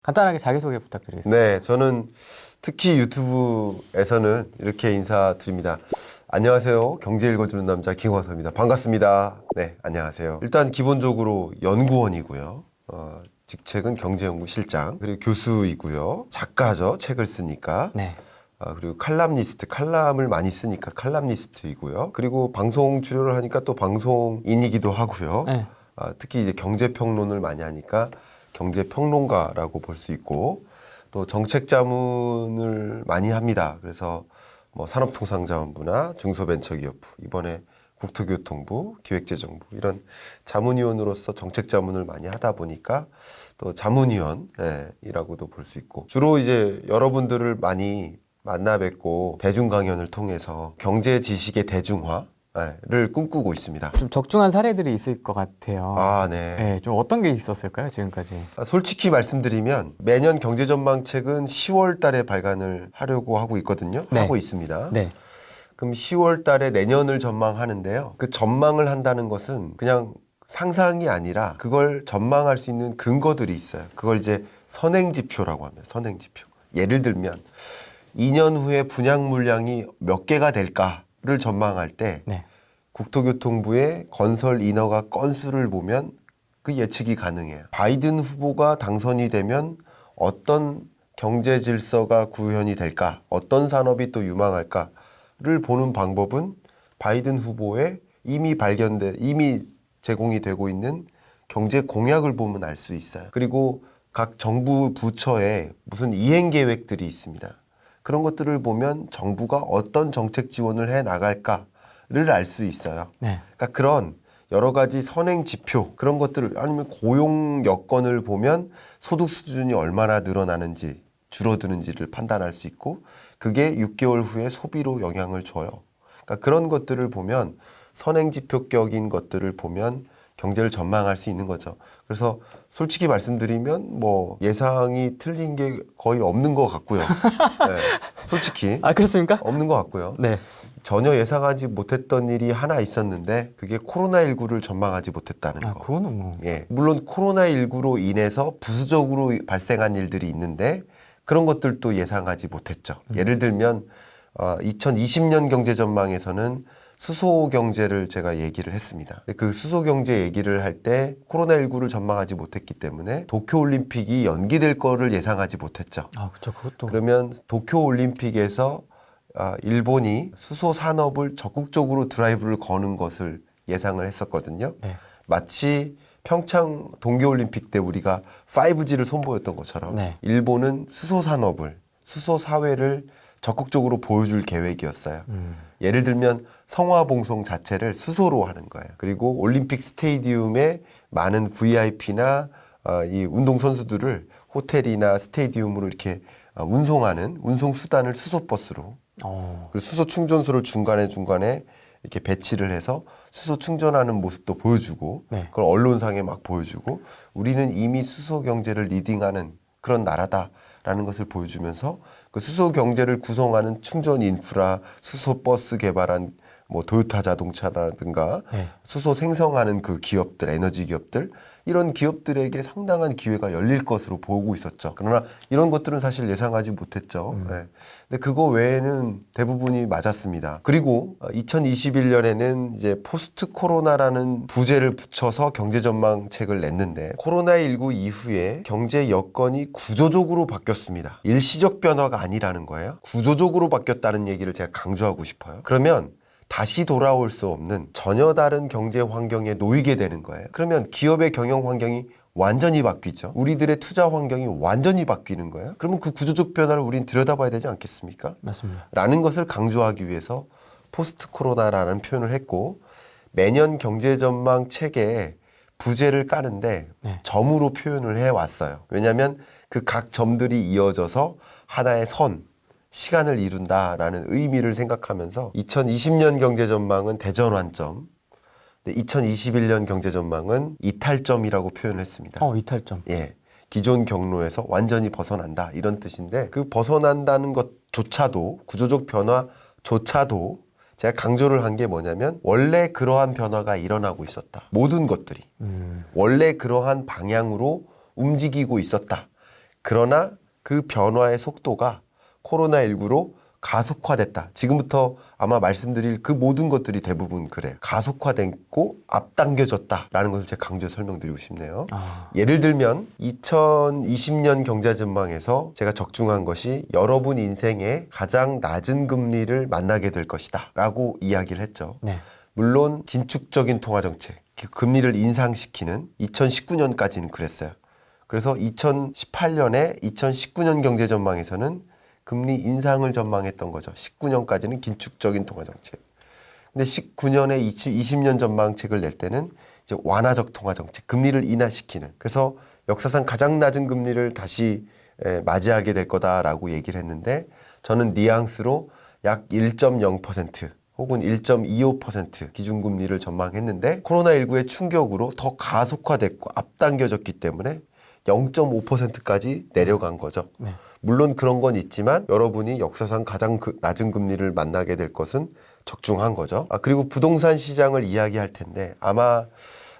간단하게 자기소개 부탁드리겠습니다. 네, 저는 특히 유튜브에서는 이렇게 인사드립니다. 안녕하세요. 경제 읽어주는 남자 김광석입니다. 반갑습니다. 네, 안녕하세요. 일단 기본적으로 연구원이고요. 직책은 경제연구실장, 그리고 교수이고요. 작가죠. 책을 쓰니까. 네. 그리고 칼럼니스트, 칼럼을 많이 쓰니까 칼럼니스트이고요. 그리고 방송 출연을 하니까 또 방송인이기도 하고요. 네. 특히 이제 경제평론을 많이 하니까 경제평론가라고 볼 수 있고, 또 정책자문을 많이 합니다. 그래서 뭐 산업통상자원부나 중소벤처기업부, 이번에 국토교통부, 기획재정부 이런 자문위원으로서 정책자문을 많이 하다 보니까 또 자문위원이라고도 볼 수 있고, 주로 이제 여러분들을 많이 만나 뵙고 대중 강연을 통해서 경제 지식의 대중화를 꿈꾸고 있습니다. 좀 적중한 사례들이 있을 것 같아요. 네. 네, 좀 어떤 게 있었을까요, 지금까지? 솔직히 말씀드리면 매년 경제전망책은 10월 달에 발간을 하려고 하고 있거든요. 네. 하고 있습니다. 네. 그럼 10월 달에 내년을 전망하는데요. 그 전망을 한다는 것은 그냥 상상이 아니라 그걸 전망할 수 있는 근거들이 있어요. 그걸 이제 선행지표라고 합니다. 선행지표. 예를 들면 2년 후에 분양 물량이 몇 개가 될까를 전망할 때 네. 국토교통부의 건설 인허가 건수를 보면 그 예측이 가능해요. 바이든 후보가 당선이 되면 어떤 경제 질서가 구현이 될까, 어떤 산업이 또 유망할까를 보는 방법은 바이든 후보의 이미 제공이 되고 있는 경제 공약을 보면 알 수 있어요. 그리고 각 정부 부처에 무슨 이행 계획들이 있습니다. 그런 것들을 보면 정부가 어떤 정책 지원을 해 나갈까를 알 수 있어요. 네. 그러니까 그런 여러 가지 선행 지표, 그런 것들을, 아니면 고용 여건을 보면 소득 수준이 얼마나 늘어나는지 줄어드는지를 판단할 수 있고, 그게 6개월 후에 소비로 영향을 줘요. 그러니까 그런 것들을 보면, 선행 지표격인 것들을 보면 경제를 전망할 수 있는 거죠. 그래서 솔직히 말씀드리면 뭐 예상이 틀린 게 거의 없는 것 같고요. 네, 솔직히 아, 그렇습니까? 없는 것 같고요. 네. 전혀 예상하지 못했던 일이 하나 있었는데, 그게 코로나19를 전망하지 못했다는 아, 거. 그거는 뭐. 예, 물론 코로나19로 인해서 부수적으로 발생한 일들이 있는데 그런 것들도 예상하지 못했죠. 예를 들면 2020년 경제 전망에서는 수소 경제를 제가 얘기를 했습니다. 그 수소 경제 얘기를 할 때 코로나19를 전망하지 못했기 때문에 도쿄올림픽이 연기될 거를 예상하지 못했죠. 아, 그쵸. 그것도. 그러면 도쿄올림픽에서 일본이 수소 산업을 적극적으로 드라이브를 거는 것을 예상을 했었거든요. 네. 마치 평창 동계올림픽 때 우리가 5G를 선보였던 것처럼 네. 일본은 수소 산업을, 수소 사회를 적극적으로 보여줄 계획이었어요. 예를 들면 성화봉송 자체를 수소로 하는 거예요. 그리고 올림픽 스테디움에 많은 VIP나 이 운동선수들을 호텔이나 스테디움으로 이렇게 운송하는 운송 수단을 수소버스로, 그리고 수소 충전소를 중간에 이렇게 배치를 해서 수소 충전하는 모습도 보여주고, 네. 그걸 언론상에 막 보여주고, 우리는 이미 수소 경제를 리딩하는 그런 나라다라는 것을 보여주면서 그 수소 경제를 구성하는 충전 인프라, 수소 버스 개발한 뭐 도요타 자동차라든가 네. 수소 생성하는 그 기업들, 에너지 기업들, 이런 기업들에게 상당한 기회가 열릴 것으로 보고 있었죠. 그러나 이런 것들은 사실 예상하지 못했죠. 네. 근데 그거 외에는 대부분이 맞았습니다. 그리고 2021년에는 이제 포스트 코로나라는 부제를 붙여서 경제 전망 책을 냈는데, 코로나19 이후에 경제 여건이 구조적으로 바뀌었습니다. 일시적 변화가 아니라는 거예요. 구조적으로 바뀌었다는 얘기를 제가 강조하고 싶어요. 그러면 다시 돌아올 수 없는 전혀 다른 경제 환경에 놓이게 되는 거예요. 그러면 기업의 경영 환경이 완전히 바뀌죠. 우리들의 투자 환경이 완전히 바뀌는 거예요. 그러면 그 구조적 변화를 우린 들여다봐야 되지 않겠습니까? 맞습니다. 라는 것을 강조하기 위해서 포스트 코로나라는 표현을 했고, 매년 경제 전망 책에 부제를 까는데 네. 점으로 점으로 표현을 해왔어요. 왜냐하면 그 각 점들이 이어져서 하나의 시간을 이룬다라는 의미를 생각하면서 2020년 경제 전망은 대전환점, 2021년 경제 전망은 이탈점이라고 표현을 했습니다. 이탈점. 예, 기존 경로에서 완전히 벗어난다, 이런 뜻인데, 그 벗어난다는 것조차도, 구조적 변화조차도 제가 강조를 한 게 뭐냐면, 원래 그러한 변화가 일어나고 있었다. 모든 것들이 원래 그러한 방향으로 움직이고 있었다. 그러나 그 변화의 속도가 코로나19로 가속화됐다. 지금부터 아마 말씀드릴 그 모든 것들이 대부분 그래요. 가속화됐고 앞당겨졌다라는 것을 제가 강조해 설명드리고 싶네요. 예를 들면 2020년 경제 전망에서 제가 적중한 것이 여러분 인생에 가장 낮은 금리를 만나게 될 것이다 라고 이야기를 했죠. 네. 물론 긴축적인 통화정책, 금리를 인상시키는 2019년까지는 그랬어요. 그래서 2018년에 2019년 경제 전망에서는 금리 인상을 전망했던 거죠. 19년까지는 긴축적인 통화정책. 근데 19년에 20년 전망책을 낼 때는 이제 완화적 통화정책, 금리를 인하시키는. 그래서 역사상 가장 낮은 금리를 다시 맞이하게 될 거다라고 얘기를 했는데 저는 뉘앙스로 약 1.0% 혹은 1.25% 기준금리를 전망했는데 코로나19의 충격으로 더 가속화됐고 앞당겨졌기 때문에 0.5%까지 내려간 거죠. 네. 물론 그런 건 있지만 여러분이 역사상 가장 낮은 금리를 만나게 될 것은 적중한 거죠. 그리고 부동산 시장을 이야기할 텐데 아마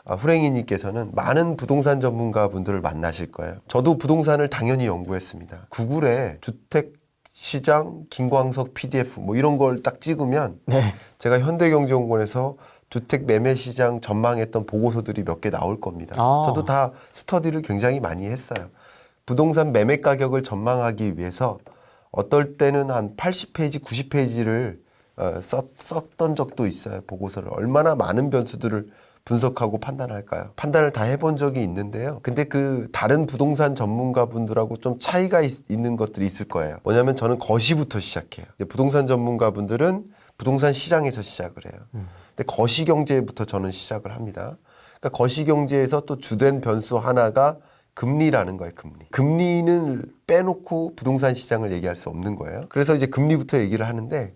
후랭이님께서는 많은 부동산 전문가분들을 만나실 거예요. 저도 부동산을 당연히 연구했습니다. 구글에 주택 시장 김광석 PDF 뭐 이런 걸 딱 찍으면 네. 제가 현대경제연구원에서 주택 매매 시장 전망했던 보고서들이 몇 개 나올 겁니다. 저도 다 스터디를 굉장히 많이 했어요. 부동산 매매 가격을 전망하기 위해서 어떨 때는 한 80페이지, 90페이지를 썼던 적도 있어요. 보고서를. 얼마나 많은 변수들을 분석하고 판단할까요? 판단을 다 해본 적이 있는데요. 근데 그 다른 부동산 전문가분들하고 좀 차이가 있는 것들이 있을 거예요. 뭐냐면 저는 거시부터 시작해요. 부동산 전문가분들은 부동산 시장에서 시작을 해요. 근데 거시경제부터 저는 시작을 합니다. 그러니까 거시경제에서 또 주된 변수 하나가 금리라는 거예요, 금리. 금리는 빼놓고 부동산 시장을 얘기할 수 없는 거예요. 그래서 이제 금리부터 얘기를 하는데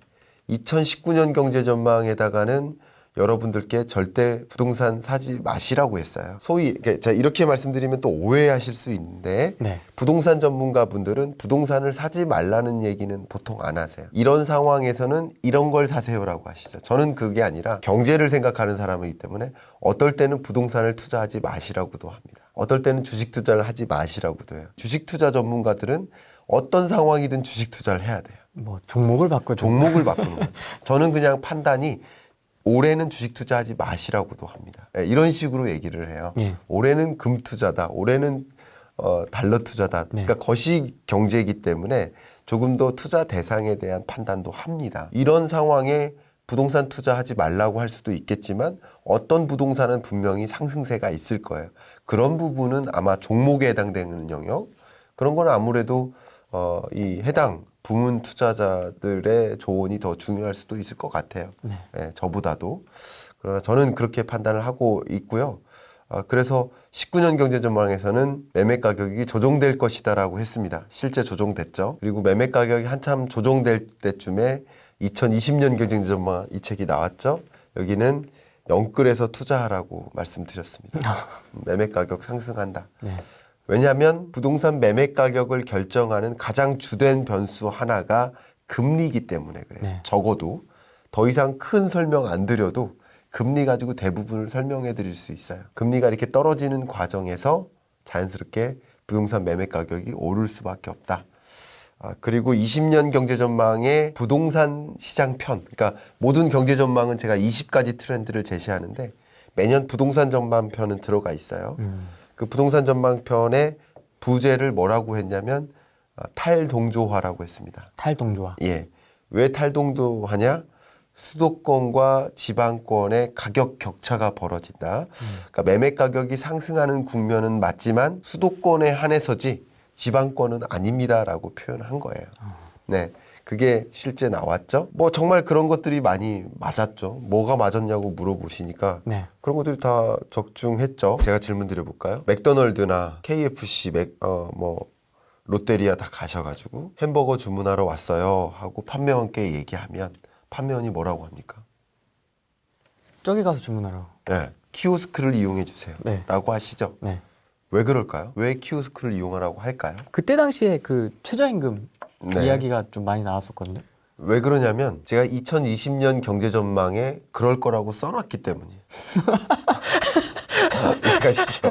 2019년 경제 전망에다가는 여러분들께 절대 부동산 사지 마시라고 했어요. 소위 제가 이렇게 말씀드리면 또 오해하실 수 있는데 네. 부동산 전문가분들은 부동산을 사지 말라는 얘기는 보통 안 하세요. 이런 상황에서는 이런 걸 사세요라고 하시죠. 저는 그게 아니라 경제를 생각하는 사람이기 때문에 어떨 때는 부동산을 투자하지 마시라고도 합니다. 어떨 때는 주식 투자를 하지 마시라고도 해요. 주식 투자 전문가들은 어떤 상황이든 주식 투자를 해야 돼요. 뭐 종목을 바꿔 종목을 바꾸는 거예요. 저는 그냥 판단이 올해는 주식 투자하지 마시라고도 합니다. 네, 이런 식으로 얘기를 해요. 예. 올해는 금 투자다. 올해는 달러 투자다. 네. 그러니까 거시 경제이기 때문에 조금 더 투자 대상에 대한 판단도 합니다. 이런 상황에 부동산 투자하지 말라고 할 수도 있겠지만 어떤 부동산은 분명히 상승세가 있을 거예요. 그런 부분은 아마 종목에 해당되는 영역, 그런 건 아무래도 이 해당 부문 투자자들의 조언이 더 중요할 수도 있을 것 같아요. 네. 예, 저보다도. 그러나 저는 그렇게 판단을 하고 있고요. 그래서 19년 경제 전망에서는 매매 가격이 조정될 것이다라고 했습니다. 실제 조정됐죠. 그리고 매매 가격이 한참 조정될 때쯤에 2020년 경제 전망 이 책이 나왔죠. 여기는 영끌에서 투자하라고 말씀드렸습니다. 매매 가격 상승한다. 네. 왜냐하면 부동산 매매 가격을 결정하는 가장 주된 변수 하나가 금리이기 때문에 그래요. 네. 적어도 더 이상 큰 설명 안 드려도 금리 가지고 대부분을 설명해 드릴 수 있어요. 금리가 이렇게 떨어지는 과정에서 자연스럽게 부동산 매매 가격이 오를 수밖에 없다. 그리고 20년 경제 전망의 부동산 시장 편, 그러니까 모든 경제 전망은 제가 20가지 트렌드를 제시하는데 매년 부동산 전망편은 들어가 있어요. 그 부동산 전망편의 부제를 뭐라고 했냐면 탈동조화라고 했습니다. 탈동조화. 예. 왜 탈동조화냐? 수도권과 지방권의 가격 격차가 벌어진다. 그러니까 매매 가격이 상승하는 국면은 맞지만 수도권에 한해서지 지방권은 아닙니다라고 표현한 거예요. 네. 그게 실제 나왔죠. 뭐 정말 그런 것들이 많이 맞았죠. 뭐가 맞았냐고 물어보시니까 네. 그런 것들이 다 적중했죠. 제가 질문 드려볼까요? 맥도널드나 KFC, 롯데리아 다 가셔가지고 햄버거 주문하러 왔어요 하고 판매원께 얘기하면 판매원이 뭐라고 합니까? 저기 가서 주문하러. 네. 키오스크를 이용해 주세요. 네. 라고 하시죠. 네. 왜 그럴까요? 왜 키오스크를 이용하라고 할까요? 그때 당시에 그 최저임금 네. 이야기가 좀 많이 나왔었거든요. 왜 그러냐면 제가 2020년 경제 전망에 그럴 거라고 써놨기 때문이에요. 이해가시죠?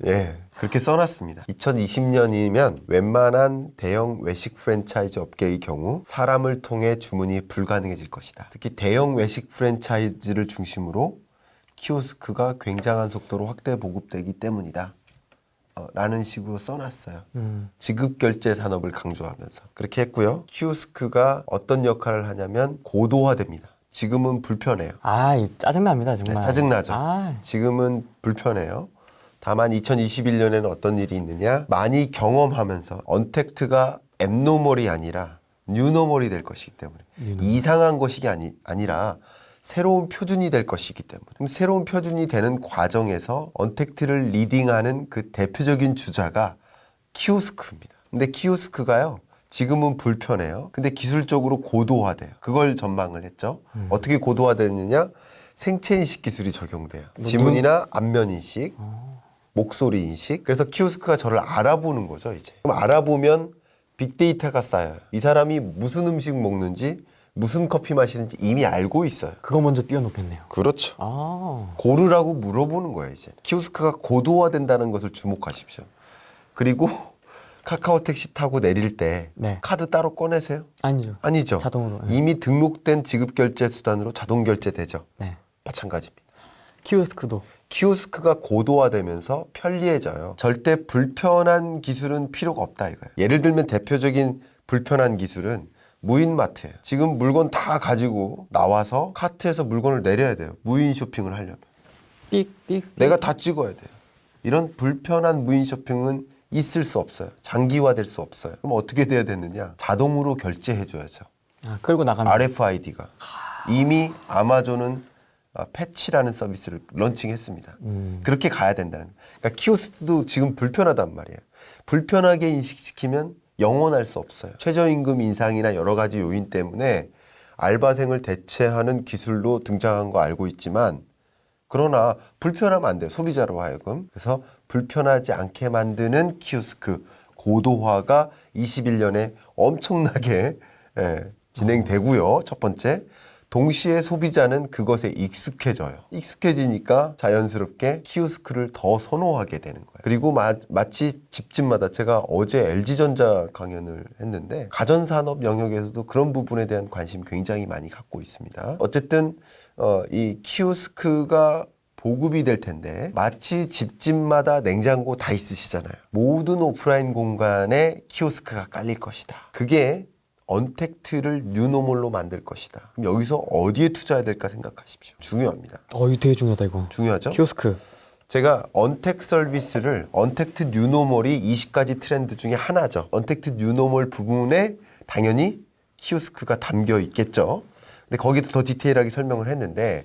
예. 그렇게 써놨습니다. 2020년이면 웬만한 대형 외식 프랜차이즈 업계의 경우 사람을 통해 주문이 불가능해질 것이다. 특히 대형 외식 프랜차이즈를 중심으로 키오스크가 굉장한 속도로 확대 보급되기 때문이다. 라는 식으로 써놨어요. 지급결제 산업을 강조하면서 그렇게 했고요. 키오스크가 어떤 역할을 하냐면 고도화됩니다. 지금은 불편해요. 이 짜증납니다 정말. 네, 짜증나죠. 아, 지금은 불편해요. 다만 2021년에는 어떤 일이 있느냐? 많이 경험하면서 언택트가 앱노멀이 아니라 뉴노멀이 될 것이기 때문에 이상한 것이 아니라 새로운 표준이 될 것이기 때문에 그럼 새로운 표준이 되는 과정에서 언택트를 리딩하는 그 대표적인 주자가 키오스크입니다. 근데 키오스크가요. 지금은 불편해요. 근데 기술적으로 고도화돼요. 그걸 전망을 했죠. 어떻게 고도화되느냐? 생체인식 기술이 적용돼요. 지문이나 안면인식, 목소리 인식. 그래서 키오스크가 저를 알아보는 거죠, 이제. 그럼 알아보면 빅데이터가 쌓여요. 이 사람이 무슨 음식 먹는지, 무슨 커피 마시는지 이미 알고 있어요. 그거 먼저 띄워놓겠네요. 그렇죠. 아, 고르라고 물어보는 거예요, 이제. 키오스크가 고도화된다는 것을 주목하십시오. 그리고 카카오 택시 타고 내릴 때 네. 카드 따로 꺼내세요? 아니죠. 아니죠. 자동으로. 이미 등록된 지급 결제 수단으로 자동 결제되죠. 네. 마찬가지입니다. 키오스크도. 키오스크가 고도화되면서 편리해져요. 절대 불편한 기술은 필요가 없다 이거예요. 예를 들면 대표적인 불편한 기술은 무인마트예요. 지금 물건 다 가지고 나와서 카트에서 물건을 내려야 돼요. 무인 쇼핑을 하려면. 띡띡. 내가 다 찍어야 돼요. 이런 불편한 무인 쇼핑은 있을 수 없어요. 장기화될 수 없어요. 그럼 어떻게 돼야 되느냐? 자동으로 결제해줘야죠. 끌고 나가면. RFID가. 이미 아마존은 패치라는 서비스를 런칭했습니다. 그렇게 가야 된다는 거예요. 그러니까 키오스크도 지금 불편하단 말이에요. 불편하게 인식시키면 영원할 수 없어요. 최저임금 인상이나 여러 가지 요인 때문에 알바생을 대체하는 기술로 등장한 거 알고 있지만 그러나 불편하면 안 돼요. 소비자로 하여금. 그래서 불편하지 않게 만드는 키오스크 고도화가 21년에 엄청나게 진행되고요. 첫 번째. 동시에 소비자는 그것에 익숙해져요. 익숙해지니까 자연스럽게 키오스크를 더 선호하게 되는 거예요. 그리고 마치 집집마다 제가 어제 LG전자 강연을 했는데 가전산업 영역에서도 그런 부분에 대한 관심 굉장히 많이 갖고 있습니다. 어쨌든 이 키오스크가 보급이 될 텐데 마치 집집마다 냉장고 다 있으시잖아요. 모든 오프라인 공간에 키오스크가 깔릴 것이다. 그게 언택트를 뉴노멀로 만들 것이다. 그럼 여기서 어디에 투자해야 될까 생각하십시오. 중요합니다. 이거 되게 중요하다 이거. 중요하죠? 키오스크. 제가 언택트 서비스를 언택트 뉴노멀이 20가지 트렌드 중에 하나죠. 언택트 뉴노멀 부분에 당연히 키오스크가 담겨 있겠죠. 근데 거기도 더 디테일하게 설명을 했는데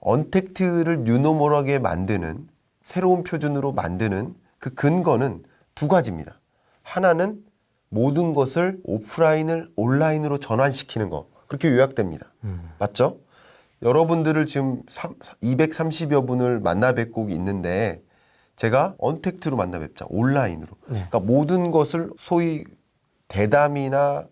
언택트를 뉴노멀하게 만드는 새로운 표준으로 만드는 그 근거는 두 가지입니다. 하나는 모든 것을 오프라인을 온라인으로 전환시키는 거. 그렇게 요약됩니다. 맞죠? 여러분들을 지금 230여 분을 만나 뵙고 있는데 제가 언택트로 만나 뵙자. 온라인으로. 네. 그러니까 모든 것을 소위 대담이나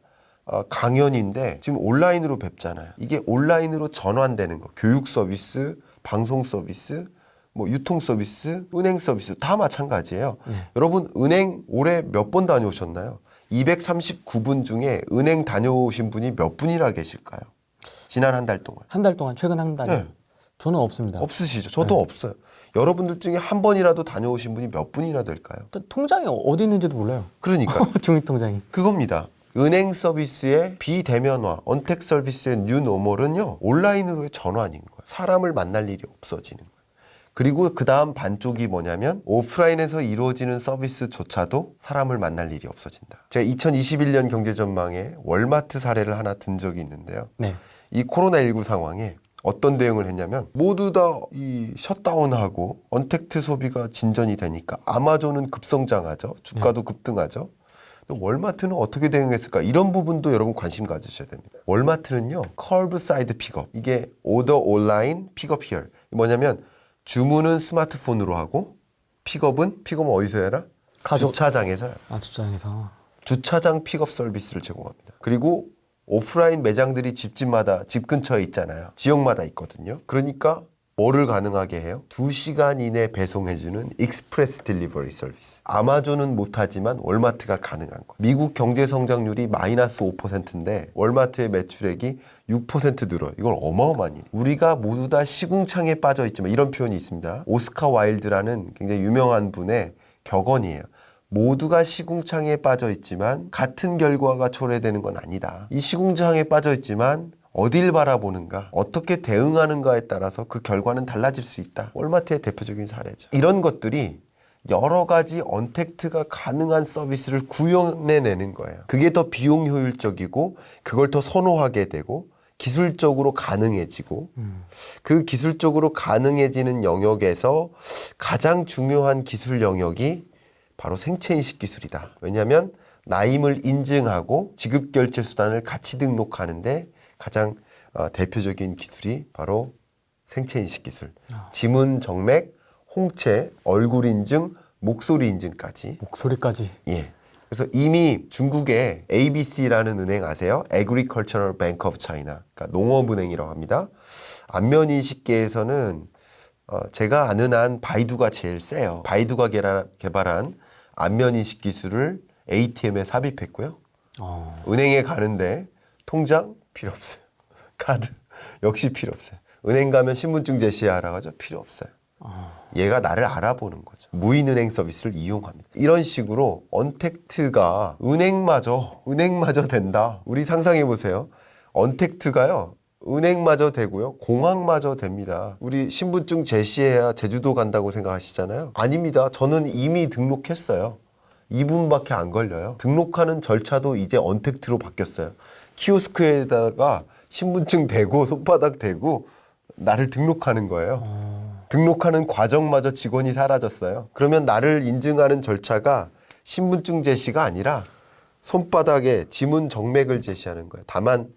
강연인데 지금 온라인으로 뵙잖아요. 이게 온라인으로 전환되는 거. 교육 서비스, 방송 서비스, 뭐 유통 서비스, 은행 서비스 다 마찬가지예요. 여러분 은행 올해 몇 번 다녀오셨나요? 239분 중에 은행 다녀오신 분이 몇 분이나 계실까요? 지난 한 달 동안. 한 달 동안 최근 한 달에. 네. 저는 없습니다. 없으시죠? 저도 없어요. 여러분들 중에 한 번이라도 다녀오신 분이 몇 분이나 될까요? 통장이 어디 있는지도 몰라요. 그러니까 종이 통장이. 그겁니다. 은행 서비스의 비대면화, 언택 서비스의 뉴노멀은요 온라인으로의 전환인 거예요. 사람을 만날 일이 없어지는 거예요. 그리고 그 다음 반쪽이 뭐냐면 오프라인에서 이루어지는 서비스조차도 사람을 만날 일이 없어진다. 제가 2021년 경제전망에 월마트 사례를 하나 든 적이 있는데요. 네. 이 코로나19 상황에 어떤 대응을 했냐면 모두 다 이 셧다운하고 언택트 소비가 진전이 되니까 아마존은 급성장하죠. 주가도 급등하죠. 월마트는 어떻게 대응했을까? 이런 부분도 여러분 관심 가지셔야 됩니다. 월마트는요. 커브사이드 픽업. 이게 오더 온라인 픽업 히어. 뭐냐면 주문은 스마트폰으로 하고 픽업은 어디서 해라? 주차장에서 해라. 주차장에서. 주차장 픽업 서비스를 제공합니다. 그리고 오프라인 매장들이 집집마다 집 근처에 있잖아요. 지역마다 있거든요. 그러니까 뭐를 가능하게 해요? 2시간 이내 배송해주는 익스프레스 딜리버리 서비스. 아마존은 못하지만 월마트가 가능한 거예요. 미국 경제 성장률이 마이너스 5%인데 월마트의 매출액이 6% 늘어요. 이건 어마어마한 일. 우리가 모두 다 시궁창에 빠져 있지만 이런 표현이 있습니다. 오스카 와일드라는 굉장히 유명한 분의 격언이에요. 모두가 시궁창에 빠져 있지만 같은 결과가 초래되는 건 아니다. 이 시궁창에 빠져 있지만 어딜 바라보는가, 어떻게 대응하는가에 따라서 그 결과는 달라질 수 있다. 월마트의 대표적인 사례죠. 이런 것들이 여러 가지 언택트가 가능한 서비스를 구현해내는 거예요. 그게 더 비용 효율적이고 그걸 더 선호하게 되고 기술적으로 가능해지고 그 기술적으로 가능해지는 영역에서 가장 중요한 기술 영역이 바로 생체인식 기술이다. 왜냐하면 나임을 인증하고 지급결제 수단을 같이 등록하는데 가장 대표적인 기술이 바로 생체인식 기술. 지문 정맥, 홍채, 얼굴 인증, 목소리 인증까지. 목소리까지. 예. 그래서 이미 중국의 ABC라는 은행 아세요? Agricultural Bank of China. 그러니까 농업은행이라고 합니다. 안면인식계에서는 제가 아는 한 바이두가 제일 세요. 바이두가 개발한 안면인식 기술을 ATM에 삽입했고요. 은행에 가는데 통장 필요 없어요. 카드 역시 필요 없어요. 은행 가면 신분증 제시하라고 하죠. 필요 없어요. 얘가 나를 알아보는 거죠. 무인은행 서비스를 이용합니다. 이런 식으로 언택트가 은행마저 된다. 우리 상상해 보세요. 언택트가요. 은행마저 되고요. 공항마저 됩니다. 우리 신분증 제시해야 제주도 간다고 생각하시잖아요. 아닙니다. 저는 이미 등록했어요. 2분밖에 안 걸려요. 등록하는 절차도 이제 언택트로 바뀌었어요. 키오스크에다가 신분증 대고 손바닥 대고 나를 등록하는 거예요. 등록하는 과정마저 직원이 사라졌어요. 그러면 나를 인증하는 절차가 신분증 제시가 아니라 손바닥에 지문 정맥을 제시하는 거예요. 다만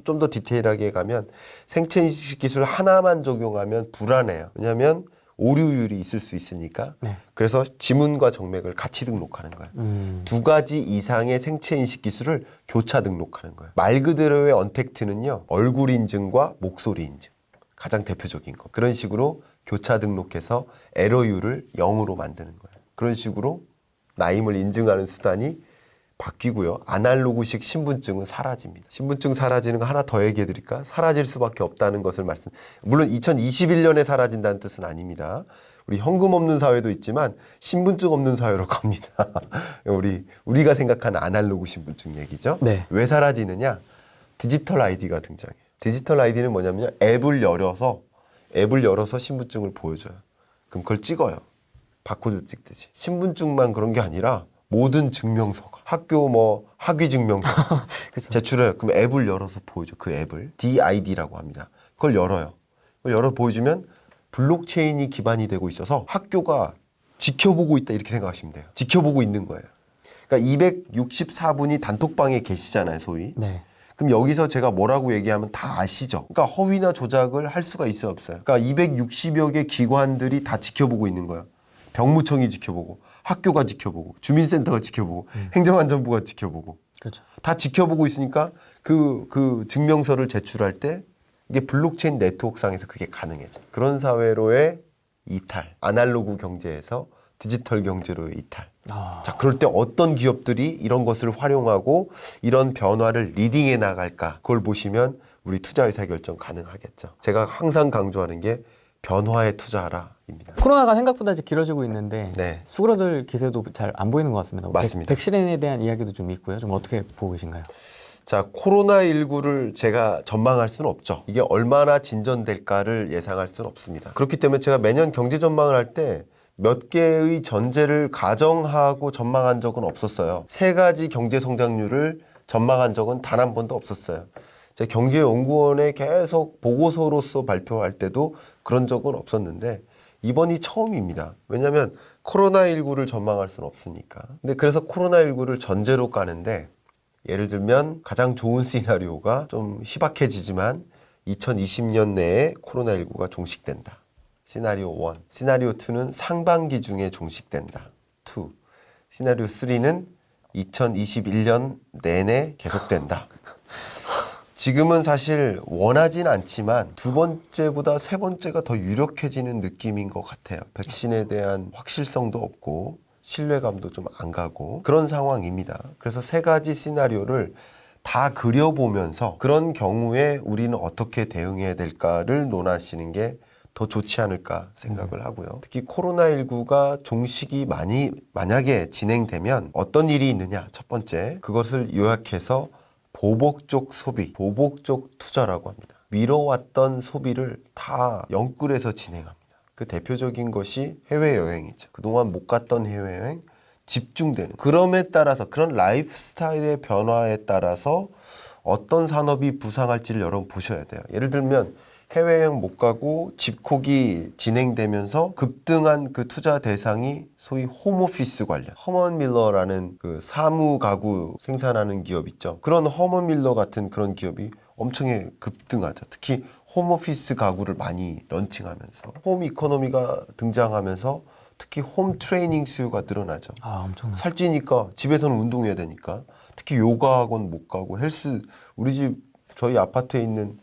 좀 더 디테일하게 가면 생체인식 기술 하나만 적용하면 불안해요. 왜냐하면 오류율이 있을 수 있으니까. 네. 그래서 지문과 정맥을 같이 등록하는 거예요. 2가지 이상의 생체인식 기술을 교차 등록하는 거예요. 말 그대로의 언택트는요. 얼굴 인증과 목소리 인증. 가장 대표적인 거. 그런 식으로 교차 등록해서 에러율을 0으로 만드는 거예요. 그런 식으로 나임을 인증하는 수단이 바뀌고요. 아날로그식 신분증은 사라집니다. 신분증 사라지는 거 하나 더 얘기해 드릴까? 사라질 수밖에 없다는 것을 물론 2021년에 사라진다는 뜻은 아닙니다. 우리 현금 없는 사회도 있지만 신분증 없는 사회로 갑니다. 우리가 생각하는 아날로그 신분증 얘기죠. 네. 왜 사라지느냐? 디지털 아이디가 등장해요. 디지털 아이디는 뭐냐면요. 앱을 열어서 신분증을 보여줘요. 그럼 그걸 찍어요. 바코드 찍듯이. 신분증만 그런 게 아니라 모든 증명서가 학교 학위 증명서 제출해요. 그럼 앱을 열어서 보여줘. 그 앱을 DID라고 합니다. 그걸 열어요. 그걸 열어 보여주면 블록체인이 기반이 되고 있어서 학교가 지켜보고 있다 이렇게 생각하시면 돼요. 지켜보고 있는 거예요. 그러니까 264분이 단톡방에 계시잖아요, 소위. 네. 그럼 여기서 제가 뭐라고 얘기하면 다 아시죠? 그러니까 허위나 조작을 할 수가 있어요, 없어요? 그러니까 260여 개 기관들이 다 지켜보고 있는 거예요. 병무청이 지켜보고, 학교가 지켜보고, 주민센터가 지켜보고, 행정안전부가 지켜보고. 그렇죠. 다 지켜보고 있으니까 그 증명서를 제출할 때 이게 블록체인 네트워크상에서 그게 가능해져. 그런 사회로의 이탈. 아날로그 경제에서 디지털 경제로의 이탈. 자, 그럴 때 어떤 기업들이 이런 것을 활용하고 이런 변화를 리딩해 나갈까? 그걸 보시면 우리 투자 의사결정 가능하겠죠. 제가 항상 강조하는 게 변화에 투자하라입니다. 코로나가 생각보다 이제 길어지고 있는데 네. 수그러들 기세도 잘 안 보이는 것 같습니다. 맞습니다. 백신에 대한 이야기도 좀 있고요. 좀 어떻게 보고 계신가요? 자, 코로나19를 제가 전망할 수는 없죠. 이게 얼마나 진전될까를 예상할 수는 없습니다. 그렇기 때문에 제가 매년 경제 전망을 할 때 몇 개의 전제를 가정하고 전망한 적은 없었어요. 3가지 경제 성장률을 전망한 적은 단 한 번도 없었어요. 제가 경제연구원에 계속 보고서로서 발표할 때도 그런 적은 없었는데 이번이 처음입니다. 왜냐하면 코로나19를 전망할 수는 없으니까. 근데 그래서 코로나19를 전제로 까는데 예를 들면 가장 좋은 시나리오가 좀 희박해지지만 2020년 내에 코로나19가 종식된다. 시나리오 1. 시나리오 2는 상반기 중에 종식된다. 2. 시나리오 3는 2021년 내내 계속된다. 지금은 사실 원하진 않지만 두 번째보다 세 번째가 더 유력해지는 느낌인 것 같아요. 백신에 대한 확실성도 없고 신뢰감도 좀 안 가고 그런 상황입니다. 그래서 세 가지 시나리오를 다 그려보면서 그런 경우에 우리는 어떻게 대응해야 될까를 논하시는 게 더 좋지 않을까 생각을 하고요. 특히 코로나19가 종식이 만약에 진행되면 어떤 일이 있느냐. 첫 번째, 그것을 요약해서 보복적 소비, 보복적 투자라고 합니다. 미뤄왔던 소비를 다 영끌해서 진행합니다. 그 대표적인 것이 해외여행이죠. 그동안 못 갔던 해외여행 집중되는. 그럼에 따라서 그런 라이프 스타일의 변화에 따라서 어떤 산업이 부상할지를 여러분 보셔야 돼요. 예를 들면 해외여행 못 가고 집콕이 진행되면서 급등한 그 투자 대상이 소위 홈오피스 관련. 허먼 밀러라는 그 사무 가구 생산하는 기업 있죠. 그런 허먼 밀러 같은 그런 기업이 엄청 급등하죠. 특히 홈오피스 가구를 많이 런칭하면서 홈 이코노미가 등장하면서 특히 홈 트레이닝 수요가 늘어나죠. 아, 엄청나. 살찌니까 집에서는 운동해야 되니까 특히 요가 학원 못 가고 헬스 저희 아파트에 있는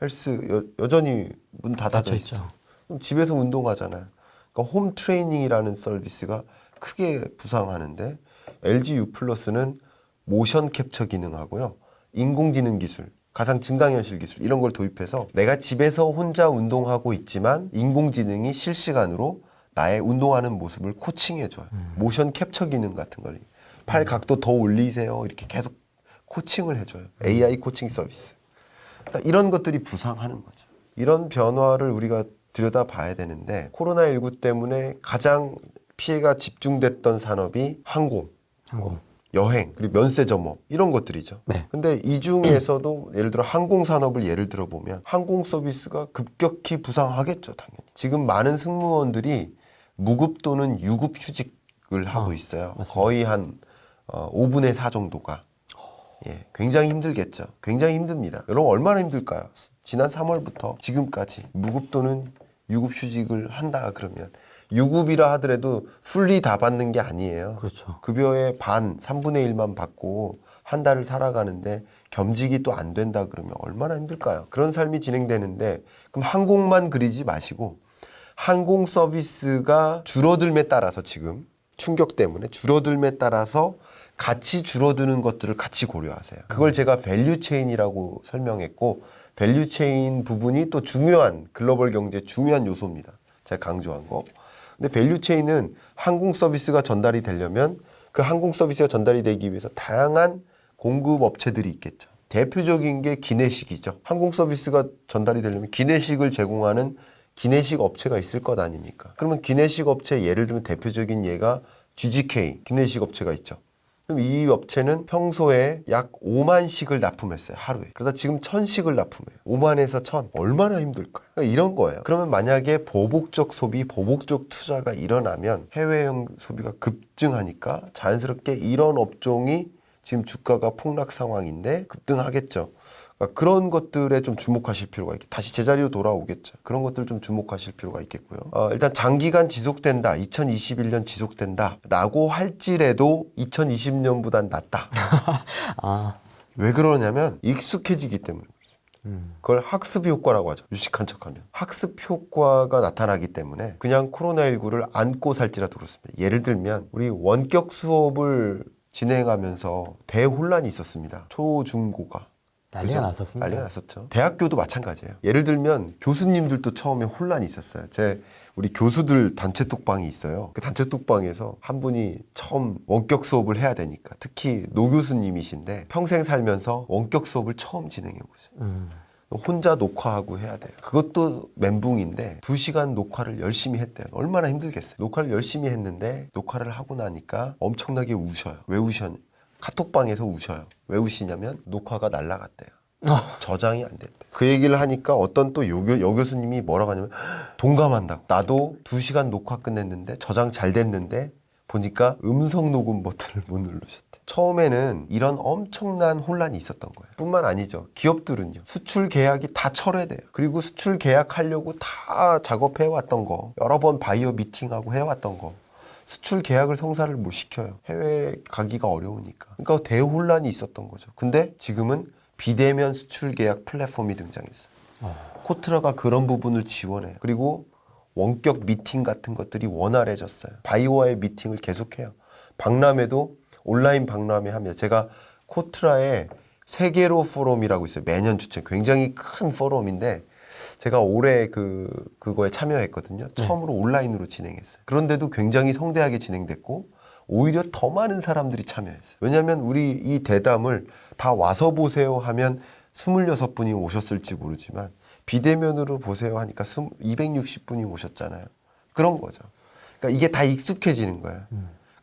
헬스 여전히 문 닫아져 있죠. 그럼 집에서 운동하잖아요. 그러니까 홈 트레이닝이라는 서비스가 크게 부상하는데 LG U 플러스는 모션 캡처 기능하고요. 인공지능 기술, 가상 증강현실 기술 이런 걸 도입해서 내가 집에서 혼자 운동하고 있지만 인공지능이 실시간으로 나의 운동하는 모습을 코칭해줘요. 모션 캡처 기능 같은 걸. 팔 각도 더 올리세요. 이렇게 계속 코칭을 해줘요. AI 코칭 서비스. 그러니까 이런 것들이 부상하는 거죠. 이런 변화를 우리가 들여다봐야 되는데 코로나19 때문에 가장 피해가 집중됐던 산업이 항공, 여행, 그리고 면세점업 이런 것들이죠. 네. 근데 이 중에서도 예를 들어 항공 산업을 예를 들어 보면 항공 서비스가 급격히 부상하겠죠, 당연히. 지금 많은 승무원들이 무급 또는 유급 휴직을 하고 있어요. 맞습니다. 거의 한 5분의 4 정도가. 예, 굉장히 힘들겠죠. 굉장히 힘듭니다. 여러분 얼마나 힘들까요? 지난 3월부터 지금까지 무급 또는 유급 휴직을 한다 그러면 유급이라 하더라도 풀리 다 받는 게 아니에요. 그렇죠. 급여의 반, 3분의 1만 받고 한 달을 살아가는데 겸직이 또 안 된다 그러면 얼마나 힘들까요? 그런 삶이 진행되는데 그럼 항공만 그리지 마시고 항공 서비스가 줄어들에 따라서 지금 충격 때문에 줄어들에 따라서 같이 줄어드는 것들을 같이 고려하세요. 그걸 제가 밸류 체인이라고 설명했고 밸류 체인 부분이 또 중요한 글로벌 경제 중요한 요소입니다. 제가 강조한 거. 근데 밸류 체인은 항공 서비스가 전달이 되려면 그 항공 서비스가 전달이 되기 위해서 다양한 공급 업체들이 있겠죠. 대표적인 게 기내식이죠. 항공 서비스가 전달이 되려면 기내식을 제공하는 기내식 업체가 있을 것 아닙니까? 그러면 기내식 업체 예를 들면 대표적인 예가 GGK 기내식 업체가 있죠. 그럼 이 업체는 평소에 약 5만씩을 납품했어요. 하루에. 그러다 지금 1000씩을 납품해요. 5만에서 1000. 얼마나 힘들까요? 그러니까 이런 거예요. 그러면 만약에 보복적 소비, 보복적 투자가 일어나면 해외여행 소비가 급증하니까 자연스럽게 이런 업종이 지금 주가가 폭락 상황인데 급등하겠죠. 그러니까 그런 것들에 좀 주목하실 필요가 있겠죠. 다시 제자리로 돌아오겠죠. 그런 것들 좀 주목하실 필요가 있겠고요. 일단 장기간 지속된다. 2021년 지속된다. 라고 할지라도 2020년보단 낫다. 아, 왜 그러냐면 익숙해지기 때문에 그렇습니다. 그걸 학습 효과라고 하죠. 유식한 척하면. 학습 효과가 나타나기 때문에 그냥 코로나19를 안고 살지라도 그렇습니다. 예를 들면 우리 원격 수업을 진행하면서 대혼란이 있었습니다. 초, 중, 고가. 난리가 났었습니다. 난리가 났었죠. 대학교도 마찬가지예요. 예를 들면 교수님들도 처음에 혼란이 있었어요. 우리 교수들 단체 톡방이 있어요. 그 단체 톡방에서 한 분이 처음 원격 수업을 해야 되니까 특히 노 교수님이신데 평생 살면서 원격 수업을 처음 진행해 보세요. 혼자 녹화하고 해야 돼요. 그것도 멘붕인데 2시간 녹화를 열심히 했대요. 얼마나 힘들겠어요. 녹화를 열심히 했는데 녹화를 하고 나니까 엄청나게 우셔요. 왜 우셨냐? 카톡방에서 우셔요. 왜 우시냐면 녹화가 날라갔대요. 저장이 안 됐대요. 그 얘기를 하니까 어떤 또 여교수님이 뭐라고 하냐면 동감한다고. 나도 2시간 녹화 끝냈는데 저장 잘 됐는데 보니까 음성 녹음 버튼을 못 누르셨대. 처음에는 이런 엄청난 혼란이 있었던 거예요. 뿐만 아니죠. 기업들은요. 수출 계약이 다 철회돼요. 그리고 수출 계약하려고 다 작업해왔던 거. 여러 번 바이어 미팅하고 해왔던 거. 수출 계약을 성사를 못 시켜요. 해외 가기가 어려우니까. 그러니까 대혼란이 있었던 거죠. 근데 지금은 비대면 수출 계약 플랫폼이 등장했어요. 코트라가 그런 부분을 지원해요. 그리고 원격 미팅 같은 것들이 원활해졌어요. 바이오와의 미팅을 계속해요. 박람회도 온라인 박람회 합니다. 제가 코트라의 세계로 포럼이라고 있어요. 매년 주최 굉장히 큰 포럼인데 제가 올해 그거에 참여했거든요. 처음으로 온라인으로 진행했어요. 그런데도 굉장히 성대하게 진행됐고 오히려 더 많은 사람들이 참여했어요. 왜냐하면 우리 이 대담을 다 와서 보세요 하면 26분이 오셨을지 모르지만 비대면으로 보세요 하니까 260분이 오셨잖아요. 그런 거죠. 그러니까 이게 다 익숙해지는 거예요.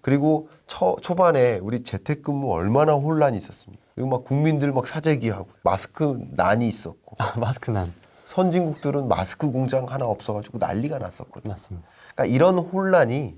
그리고 초반에 우리 재택근무 얼마나 혼란이 있었습니까? 그리고 막 국민들 막 사재기하고 마스크 난이 있었고 마스크 난. 선진국들은 마스크 공장 하나 없어가지고 난리가 났었거든요. 맞습니다. 그러니까 이런 혼란이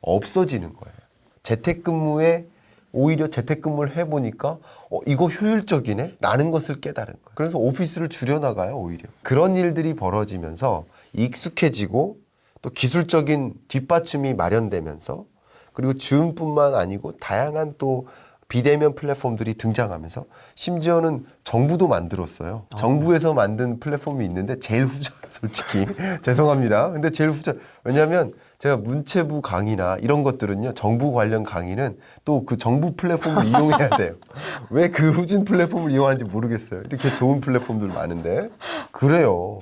없어지는 거예요. 재택근무에 오히려 재택근무를 해보니까 이거 효율적이네? 라는 것을 깨달은 거예요. 그래서 오피스를 줄여나가요, 오히려. 그런 일들이 벌어지면서 익숙해지고 또 기술적인 뒷받침이 마련되면서 그리고 줌뿐만 아니고 다양한 또 비대면 플랫폼들이 등장하면서 심지어는 정부도 만들었어요. 정부에서 만든 플랫폼이 있는데 제일 후져요, 솔직히. 죄송합니다. 근데 제일 후져. 왜냐하면 제가 문체부 강의나 이런 것들은요, 정부 관련 강의는 또 그 정부 플랫폼을 이용해야 돼요. 왜 그 후진 플랫폼을 이용하는지 모르겠어요. 이렇게 좋은 플랫폼들 많은데. 그래요.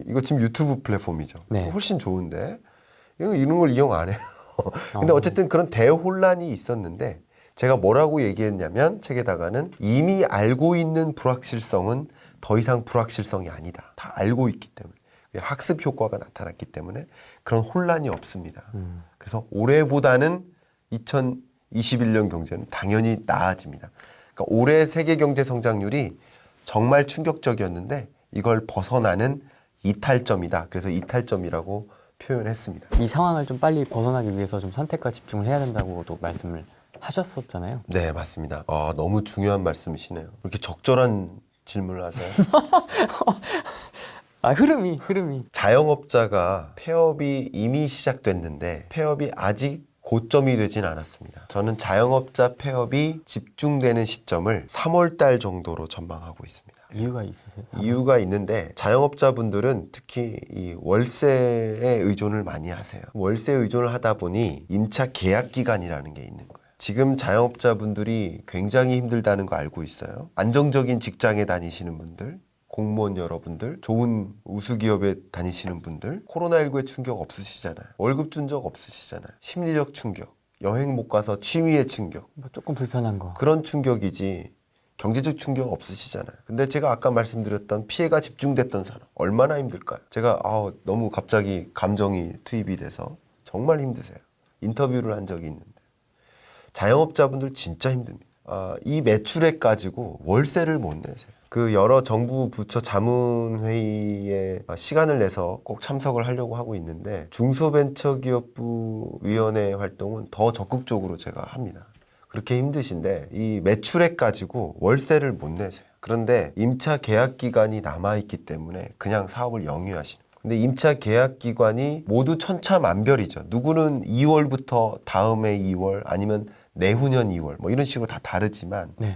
이거 지금 유튜브 플랫폼이죠. 네. 훨씬 좋은데. 이런 걸 이용 안 해요. 근데 어쨌든 그런 대혼란이 있었는데 제가 뭐라고 얘기했냐면 책에다가는 이미 알고 있는 불확실성은 더 이상 불확실성이 아니다. 다 알고 있기 때문에. 학습 효과가 나타났기 때문에 그런 혼란이 없습니다. 그래서 올해보다는 2021년 경제는 당연히 나아집니다. 그러니까 올해 세계 경제 성장률이 정말 충격적이었는데 이걸 벗어나는 이탈점이다. 그래서 이탈점이라고 표현했습니다. 이 상황을 좀 빨리 벗어나기 위해서 좀 선택과 집중을 해야 된다고도 말씀을 하셨었잖아요. 네, 맞습니다. 너무 중요한 말씀이시네요. 이렇게 적절한 질문을 하세요. 흐름이. 자영업자가 폐업이 이미 시작됐는데 폐업이 아직 고점이 되진 않았습니다. 저는 자영업자 폐업이 집중되는 시점을 3월 달 정도로 전망하고 있습니다. 이유가 있으세요? 이유가 있는데 자영업자분들은 특히 이 월세에 의존을 많이 하세요. 월세에 의존을 하다 보니 임차 계약 기간이라는 게 있는 거예요. 지금 자영업자분들이 굉장히 힘들다는 거 알고 있어요. 안정적인 직장에 다니시는 분들, 공무원 여러분들, 좋은 우수기업에 다니시는 분들, 코로나19의 충격 없으시잖아요. 월급 준 적 없으시잖아요. 심리적 충격, 여행 못 가서 취미의 충격. 뭐 조금 불편한 거. 그런 충격이지 경제적 충격 없으시잖아요. 근데 제가 아까 말씀드렸던 피해가 집중됐던 사람 얼마나 힘들까요? 제가 너무 갑자기 감정이 투입이 돼서 정말 힘드세요. 인터뷰를 한 적이 있는데 자영업자분들 진짜 힘듭니다. 이 매출액 가지고 월세를 못 내세요. 그 여러 정부 부처 자문회의에 시간을 내서 꼭 참석을 하려고 하고 있는데 중소벤처기업부 위원회 활동은 더 적극적으로 제가 합니다. 그렇게 힘드신데 이 매출액 가지고 월세를 못 내세요. 그런데 임차 계약 기간이 남아있기 때문에 그냥 사업을 영위하시는 거예요. 근데 임차 계약 기간이 모두 천차만별이죠. 누구는 2월부터 다음해 2월 아니면 내후년 2월 뭐 이런 식으로 다 다르지만 네.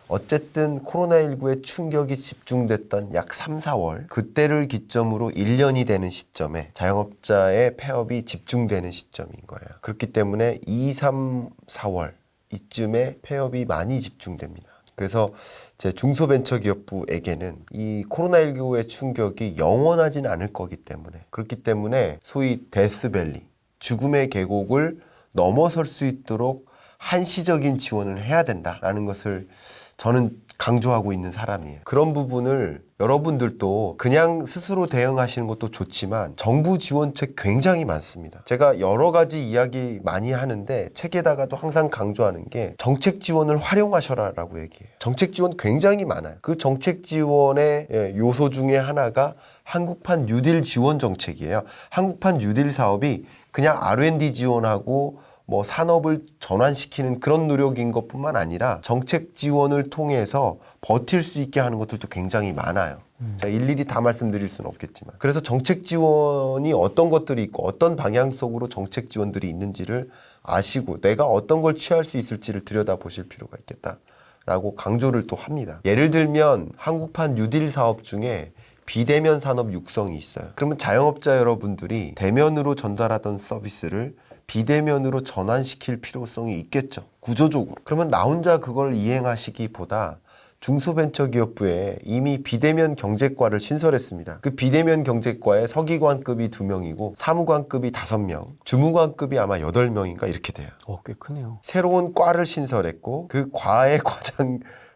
어쨌든 코로나19의 충격이 집중됐던 약 3, 4월 그때를 기점으로 1년이 되는 시점에 자영업자의 폐업이 집중되는 시점인 거예요. 그렇기 때문에 2, 3, 4월 이쯤에 폐업이 많이 집중됩니다. 그래서 제 중소벤처기업부에게는 이 코로나19의 충격이 영원하진 않을 거기 때문에 그렇기 때문에 소위 데스밸리, 죽음의 계곡을 넘어설 수 있도록 한시적인 지원을 해야 된다라는 것을 저는 강조하고 있는 사람이에요. 그런 부분을 여러분들도 그냥 스스로 대응하시는 것도 좋지만 정부 지원책 굉장히 많습니다. 제가 여러 가지 이야기 많이 하는데 책에다가도 항상 강조하는 게 정책 지원을 활용하셔라라고 얘기해요. 정책 지원 굉장히 많아요. 그 정책 지원의 요소 중에 하나가 한국판 뉴딜 지원 정책이에요. 한국판 뉴딜 사업이 그냥 R&D 지원하고 뭐 산업을 전환시키는 그런 노력인 것뿐만 아니라 정책 지원을 통해서 버틸 수 있게 하는 것들도 굉장히 많아요. 제가 일일이 다 말씀드릴 수는 없겠지만 그래서 정책 지원이 어떤 것들이 있고 어떤 방향 속으로 정책 지원들이 있는지를 아시고 내가 어떤 걸 취할 수 있을지를 들여다보실 필요가 있겠다. 라고 강조를 또 합니다. 예를 들면 한국판 뉴딜 사업 중에 비대면 산업 육성이 있어요. 그러면 자영업자 여러분들이 대면으로 전달하던 서비스를 비대면으로 전환시킬 필요성이 있겠죠. 구조적으로. 그러면 나 혼자 그걸 이행하시기보다 중소벤처기업부에 이미 비대면 경제과를 신설했습니다. 그 비대면 경제과에 서기관급이 2명이고 사무관급이 5명, 주무관급이 아마 8명인가 이렇게 돼요. 꽤 크네요. 새로운 과를 신설했고 그 과의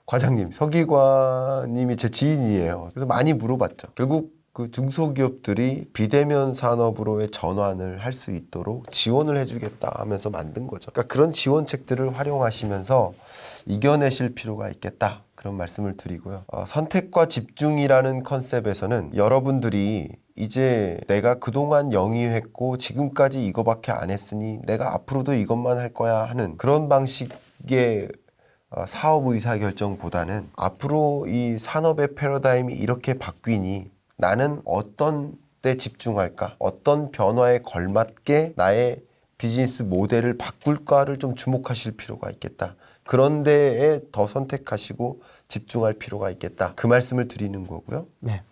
과장님, 서기관님이 제 지인이에요. 그래서 많이 물어봤죠. 결국 그 중소기업들이 비대면 산업으로의 전환을 할 수 있도록 지원을 해주겠다 하면서 만든 거죠. 그러니까 그런 지원책들을 활용하시면서 이겨내실 필요가 있겠다. 그런 말씀을 드리고요. 선택과 집중이라는 컨셉에서는 여러분들이 이제 내가 그동안 영위했고 지금까지 이거밖에 안 했으니 내가 앞으로도 이것만 할 거야 하는 그런 방식의 사업 의사결정보다는 앞으로 이 산업의 패러다임이 이렇게 바뀌니 나는 어떤 데 집중할까? 어떤 변화에 걸맞게 나의 비즈니스 모델을 바꿀까를 좀 주목하실 필요가 있겠다. 그런 데에 더 선택하시고 집중할 필요가 있겠다. 그 말씀을 드리는 거고요. 네.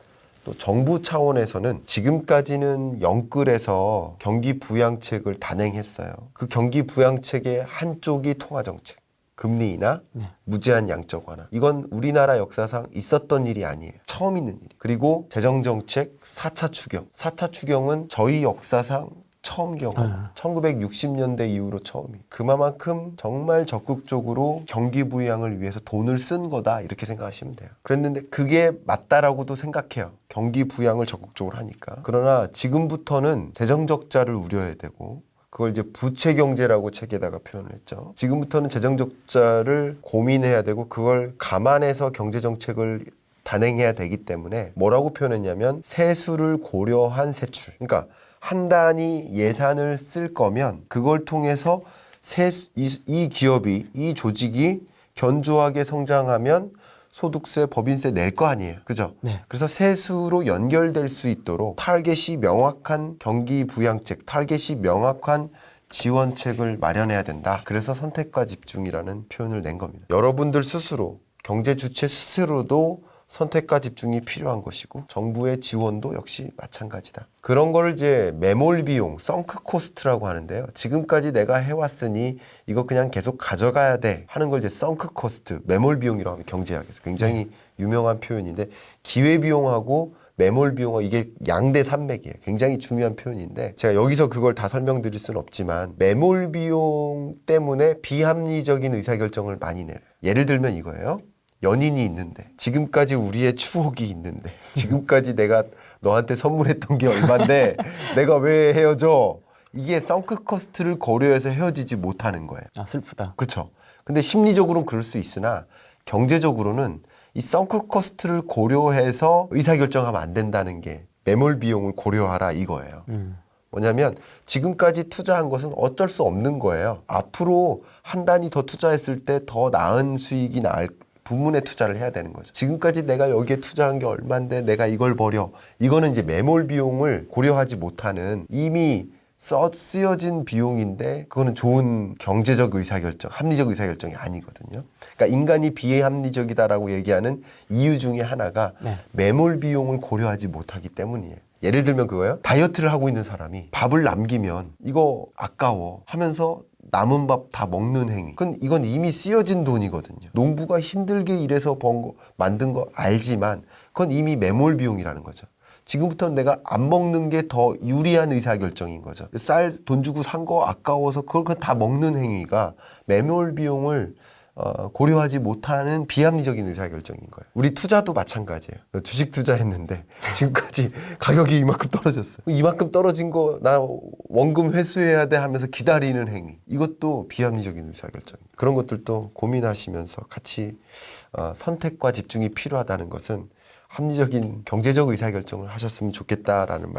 또 정부 차원에서는 지금까지는 영끌에서 경기 부양책을 단행했어요. 그 경기 부양책의 한쪽이 통화정책. 금리 인하, 무제한 양적 완화. 이건 우리나라 역사상 있었던 일이 아니에요. 처음 있는 일. 그리고 재정정책 4차 추경. 4차 추경은 저희 역사상 처음 경험. 1960년대 이후로 처음이에요. 그만큼 정말 적극적으로 경기 부양을 위해서 돈을 쓴 거다 이렇게 생각하시면 돼요. 그랬는데 그게 맞다라고도 생각해요. 경기 부양을 적극적으로 하니까. 그러나 지금부터는 재정 적자를 우려해야 되고 그걸 이제 부채 경제라고 책에다가 표현을 했죠. 지금부터는 재정 적자를 고민해야 되고 그걸 감안해서 경제 정책을 단행해야 되기 때문에 뭐라고 표현했냐면 세수를 고려한 세출. 그러니까 한 단위 예산을 쓸 거면 그걸 통해서 이 기업이, 이 조직이 견조하게 성장하면 소득세, 법인세 낼 거 아니에요. 그죠? 네. 그래서 세수로 연결될 수 있도록 타겟이 명확한 경기 부양책, 타겟이 명확한 지원책을 마련해야 된다. 그래서 선택과 집중이라는 표현을 낸 겁니다. 여러분들 스스로, 경제 주체 스스로도 선택과 집중이 필요한 것이고 정부의 지원도 역시 마찬가지다. 그런 거를 이제 매몰 비용, 썬크 코스트라고 하는데요. 지금까지 내가 해왔으니 이거 그냥 계속 가져가야 돼 하는 걸 이제 썬크 코스트, 매몰 비용이라고 하면 경제학에서 굉장히 유명한 표현인데 기회 비용하고 매몰 비용하고 이게 양대 산맥이에요. 굉장히 중요한 표현인데 제가 여기서 그걸 다 설명드릴 수는 없지만 매몰 비용 때문에 비합리적인 의사결정을 많이 내요. 예를 들면 이거예요. 연인이 있는데 지금까지 우리의 추억이 있는데 지금까지 내가 너한테 선물했던 게 얼만데 내가 왜 헤어져? 이게 썬크 코스트를 고려해서 헤어지지 못하는 거예요. 슬프다. 그렇죠. 근데 심리적으로는 그럴 수 있으나 경제적으로는 이 썬크 코스트를 고려해서 의사결정하면 안 된다는 게 매몰 비용을 고려하라 이거예요. 뭐냐면 지금까지 투자한 것은 어쩔 수 없는 거예요. 앞으로 한 단위 더 투자했을 때 더 나은 수익이 나을 부문에 투자를 해야 되는 거죠. 지금까지 내가 여기에 투자한 게 얼만데 내가 이걸 버려. 이거는 이제 매몰 비용을 고려하지 못하는 이미 쓰여진 비용인데 그거는 좋은 경제적 의사결정, 합리적 의사결정이 아니거든요. 그러니까 인간이 비합리적이다라고 얘기하는 이유 중에 하나가 매몰 비용을 고려하지 못하기 때문이에요. 예를 들면 그거예요. 다이어트를 하고 있는 사람이 밥을 남기면 이거 아까워 하면서 남은 밥 다 먹는 행위. 이건 이미 쓰여진 돈이거든요. 농부가 힘들게 일해서 만든 거 알지만 그건 이미 매몰 비용이라는 거죠. 지금부터는 내가 안 먹는 게 더 유리한 의사결정인 거죠. 쌀 돈 주고 산 거 아까워서 그걸 그냥 다 먹는 행위가 매몰 비용을 고려하지 못하는 비합리적인 의사결정인 거예요. 우리 투자도 마찬가지예요. 주식 투자했는데 지금까지 가격이 이만큼 떨어졌어요. 이만큼 떨어진 거 나 원금 회수해야 돼 하면서 기다리는 행위. 이것도 비합리적인 의사결정입니다. 그런 것들도 고민하시면서 같이 선택과 집중이 필요하다는 것은 합리적인 경제적 의사결정을 하셨으면 좋겠다라는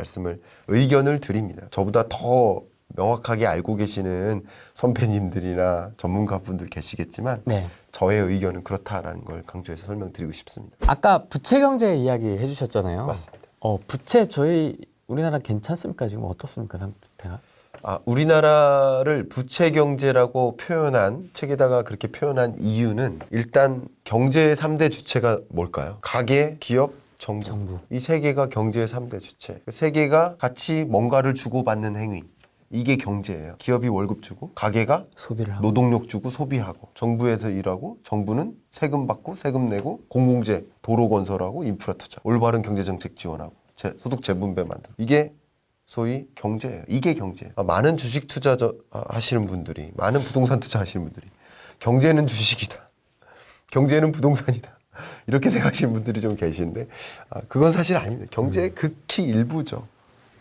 의견을 드립니다. 저보다 더 명확하게 알고 계시는 선배님들이나 전문가분들 계시겠지만 저의 의견은 그렇다라는 걸 강조해서 설명드리고 싶습니다. 아까 부채 경제 이야기 해주셨잖아요. 맞습니다. 부채 우리나라 괜찮습니까? 지금 어떻습니까? 상태가? 우리나라를 부채 경제라고 표현한 책에다가 그렇게 표현한 이유는 일단 경제의 3대 주체가 뭘까요? 가계, 기업, 정부. 이 세 개가 경제의 3대 주체. 세 개가 같이 뭔가를 주고받는 행위. 이게 경제예요. 기업이 월급 주고, 가게가 소비를 하고, 노동력 주고 소비하고, 정부에서 일하고, 정부는 세금 받고 세금 내고, 공공재, 도로 건설하고, 인프라 투자, 올바른 경제정책 지원하고, 소득 재분배 만들고. 이게 소위 경제예요. 이게 경제예요. 많은 주식 투자 하시는 분들이, 많은 부동산 투자 하시는 분들이 경제는 주식이다. 경제는 부동산이다. 이렇게 생각하시는 분들이 좀 계신데 그건 사실 아닙니다. 경제의 극히 일부죠.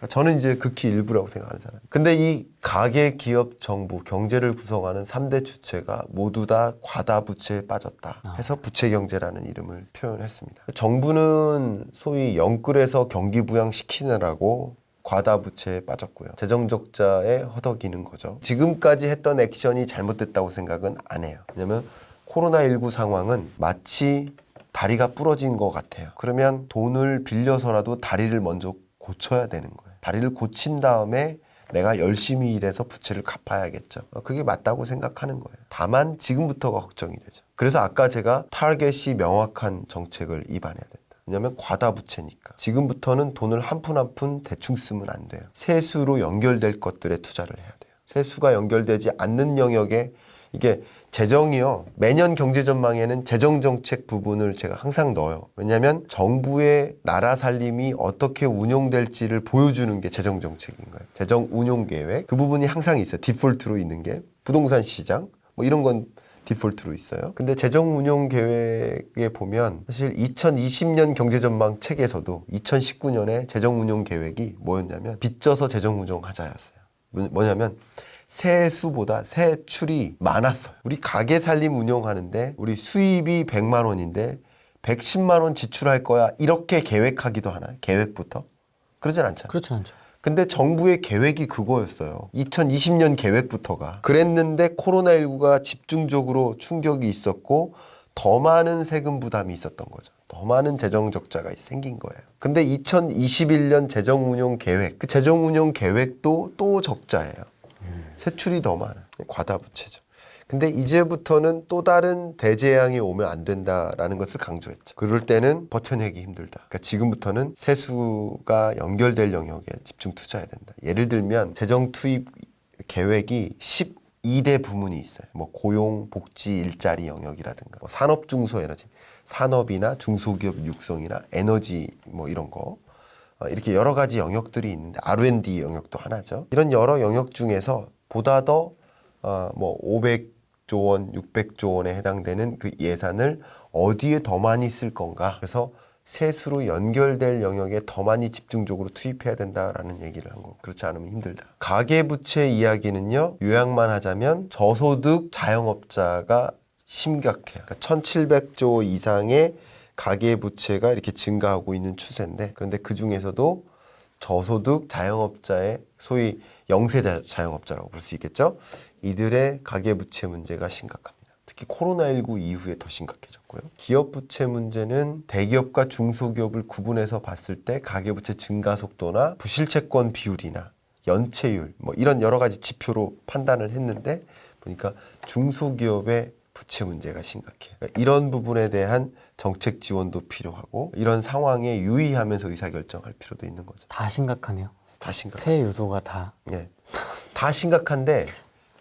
저는 이제 극히 일부라고 생각하는 사람. 근데 이 가계, 기업, 정부, 경제를 구성하는 3대 주체가 모두 다 과다부채에 빠졌다 해서 부채경제라는 이름을 표현했습니다. 정부는 소위 영끌에서 경기부양시키느라고 과다부채에 빠졌고요. 재정적자에 허덕이는 거죠. 지금까지 했던 액션이 잘못됐다고 생각은 안 해요. 왜냐하면 코로나19 상황은 마치 다리가 부러진 것 같아요. 그러면 돈을 빌려서라도 다리를 먼저 고쳐야 되는 거예요. 다리를 고친 다음에 내가 열심히 일해서 부채를 갚아야겠죠. 그게 맞다고 생각하는 거예요. 다만 지금부터가 걱정이 되죠. 그래서 아까 제가 타겟이 명확한 정책을 입안해야 된다. 왜냐하면 과다부채니까. 지금부터는 돈을 한 푼 한 푼 대충 쓰면 안 돼요. 세수로 연결될 것들에 투자를 해야 돼요. 세수가 연결되지 않는 영역에 이게 재정이요. 매년 경제전망에는 재정정책 부분을 제가 항상 넣어요. 왜냐하면 정부의 나라 살림이 어떻게 운용될지를 보여주는 게 재정정책인 거예요. 재정운용계획. 그 부분이 항상 있어요. 디폴트로 있는 게. 부동산 시장. 뭐 이런 건 디폴트로 있어요. 근데 재정운용계획에 보면 사실 2020년 경제전망 책에서도 2019년에 재정운용계획이 뭐였냐면 빚져서 재정운용하자였어요. 뭐냐면 세수보다 세출이 많았어요. 우리 가게 살림 운영하는데 우리 수입이 100만 원인데 110만 원 지출할 거야. 이렇게 계획하기도 하나요? 계획부터? 그러진 않잖아요. 그렇진 않죠. 근데 정부의 계획이 그거였어요. 2020년 계획부터가. 그랬는데 코로나19가 집중적으로 충격이 있었고 더 많은 세금 부담이 있었던 거죠. 더 많은 재정 적자가 생긴 거예요. 근데 2021년 재정운용 계획, 그 재정운용 계획도 또 적자예요. 세출이 더 많아. 과다부채죠. 근데 이제부터는 또 다른 대재앙이 오면 안 된다라는 것을 강조했죠. 그럴 때는 버텨내기 힘들다. 그러니까 지금부터는 세수가 연결될 영역에 집중 투자해야 된다. 예를 들면 재정 투입 계획이 12대 부문이 있어요. 뭐 고용, 복지, 일자리 영역이라든가 뭐 산업 중소 에너지, 산업이나 중소기업 육성이나 에너지 뭐 이런 거. 이렇게 여러 가지 영역들이 있는데 R&D 영역도 하나죠. 이런 여러 영역 중에서 보다 더 뭐 500조 원, 600조 원에 해당되는 그 예산을 어디에 더 많이 쓸 건가. 그래서 세수로 연결될 영역에 더 많이 집중적으로 투입해야 된다라는 얘기를 한 거고 그렇지 않으면 힘들다. 가계부채 이야기는요. 요약만 하자면 저소득 자영업자가 심각해요. 그러니까 1,700조 이상의 가계부채가 이렇게 증가하고 있는 추세인데 그런데 그중에서도 저소득 자영업자의 소위 영세 자영업자라고 볼 수 있겠죠. 이들의 가계부채 문제가 심각합니다. 특히 코로나19 이후에 더 심각해졌고요. 기업부채 문제는 대기업과 중소기업을 구분해서 봤을 때 가계부채 증가 속도나 부실채권 비율이나 연체율 뭐 이런 여러 가지 지표로 판단을 했는데 보니까 중소기업의 부채 문제가 심각해요. 그러니까 이런 부분에 대한 정책 지원도 필요하고 이런 상황에 유의하면서 의사결정할 필요도 있는 거죠. 다 심각하네요. 다 심각. 세 요소가 다. 예, 다 심각한데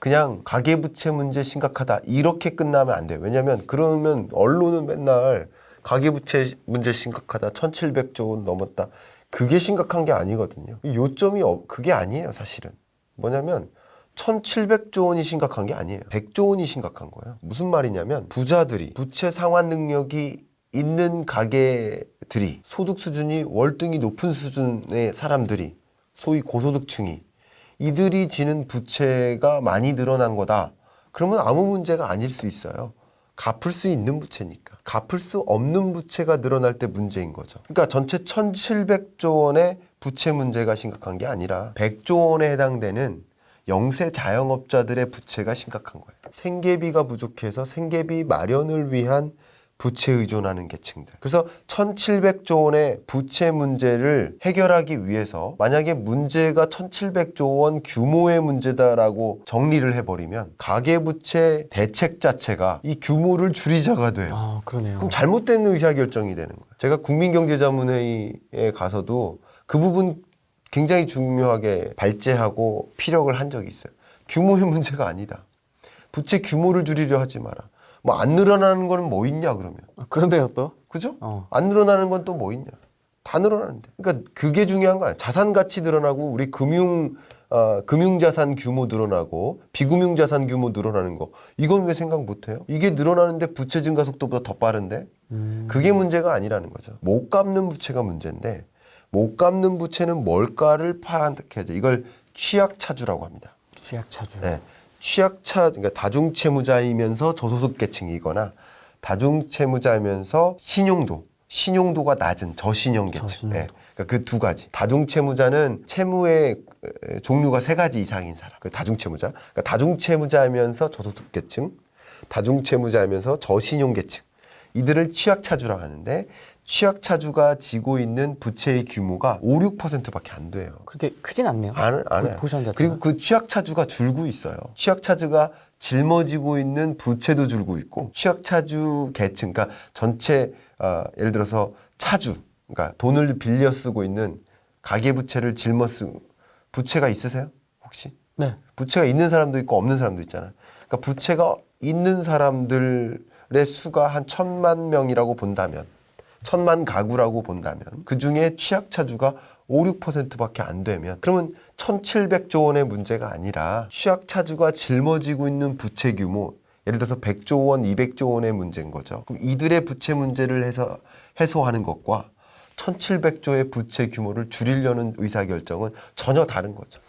그냥 가계부채 문제 심각하다 이렇게 끝나면 안 돼요. 왜냐하면 그러면 언론은 맨날 가계부채 문제 심각하다 1,700조 원 넘었다 그게 심각한 게 아니거든요. 요점이 그게 아니에요. 사실은 뭐냐면 1,700조 원이 심각한 게 아니에요. 100조 원이 심각한 거예요. 무슨 말이냐면 부자들이 부채 상환 능력이 있는 가게들이 소득 수준이 월등히 높은 수준의 사람들이 소위 고소득층이 이들이 지는 부채가 많이 늘어난 거다. 그러면 아무 문제가 아닐 수 있어요. 갚을 수 있는 부채니까. 갚을 수 없는 부채가 늘어날 때 문제인 거죠. 그러니까 전체 1,700조 원의 부채 문제가 심각한 게 아니라 100조 원에 해당되는 영세 자영업자들의 부채가 심각한 거예요. 생계비가 부족해서 생계비 마련을 위한 부채 의존하는 계층들. 그래서 1700조 원의 부채 문제를 해결하기 위해서 만약에 문제가 1700조 원 규모의 문제다라고 정리를 해버리면 가계부채 대책 자체가 이 규모를 줄이자가 돼요. 아, 그러네요. 그럼 잘못된 의사결정이 되는 거예요. 제가 국민경제자문회의에 가서도 그 부분 굉장히 중요하게 발제하고 피력을 한 적이 있어요. 규모의 문제가 아니다. 부채 규모를 줄이려 하지 마라. 뭐 안 늘어나는 거는 뭐 있냐 그러면. 그런데요 또? 그죠? 안 늘어나는 건 또 뭐 있냐. 다 늘어나는데. 그러니까 그게 중요한 거 아니야. 자산 가치 늘어나고 우리 금융자산 규모 늘어나고 비금융자산 규모 늘어나는 거. 이건 왜 생각 못 해요? 이게 늘어나는데 부채 증가 속도보다 더 빠른데? 그게 문제가 아니라는 거죠. 못 갚는 부채가 문제인데 못 갚는 부채는 뭘까를 파악해야죠. 이걸 취약차주라고 합니다. 취약차주. 네. 그러니까 다중채무자이면서 저소득계층이거나 다중채무자이면서 신용도가 낮은 저신용계층. 네. 그러니까 그 두 가지. 다중채무자는 채무의 종류가 세 가지 이상인 사람. 그 다중채무자. 그러니까 다중채무자이면서 저소득계층, 다중채무자이면서 저신용계층. 이들을 취약차주라고 하는데 취약차주가 지고 있는 부채의 규모가 5, 6%밖에 안 돼요. 그렇게 크진 않네요. 안 해요. 포션 자체가. 그리고 그 취약차주가 줄고 있어요. 취약차주가 짊어지고 있는 부채도 줄고 있고 취약차주 계층, 그러니까 전체 예를 들어서 차주, 그러니까 돈을 빌려 쓰고 있는 가계부채를 짊어쓰고 부채가 있으세요? 혹시? 네. 부채가 있는 사람도 있고 없는 사람도 있잖아요. 그러니까 부채가 있는 사람들의 수가 한 1000만 명이라고 본다면 1000만 가구라고 본다면 그중에 취약차주가 5, 6%밖에 안 되면 그러면 1700조 원의 문제가 아니라 취약차주가 짊어지고 있는 부채 규모 예를 들어서 100조 원, 200조 원의 문제인 거죠. 그럼 이들의 부채 문제를 해소하는 것과 1700조의 부채 규모를 줄이려는 의사결정은 전혀 다른 거죠.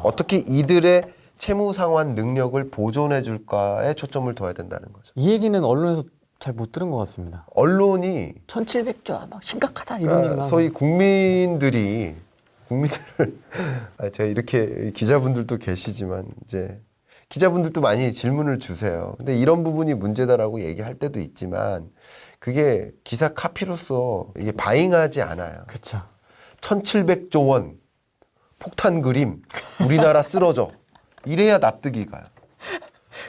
어떻게 이들의 채무 상환 능력을 보존해 줄까에 초점을 둬야 된다는 거죠. 이 얘기는 언론에서 잘 못 들은 것 같습니다. 언론이 1700조 막 심각하다 이런 얘기만 소위 국민들을 제가 이렇게 기자분들도 계시지만 이제 기자분들도 많이 질문을 주세요. 근데 이런 부분이 문제다라고 얘기할 때도 있지만 그게 기사 카피로서 이게 바잉하지 않아요. 그렇죠. 1700조 원 폭탄 그림 우리나라 쓰러져 이래야 납득이 가요.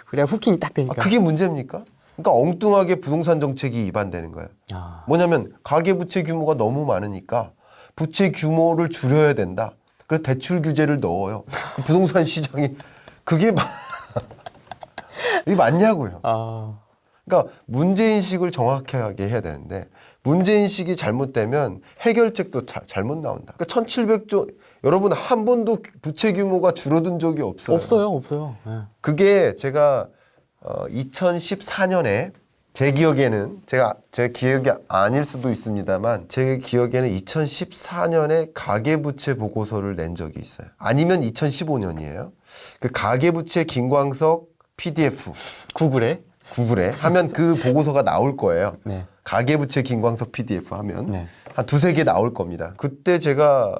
그래야 후킹이 딱 되니까. 그게 문제입니까? 그러니까 엉뚱하게 부동산 정책이 위반되는 거예요. 뭐냐면 가계부채 규모가 너무 많으니까 부채 규모를 줄여야 된다. 그래서 대출 규제를 넣어요. 부동산 시장이 그게 이게 맞냐고요. 그러니까 문제인식을 정확하게 해야 되는데 문제인식이 잘못되면 해결책도 잘못 나온다. 그러니까 1700조 여러분 한 번도 부채 규모가 줄어든 적이 없어요. 없어요. 네. 그게 제가 2014년에 제 기억에는 제 기억이 아닐 수도 있습니다만 제 기억에는 2014년에 가계부채 보고서를 낸 적이 있어요. 아니면 2015년이에요. 그 가계부채 김광석 PDF 구글에 하면 그 보고서가 나올 거예요. 네. 가계부채 김광석 PDF 하면 네. 한 두세 개 나올 겁니다. 그때 제가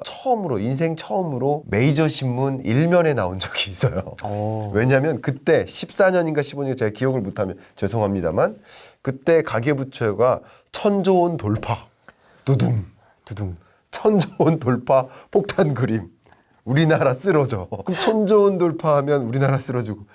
인생 처음으로 메이저 신문 1면에 나온 적이 있어요. 왜냐하면 그때 14년인가 15년 제가 기억을 못하면 죄송합니다만 그때 가계부채가 1000조 원 돌파. 두둥. 1000조 원 돌파 폭탄 그림. 우리나라 쓰러져. 그럼 1000조 원 돌파하면 우리나라 쓰러지고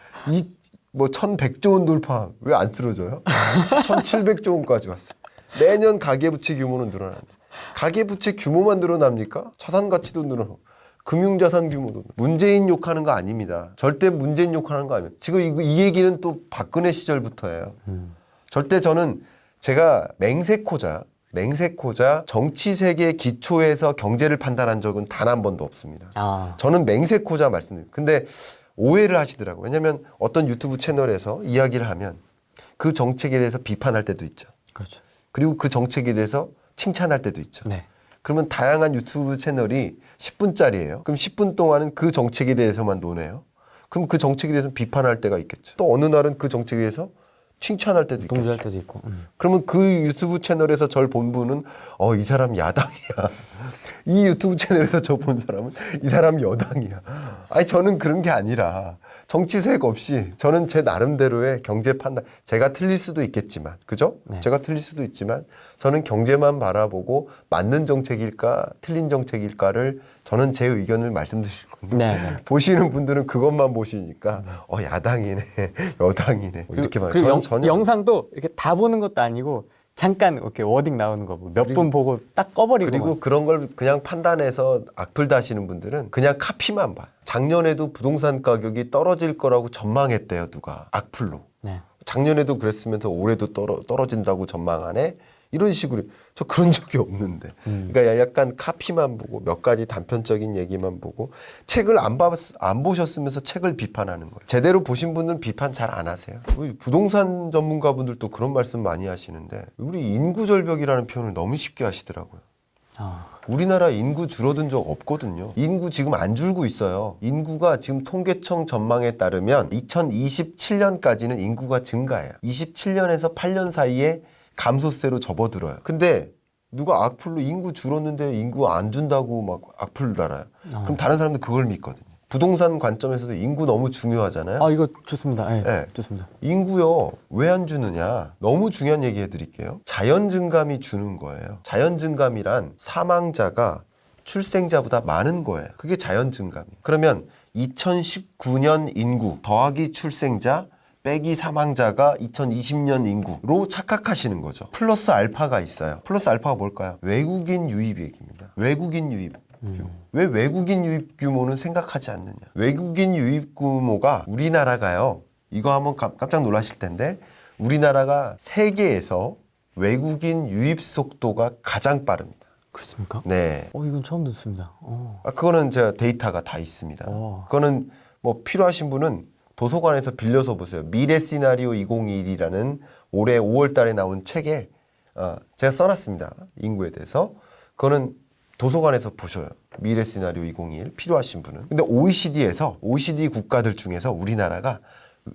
1100조 원 돌파 왜 안 쓰러져요? 1700조 원까지 왔어. 매년 가계부채 규모는 늘어난다. 가계부채 규모만 늘어납니까? 자산 가치도 늘어나고 금융자산 규모도 문재인 욕하는 거 아닙니다. 절대 문재인 욕하는 거 아닙니다. 지금 이 얘기는 또 박근혜 시절부터예요. 절대 저는 제가 맹세코자 정치 세계 기초에서 경제를 판단한 적은 단 한 번도 없습니다. 저는 맹세코자 말씀드립니다. 근데 오해를 하시더라고요. 왜냐하면 어떤 유튜브 채널에서 이야기를 하면 그 정책에 대해서 비판할 때도 있죠. 그렇죠. 그리고 그 정책에 대해서 칭찬할 때도 있죠. 네. 그러면 다양한 유튜브 채널이 10분짜리예요. 그럼 10분 동안은 그 정책에 대해서만 노네요. 그럼 그 정책에 대해서 비판할 때가 있겠죠. 또 어느 날은 그 정책에 대해서 칭찬할 때도 있겠죠. 동조할 때도 있고. 그러면 그 유튜브 채널에서 절 본 분은 이 사람 야당이야. 이 유튜브 채널에서 저 본 사람은 이 사람 여당이야. 아니 저는 그런 게 아니라 정치색 없이 저는 제 나름대로의 경제 판단, 제가 틀릴 수도 있겠지만, 그죠? 네. 제가 틀릴 수도 있지만 저는 경제만 바라보고 맞는 정책일까 틀린 정책일까를 저는 제 의견을 말씀드리는 건데 네. 보시는 분들은 그것만 보시니까 야당이네 여당이네 뭐 이렇게만 그리고 전혀 영상도 이렇게 다 보는 것도 아니고 잠깐 이렇게 워딩 나오는 거 몇 분 보고 딱 꺼버리고 그리고 그런 걸 그냥 판단해서 악플 다시는 분들은 그냥 카피만 봐요. 작년에도 부동산 가격이 떨어질 거라고 전망했대요, 누가. 악플로. 네. 작년에도 그랬으면서 올해도 떨어진다고 전망하네? 이런 식으로. 저 그런 적이 없는데. 그러니까 약간 카피만 보고 몇 가지 단편적인 얘기만 보고 책을 안 보셨으면서 책을 비판하는 거예요. 제대로 보신 분은 비판 잘 안 하세요. 우리 부동산 전문가분들도 그런 말씀 많이 하시는데 우리 인구절벽이라는 표현을 너무 쉽게 하시더라고요. 우리나라 인구 줄어든 적 없거든요. 인구 지금 안 줄고 있어요. 인구가 지금 통계청 전망에 따르면 2027년까지는 인구가 증가해요. 27년에서 8년 사이에 감소세로 접어들어요. 근데 누가 악플로 인구 줄었는데 인구 안 준다고 막 악플 달아요. 그럼 다른 사람들 그걸 믿거든요. 부동산 관점에서도 인구 너무 중요하잖아요. 이거 좋습니다. 네, 네. 좋습니다. 인구요 왜 안 주느냐 너무 중요한 얘기 해드릴게요. 자연 증감이 주는 거예요. 자연 증감이란 사망자가 출생자보다 많은 거예요. 그게 자연 증감이. 그러면 2019년 인구 더하기 출생자 빼기 사망자가 2020년 인구로 착각하시는 거죠. 플러스 알파가 있어요. 플러스 알파가 뭘까요? 외국인 유입액입니다. 외국인 유입 규모. 왜 외국인 유입 규모는 생각하지 않느냐? 외국인 유입 규모가 우리나라가요. 이거 한번 깜짝 놀라실 텐데 우리나라가 세계에서 외국인 유입 속도가 가장 빠릅니다. 그렇습니까? 네. 이건 처음 듣습니다. 그거는 제가 데이터가 다 있습니다. 그거는 뭐 필요하신 분은 도서관에서 빌려서 보세요. 미래 시나리오 2021이라는 올해 5월 달에 나온 책에 제가 써놨습니다. 인구에 대해서. 그거는 도서관에서 보셔요. 미래 시나리오 2021 필요하신 분은. 근데 OECD 국가들 중에서 우리나라가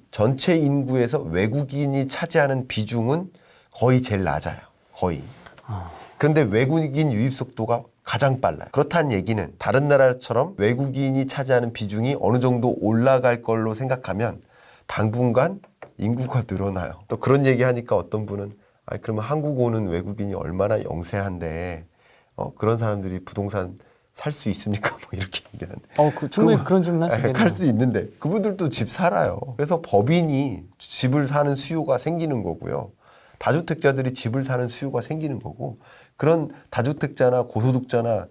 전체 인구에서 외국인이 차지하는 비중은 거의 제일 낮아요. 거의. 그런데 외국인 유입 속도가 가장 빨라요. 그렇다는 얘기는 다른 나라처럼 외국인이 차지하는 비중이 어느 정도 올라갈 걸로 생각하면 당분간 인구가 늘어나요. 또 그런 얘기 하니까 어떤 분은 그러면 한국 오는 외국인이 얼마나 영세한데 그런 사람들이 부동산 살 수 있습니까? 뭐 이렇게 얘기하는데. 충분히 그런 질문 하시겠네요. 할 수 있는데 그분들도 집 살아요. 그래서 법인이 집을 사는 수요가 생기는 거고요. 다주택자들이 집을 사는 수요가 생기는 거고 그런 다주택자나 고소득자나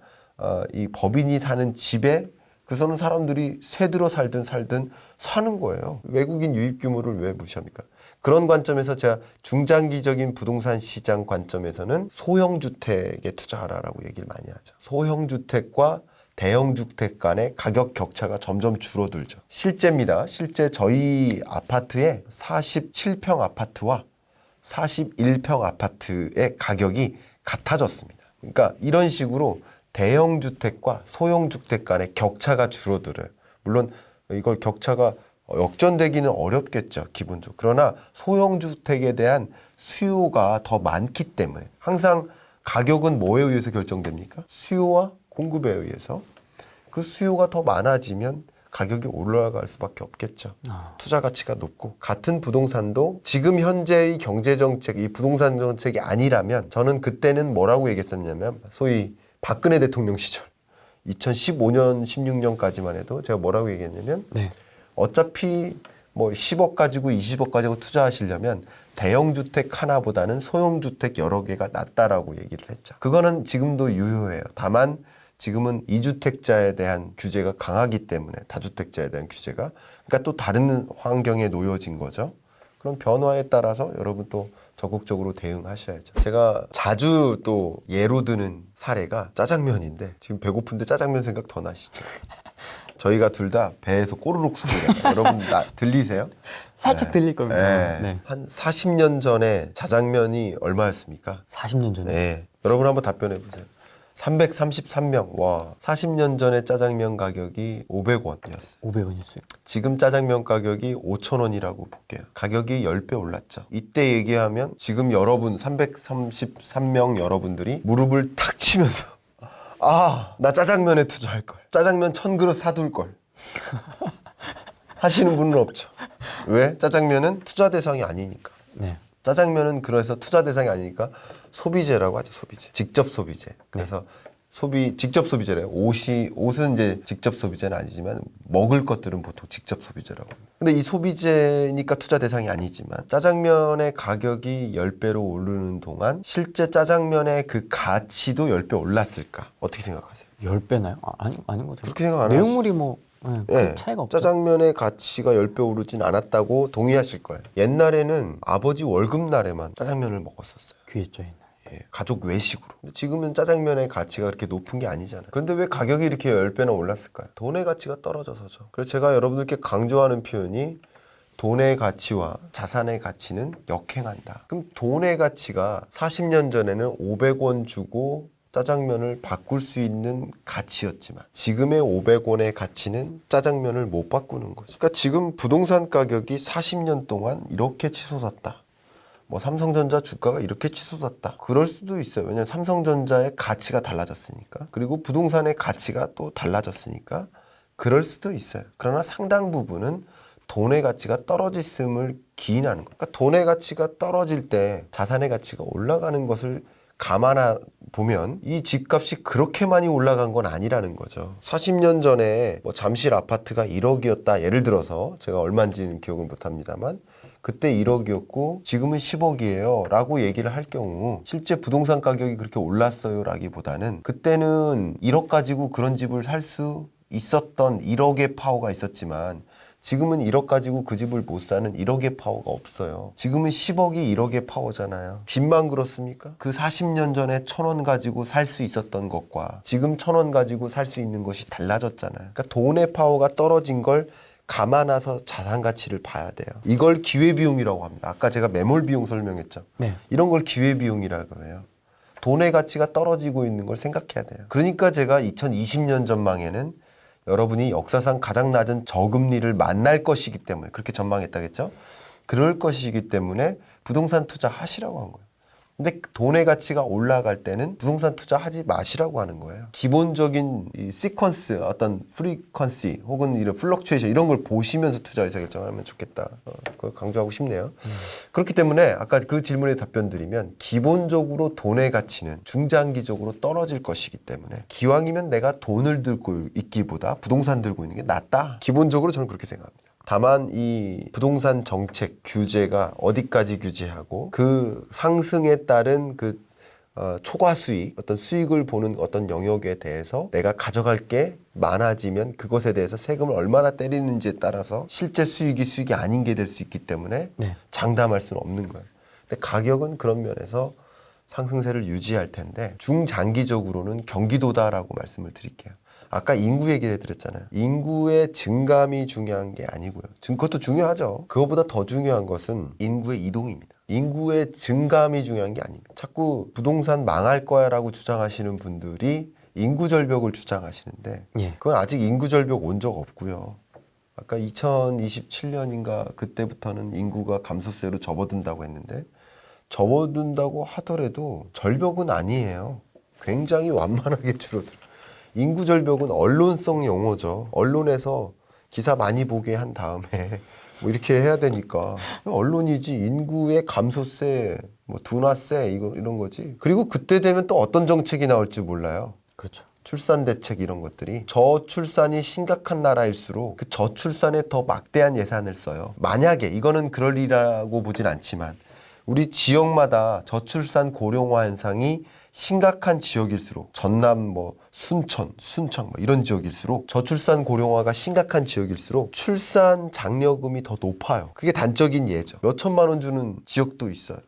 이 법인이 사는 집에 그 사는 사람들이 새 들어 살든 사는 거예요. 외국인 유입 규모를 왜 무시합니까? 그런 관점에서 제가 중장기적인 부동산 시장 관점에서는 소형주택에 투자하라라고 얘기를 많이 하죠. 소형주택과 대형주택 간의 가격 격차가 점점 줄어들죠. 실제입니다. 실제 저희 아파트에 47평 아파트와 41평 아파트의 가격이 같아졌습니다. 그러니까 이런 식으로 대형주택과 소형주택 간의 격차가 줄어들어요. 물론 이걸 격차가 역전되기는 어렵겠죠. 기본적으로. 그러나 소형주택에 대한 수요가 더 많기 때문에 항상 가격은 뭐에 의해서 결정됩니까? 수요와 공급에 의해서. 그 수요가 더 많아지면 가격이 올라갈 수밖에 없겠죠. 투자 가치가 높고 같은 부동산도 지금 현재의 경제정책, 이 부동산 정책이 아니라면 저는 그때는 뭐라고 얘기했었냐면 소위 박근혜 대통령 시절 2015년, 16년까지만 해도 제가 뭐라고 얘기했냐면 어차피 뭐 10억 가지고 20억 가지고 투자하시려면 대형주택 하나보다는 소형주택 여러 개가 낫다라고 얘기를 했죠. 그거는 지금도 유효해요. 다만 지금은 이주택자에 대한 규제가 강하기 때문에 다주택자에 대한 규제가 그러니까 또 다른 환경에 놓여진 거죠. 그런 변화에 따라서 여러분 또 적극적으로 대응하셔야죠. 제가 자주 또 예로 드는 사례가 짜장면인데 지금 배고픈데 짜장면 생각 더 나시죠? 저희가 둘 다 배에서 꼬르륵 소리가 여러분 들리세요? 살짝 들릴 겁니다. 네. 한 40년 전에 짜장면이 얼마였습니까? 40년 전에? 네. 여러분 한번 답변해 보세요. 333명. 와, 40년 전에 짜장면 가격이 500원이었어요. 500원이었어요. 지금 짜장면 가격이 5,000원이라고 볼게요. 가격이 10배 올랐죠. 이때 얘기하면 지금 여러분 333명 여러분들이 무릎을 탁 치면서 나 짜장면에 투자할 걸. 짜장면 1000그릇 사둘 걸. 하시는 분은 없죠. 왜? 짜장면은 투자 대상이 아니니까. 네. 짜장면은 그래서 투자 대상이 아니니까 소비재라고 하죠. 소비재. 직접 소비재. 그래서 직접 소비재래요. 옷은 이제 직접 소비재는 아니지만 먹을 것들은 보통 직접 소비재라고 합니다. 근데 이 소비재니까 투자 대상이 아니지만 짜장면의 가격이 10배로 오르는 동안 실제 짜장면의 그 가치도 10배 올랐을까? 어떻게 생각하세요? 10배나요? 아닌 것 같아요. 그렇게 생각 안 하시죠? 내용물이 뭐 큰 예, 차이가 없죠. 짜장면의 가치가 10배 오르진 않았다고 동의하실 거예요. 옛날에는 아버지 월급날에만 짜장면을 먹었었어요. 귀했죠. 옛날에. 예, 가족 외식으로. 근데 지금은 짜장면의 가치가 그렇게 높은 게 아니잖아요. 그런데 왜 가격이 이렇게 10배나 올랐을까요? 돈의 가치가 떨어져서죠. 그래서 제가 여러분들께 강조하는 표현이 돈의 가치와 자산의 가치는 역행한다. 그럼 돈의 가치가 40년 전에는 500원 주고 짜장면을 바꿀 수 있는 가치였지만 지금의 500원의 가치는 짜장면을 못 바꾸는 거죠. 그러니까 지금 부동산 가격이 40년 동안 이렇게 치솟았다. 뭐 삼성전자 주가가 이렇게 치솟았다. 그럴 수도 있어요. 왜냐하면 삼성전자의 가치가 달라졌으니까. 그리고 부동산의 가치가 또 달라졌으니까 그럴 수도 있어요. 그러나 상당 부분은 돈의 가치가 떨어졌음을 기인하는 거예요. 그러니까 돈의 가치가 떨어질 때 자산의 가치가 올라가는 것을 감안해 보면 이 집값이 그렇게 많이 올라간 건 아니라는 거죠. 40년 전에 뭐 잠실 아파트가 1억이었다. 예를 들어서 제가 얼마인지는 기억을 못 합니다만 그때 1억이었고 지금은 10억이에요 라고 얘기를 할 경우 실제 부동산 가격이 그렇게 올랐어요 라기보다는 그때는 1억 가지고 그런 집을 살 수 있었던 1억의 파워가 있었지만 지금은 1억 가지고 그 집을 못 사는 1억의 파워가 없어요. 지금은 10억이 1억의 파워잖아요. 집만 그렇습니까? 그 40년 전에 1,000원 가지고 살 수 있었던 것과 지금 1,000원 가지고 살 수 있는 것이 달라졌잖아요. 그러니까 돈의 파워가 떨어진 걸 감안해서 자산 가치를 봐야 돼요. 이걸 기회비용이라고 합니다. 아까 제가 매몰 비용 설명했죠. 네. 이런 걸 기회비용이라고 해요. 돈의 가치가 떨어지고 있는 걸 생각해야 돼요. 그러니까 제가 2020년 전망에는 여러분이 역사상 가장 낮은 저금리를 만날 것이기 때문에 그렇게 전망했다겠죠? 그럴 것이기 때문에 부동산 투자하시라고 한 거예요. 근데 돈의 가치가 올라갈 때는 부동산 투자하지 마시라고 하는 거예요. 기본적인 이 시퀀스, 어떤 프리퀀시 혹은 이런 플럭추에이션 이런 걸 보시면서 투자 의사 결정하면 좋겠다. 그걸 강조하고 싶네요. 그렇기 때문에 아까 그 질문에 답변 드리면 기본적으로 돈의 가치는 중장기적으로 떨어질 것이기 때문에 기왕이면 내가 돈을 들고 있기보다 부동산 들고 있는 게 낫다. 기본적으로 저는 그렇게 생각합니다. 다만 이 부동산 정책 규제가 어디까지 규제하고 그 상승에 따른 그 초과 수익, 어떤 수익을 보는 어떤 영역에 대해서 내가 가져갈 게 많아지면 그것에 대해서 세금을 얼마나 때리는지에 따라서 실제 수익이 아닌 게 될 수 있기 때문에 네. 장담할 수는 없는 거예요. 근데 가격은 그런 면에서 상승세를 유지할 텐데 중장기적으로는 경기도다라고 말씀을 드릴게요. 아까 인구 얘기를 해드렸잖아요. 인구의 증감이 중요한 게 아니고요. 그것도 중요하죠. 그것보다 더 중요한 것은 인구의 이동입니다. 인구의 증감이 중요한 게 아닙니다. 자꾸 부동산 망할 거야 라고 주장하시는 분들이 인구 절벽을 주장하시는데 예. 그건 아직 인구 절벽 온 적 없고요. 아까 2027년인가 그때부터는 인구가 감소세로 접어든다고 했는데 접어든다고 하더라도 절벽은 아니에요. 굉장히 완만하게 줄어들어요. 인구 절벽은 언론성 용어죠. 언론에서 기사 많이 보게 한 다음에 뭐 이렇게 해야 되니까 언론이지 인구의 감소세, 뭐 둔화세 이런 거지. 그리고 그때 되면 또 어떤 정책이 나올지 몰라요. 그렇죠. 출산 대책 이런 것들이 저출산이 심각한 나라일수록 그 저출산에 더 막대한 예산을 써요. 만약에 이거는 그럴 일이라고 보진 않지만 우리 지역마다 저출산 고령화 현상이 심각한 지역일수록 전남 뭐 순천 뭐 이런 지역일수록 저출산 고령화가 심각한 지역일수록 출산 장려금이 더 높아요. 그게 단적인 예죠. 몇 천만 원 주는 지역도 있어요.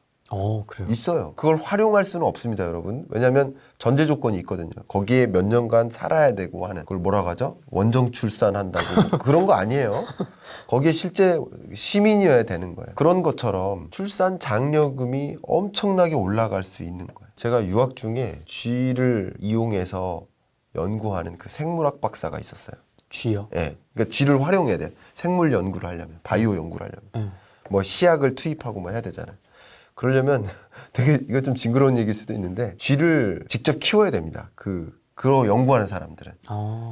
그래요. 있어요. 그걸 활용할 수는 없습니다, 여러분. 왜냐하면 전제 조건이 있거든요. 거기에 몇 년간 살아야 되고 하는 그걸 뭐라고 하죠? 원정 출산한다고 뭐 그런 거 아니에요. 거기에 실제 시민이어야 되는 거예요. 그런 것처럼 출산 장려금이 엄청나게 올라갈 수 있는 거예요. 제가 유학 중에 쥐를 이용해서 연구하는 그 생물학 박사가 있었어요. 쥐요? 예. 그러니까 쥐를 활용해야 돼. 생물 연구를 하려면, 바이오 연구를 하려면. 뭐 시약을 투입하고 뭐 해야 되잖아요. 그러려면 되게 이거 좀 징그러운 얘기일 수도 있는데 쥐를 직접 키워야 됩니다. 그거 연구하는 사람들은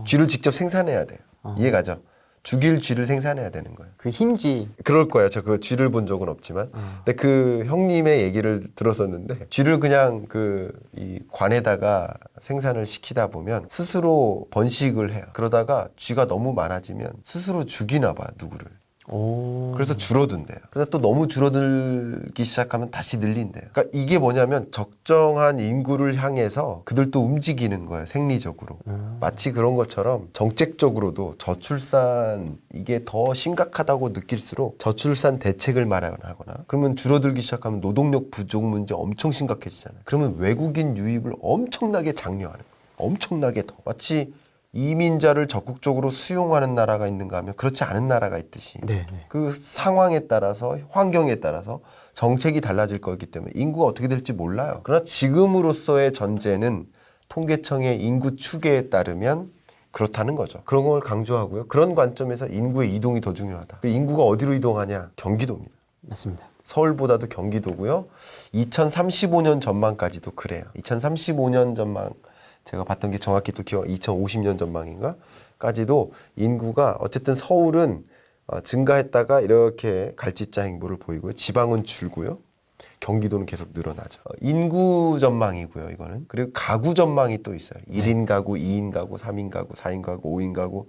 쥐를 직접 생산해야 돼요. 이해가죠? 죽일 쥐를 생산해야 되는 거예요. 그 흰쥐. 그럴 거야. 저 그 쥐를 본 적은 없지만. 근데 그 형님의 얘기를 들었었는데 쥐를 그냥 그 이 관에다가 생산을 시키다 보면 스스로 번식을 해요. 그러다가 쥐가 너무 많아지면 스스로 죽이나 봐, 누구를. 오. 그래서 줄어든대요. 그러다 또 너무 줄어들기 시작하면 다시 늘린대요. 그러니까 이게 뭐냐면 적정한 인구를 향해서 그들도 움직이는 거예요. 생리적으로. 마치 그런 것처럼 정책적으로도 저출산 이게 더 심각하다고 느낄수록 저출산 대책을 마련하거나 그러면 줄어들기 시작하면 노동력 부족 문제 엄청 심각해지잖아요. 그러면 외국인 유입을 엄청나게 장려하는 거예요. 엄청나게 더. 마치 이민자를 적극적으로 수용하는 나라가 있는가 하면 그렇지 않은 나라가 있듯이 네. 그 상황에 따라서 환경에 따라서 정책이 달라질 거기 때문에 인구가 어떻게 될지 몰라요. 그러나 지금으로서의 전제는 통계청의 인구 추계에 따르면 그렇다는 거죠. 그런 걸 강조하고요. 그런 관점에서 인구의 이동이 더 중요하다. 그 인구가 어디로 이동하냐? 경기도입니다. 맞습니다. 서울보다도 경기도고요. 2035년 전망까지도 그래요. 2035년 전망 제가 봤던 게 정확히 또 기억 2050년 전망인가까지도 인구가 어쨌든 서울은 증가했다가 이렇게 갈지자 행보를 보이고요. 지방은 줄고요. 경기도는 계속 늘어나죠. 인구 전망이고요, 이거는. 그리고 가구 전망이 또 있어요. 1인 가구, 2인 가구, 3인 가구, 4인 가구, 5인 가구,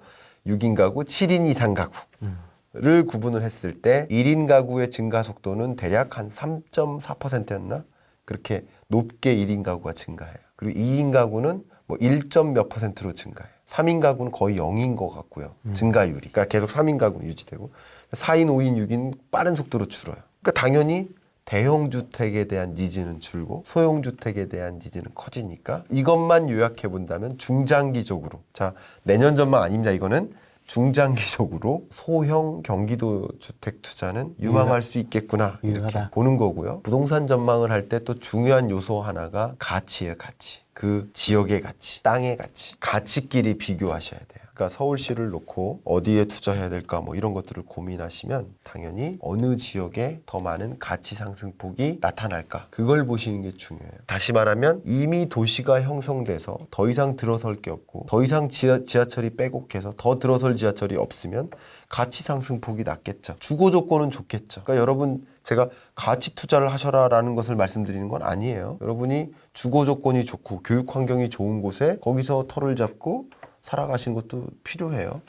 6인 가구, 7인 이상 가구를 구분을 했을 때 1인 가구의 증가 속도는 대략 한 3.4%였나? 그렇게 높게 1인 가구가 증가해요. 그리고 2인 가구는 뭐 1점 몇 %로 증가해요. 3인 가구는 거의 0인 것 같고요. 증가율이. 그러니까 계속 3인 가구는 유지되고 4인, 5인, 6인 빠른 속도로 줄어요. 그러니까 당연히 대형 주택에 대한 니즈는 줄고 소형 주택에 대한 니즈는 커지니까 이것만 요약해 본다면 중장기적으로 자, 내년 전망 아닙니다. 이거는 중장기적으로 소형 경기도 주택 투자는 유망할 수 있겠구나 이렇게 유효하다. 보는 거고요. 부동산 전망을 할 때 또 중요한 요소 하나가 가치예요. 가치. 그 지역의 가치, 땅의 가치. 가치끼리 비교하셔야 돼요. 그러니까 서울시를 놓고 어디에 투자해야 될까 뭐 이런 것들을 고민하시면 당연히 어느 지역에 더 많은 가치 상승폭이 나타날까 그걸 보시는 게 중요해요. 다시 말하면 이미 도시가 형성돼서 더 이상 들어설 게 없고 더 이상 지하철이 빼곡해서 더 들어설 지하철이 없으면 가치 상승폭이 낮겠죠. 주거 조건은 좋겠죠. 그러니까 여러분 제가 가치 투자를 하셔라라는 것을 말씀드리는 건 아니에요. 여러분이 주거 조건이 좋고 교육 환경이 좋은 곳에 거기서 터를 잡고 살아가시는 것도 필요해요.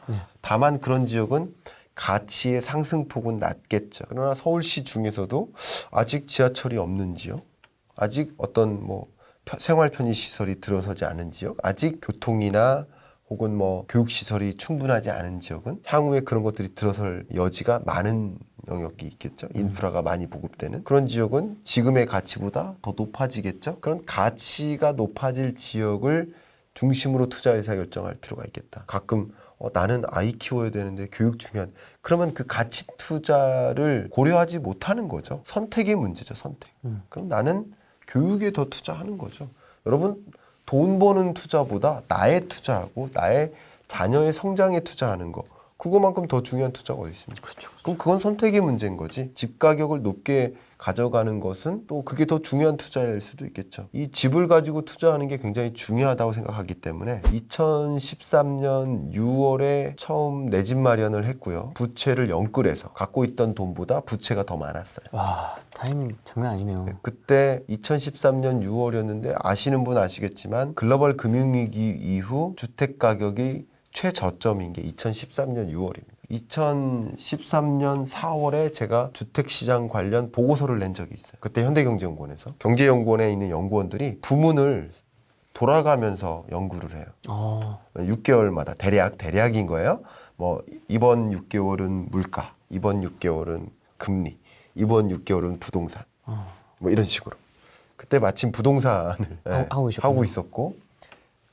다만 그런 지역은 가치의 상승폭은 낮겠죠. 그러나 서울시 중에서도 아직 지하철이 없는 지역, 아직 어떤 뭐 생활 편의 시설이 들어서지 않은 지역, 아직 교통이나 혹은 뭐 교육 시설이 충분하지 않은 지역은 향후에 그런 것들이 들어설 여지가 많은 영역이 있겠죠. 인프라가 많이 보급되는 그런 지역은 지금의 가치보다 더 높아지겠죠. 그런 가치가 높아질 지역을 중심으로 투자 의사결정할 필요가 있겠다. 가끔 나는 아이 키워야 되는데 교육 중요한 그러면 그 가치 투자를 고려하지 못하는 거죠. 선택의 문제죠. 선택. 그럼 나는 교육에 더 투자하는 거죠. 여러분 돈 버는 투자보다 나의 투자하고 나의 자녀의 성장에 투자하는 거 그거만큼 더 중요한 투자가 어디 있습니까? 그렇죠. 그럼 그건 선택의 문제인 거지. 집 가격을 높게 가져가는 것은 또 그게 더 중요한 투자일 수도 있겠죠. 이 집을 가지고 투자하는 게 굉장히 중요하다고 생각하기 때문에 2013년 6월에 처음 내 집 마련을 했고요. 부채를 영끌해서 갖고 있던 돈보다 부채가 더 많았어요. 와, 타이밍 장난 아니네요. 그때 2013년 6월이었는데 아시는 분 아시겠지만 글로벌 금융위기 이후 주택 가격이 최저점인 게 2013년 6월입니다. 2013년 4월에 제가 주택시장 관련 보고서를 낸 적이 있어요. 그때 현대경제연구원에서 경제연구원에 있는 연구원들이 부문을 돌아가면서 연구를 해요. 6개월마다 대략인 거예요. 뭐 이번 6개월은 물가, 이번 6개월은 금리, 이번 6개월은 부동산, 뭐 이런 식으로. 그때 마침 부동산을 하고 있었고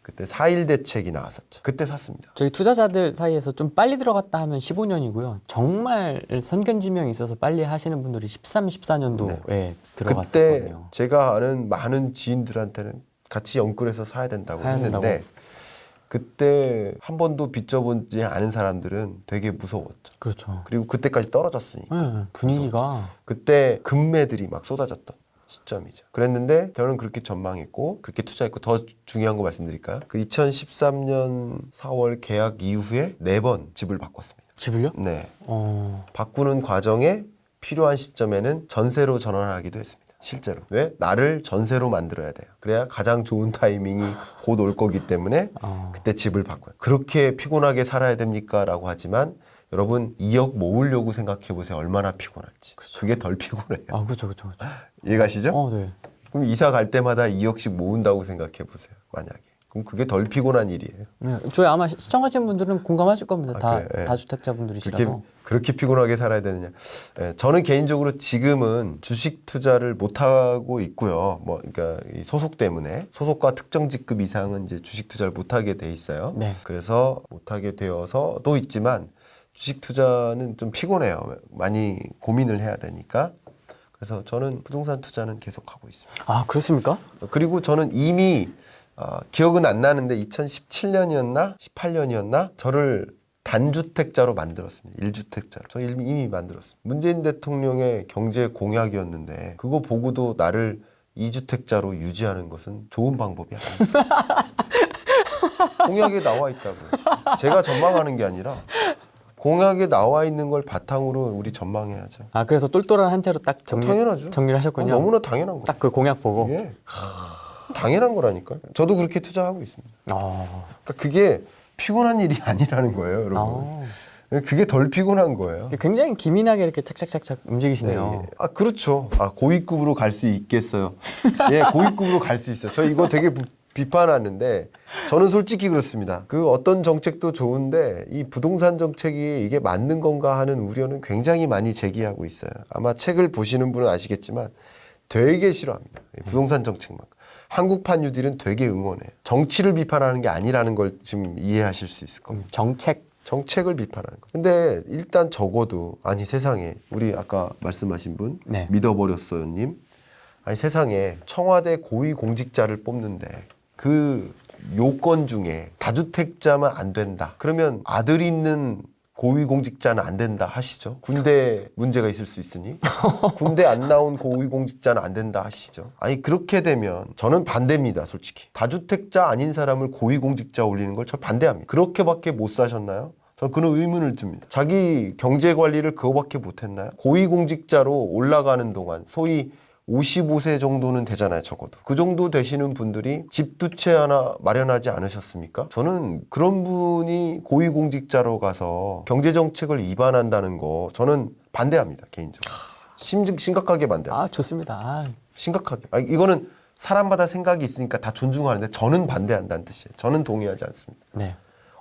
그때 4.1 대책이 나왔었죠. 그때 샀습니다. 저희 투자자들 사이에서 좀 빨리 들어갔다 하면 15년이고요. 정말 선견지명이 있어서 빨리 하시는 분들이 13, 14년도에 들어갔었거든요. 그때 제가 아는 많은 지인들한테는 같이 연끌해서 사야 된다고 했는데 그때 한 번도 빚져보지 않은 사람들은 되게 무서웠죠. 그렇죠. 그리고 그때까지 떨어졌으니까. 네, 분위기가. 무서웠죠. 그때 금매들이 막 쏟아졌던 시점이죠. 그랬는데 저는 그렇게 전망했고 그렇게 투자했고 더 중요한 거 말씀드릴까요? 그 2013년 4월 계약 이후에 4번 집을 바꿨습니다. 집을요? 네. 어. 바꾸는 과정에 필요한 시점에는 전세로 전환하기도 했습니다. 실제로. 왜? 나를 전세로 만들어야 돼요. 그래야 가장 좋은 타이밍이 곧 올 거기 때문에 그때 집을 바꿔요. 그렇게 피곤하게 살아야 됩니까? 라고 하지만 여러분 2억 모으려고 생각해 보세요. 얼마나 피곤할지. 그게 덜 피곤해요. 아, 그렇죠. 이해가시죠? 네. 그럼 이사 갈 때마다 2억씩 모은다고 생각해 보세요. 만약에. 그럼 그게 덜 피곤한 일이에요. 네. 저희 아마 시청하시는 분들은 공감하실 겁니다. 그래요? 예. 다주택자분들이시라서. 그렇게 피곤하게 살아야 되느냐? 예, 저는 개인적으로 지금은 주식 투자를 못 하고 있고요. 뭐, 그러니까 이 소속 때문에 소속과 특정 직급 이상은 이제 주식 투자를 못 하게 돼 있어요. 네. 그래서 못 하게 되어서도 있지만 주식 투자는 좀 피곤해요. 많이 고민을 해야 되니까. 그래서 저는 부동산 투자는 계속 하고 있습니다. 아, 그렇습니까? 그리고 저는 이미 기억은 안 나는데 2017년이었나 18년이었나 저를 단주택자로 만들었습니다. 1주택자로. 저 이미 만들었습니다. 문재인 대통령의 경제 공약이었는데 그거 보고도 나를 2주택자로 유지하는 것은 좋은 방법이 아닙니다. 공약에 나와 있다고요. 제가 전망하는 게 아니라 공약에 나와 있는 걸 바탕으로 우리 전망해야죠. 아, 그래서 똘똘한 한 채로 딱 당연하죠. 정리를 하셨군요. 너무나 당연한 거예요. 딱 그 공약 보고. 예. 당연한 거라니까요. 저도 그렇게 투자하고 있습니다. 아. 그러니까 그게 피곤한 일이 아니라는 거예요, 여러분. 아. 그게 덜 피곤한 거예요. 굉장히 기민하게 이렇게 착착착착 움직이시네요. 예. 아, 그렇죠. 아, 고위급으로 갈 수 있겠어요. 예, 고위급으로 갈 수 있어요. 저 이거 되게 비판하는데 저는 솔직히 그렇습니다. 그 어떤 정책도 좋은데 이 부동산 정책이 이게 맞는 건가 하는 우려는 굉장히 많이 제기하고 있어요. 아마 책을 보시는 분은 아시겠지만 되게 싫어합니다. 부동산 정책만. 한국판 뉴딜은 되게 응원해요. 정치를 비판하는 게 아니라는 걸 지금 이해하실 수 있을 겁니다. 정책을 비판하는 거. 근데 일단 적어도 아니 세상에 우리 아까 말씀하신 분 네. 믿어버렸어요님. 아니 세상에 청와대 고위 공직자를 뽑는데 그 요건 중에 다주택자만 안 된다. 그러면 아들 있는 고위공직자는 안 된다 하시죠. 군대 문제가 있을 수 있으니 군대 안 나온 고위공직자는 안 된다 하시죠. 아니 그렇게 되면 저는 반대입니다. 솔직히 다주택자 아닌 사람을 고위공직자 올리는 걸 저 반대합니다. 그렇게밖에 못 사셨나요? 저는 그런 의문을 듭니다. 자기 경제 관리를 그거밖에 못했나요? 고위공직자로 올라가는 동안 소위 55세 정도는 되잖아요, 적어도. 그 정도 되시는 분들이 집 두 채 하나 마련하지 않으셨습니까? 저는 그런 분이 고위공직자로 가서 경제정책을 위반한다는 거 저는 반대합니다, 개인적으로. 심각하게 반대합니다. 아, 좋습니다. 심각하게. 이거는 사람마다 생각이 있으니까 다 존중하는데 저는 반대한다는 뜻이에요. 저는 동의하지 않습니다. 네.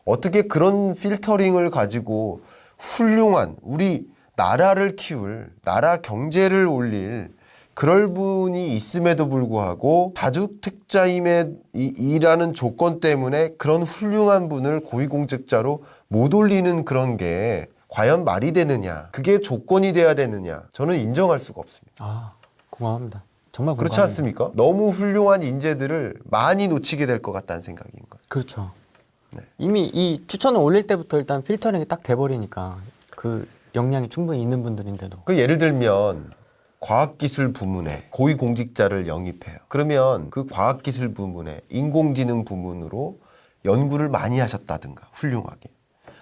어떻게 그런 필터링을 가지고 훌륭한 우리 나라를 키울, 나라 경제를 올릴 그럴 분이 있음에도 불구하고 다주택자임이라는 조건 때문에 그런 훌륭한 분을 고위공직자로 못 올리는 그런 게 과연 말이 되느냐, 그게 조건이 돼야 되느냐, 저는 인정할 수가 없습니다. 아, 공감합니다. 정말 공감합니다. 그렇지 않습니까? 너무 훌륭한 인재들을 많이 놓치게 될 것 같다는 생각인 거예요. 그렇죠. 네. 이미 이 추천을 올릴 때부터 일단 필터링이 딱 돼버리니까 그 역량이 충분히 있는 분들인데도. 그 예를 들면 과학기술 부문에 고위공직자를 영입해요. 그러면 그 과학기술 부문에 인공지능 부문으로 연구를 많이 하셨다든가 훌륭하게.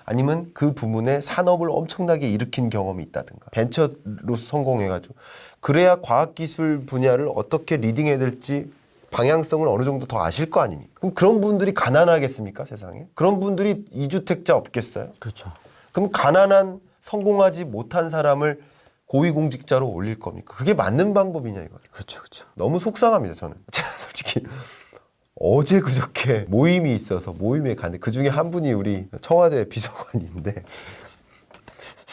아니면 그 부문에 산업을 엄청나게 일으킨 경험이 있다든가 벤처로 성공해가지고 그래야 과학기술 분야를 어떻게 리딩해야 될지 방향성을 어느 정도 더 아실 거 아닙니까? 그럼 그런 분들이 가난하겠습니까, 세상에? 그런 분들이 2주택자 없겠어요? 그렇죠. 그럼 가난한 성공하지 못한 사람을 고위공직자로 올릴 겁니까? 그게 맞는 방법이냐 이거. 그렇죠, 그렇죠. 너무 속상합니다 저는. 제가 솔직히 어제 그저께 모임이 있어서 모임에 갔는데 그 중에 한 분이 우리 청와대 비서관인데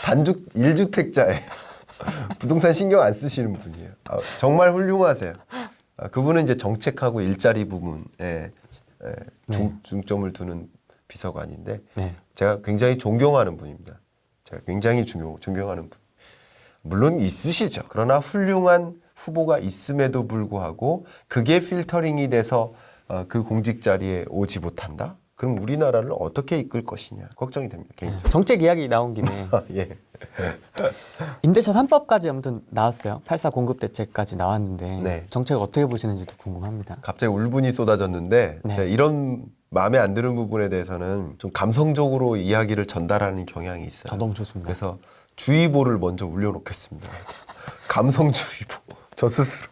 단주 1주택자에 부동산 신경 안 쓰시는 분이에요. 정말 훌륭하세요. 그분은 이제 정책하고 일자리 부문에 중점을 두는 비서관인데 네. 제가 굉장히 존경하는 분입니다. 제가 굉장히 존경하는 분. 물론 있으시죠. 그러나 훌륭한 후보가 있음에도 불구하고 그게 필터링이 돼서 그 공직 자리에 오지 못한다? 그럼 우리나라를 어떻게 이끌 것이냐 걱정이 됩니다. 개인적으로. 정책 이야기 나온 김에 예. 임대차 3법까지 아무튼 나왔어요. 8.4 공급 대책까지 나왔는데 네. 정책 어떻게 보시는지도 궁금합니다. 갑자기 울분이 쏟아졌는데 네. 제가 이런 마음에 안 드는 부분에 대해서는 좀 감성적으로 이야기를 전달하는 경향이 있어요. 아, 너무 좋습니다. 그래서 주의보를 먼저 울려놓겠습니다. 감성주의보. 저 스스로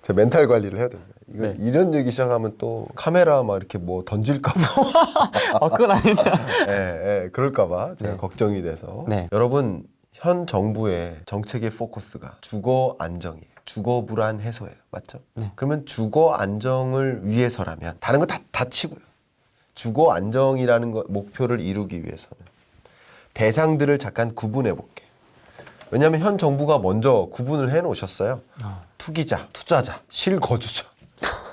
제 멘탈 관리를 해야 됩니다. 이거 네. 이런 얘기 시작하면 또 카메라 막 이렇게 뭐 던질까봐 그건 아니다. 예, 그럴까봐 제가 네. 걱정이 돼서 네. 여러분 현 정부의 정책의 포커스가 주거 안정이에요. 주거 불안 해소예요. 맞죠? 네. 그러면 주거 안정을 위해서라면 다른 거 다 치고요. 주거 안정이라는 목표를 이루기 위해서는 대상들을 잠깐 구분해 볼게요. 왜냐하면 현 정부가 먼저 구분을 해 놓으셨어요. 투기자, 투자자, 실거주자.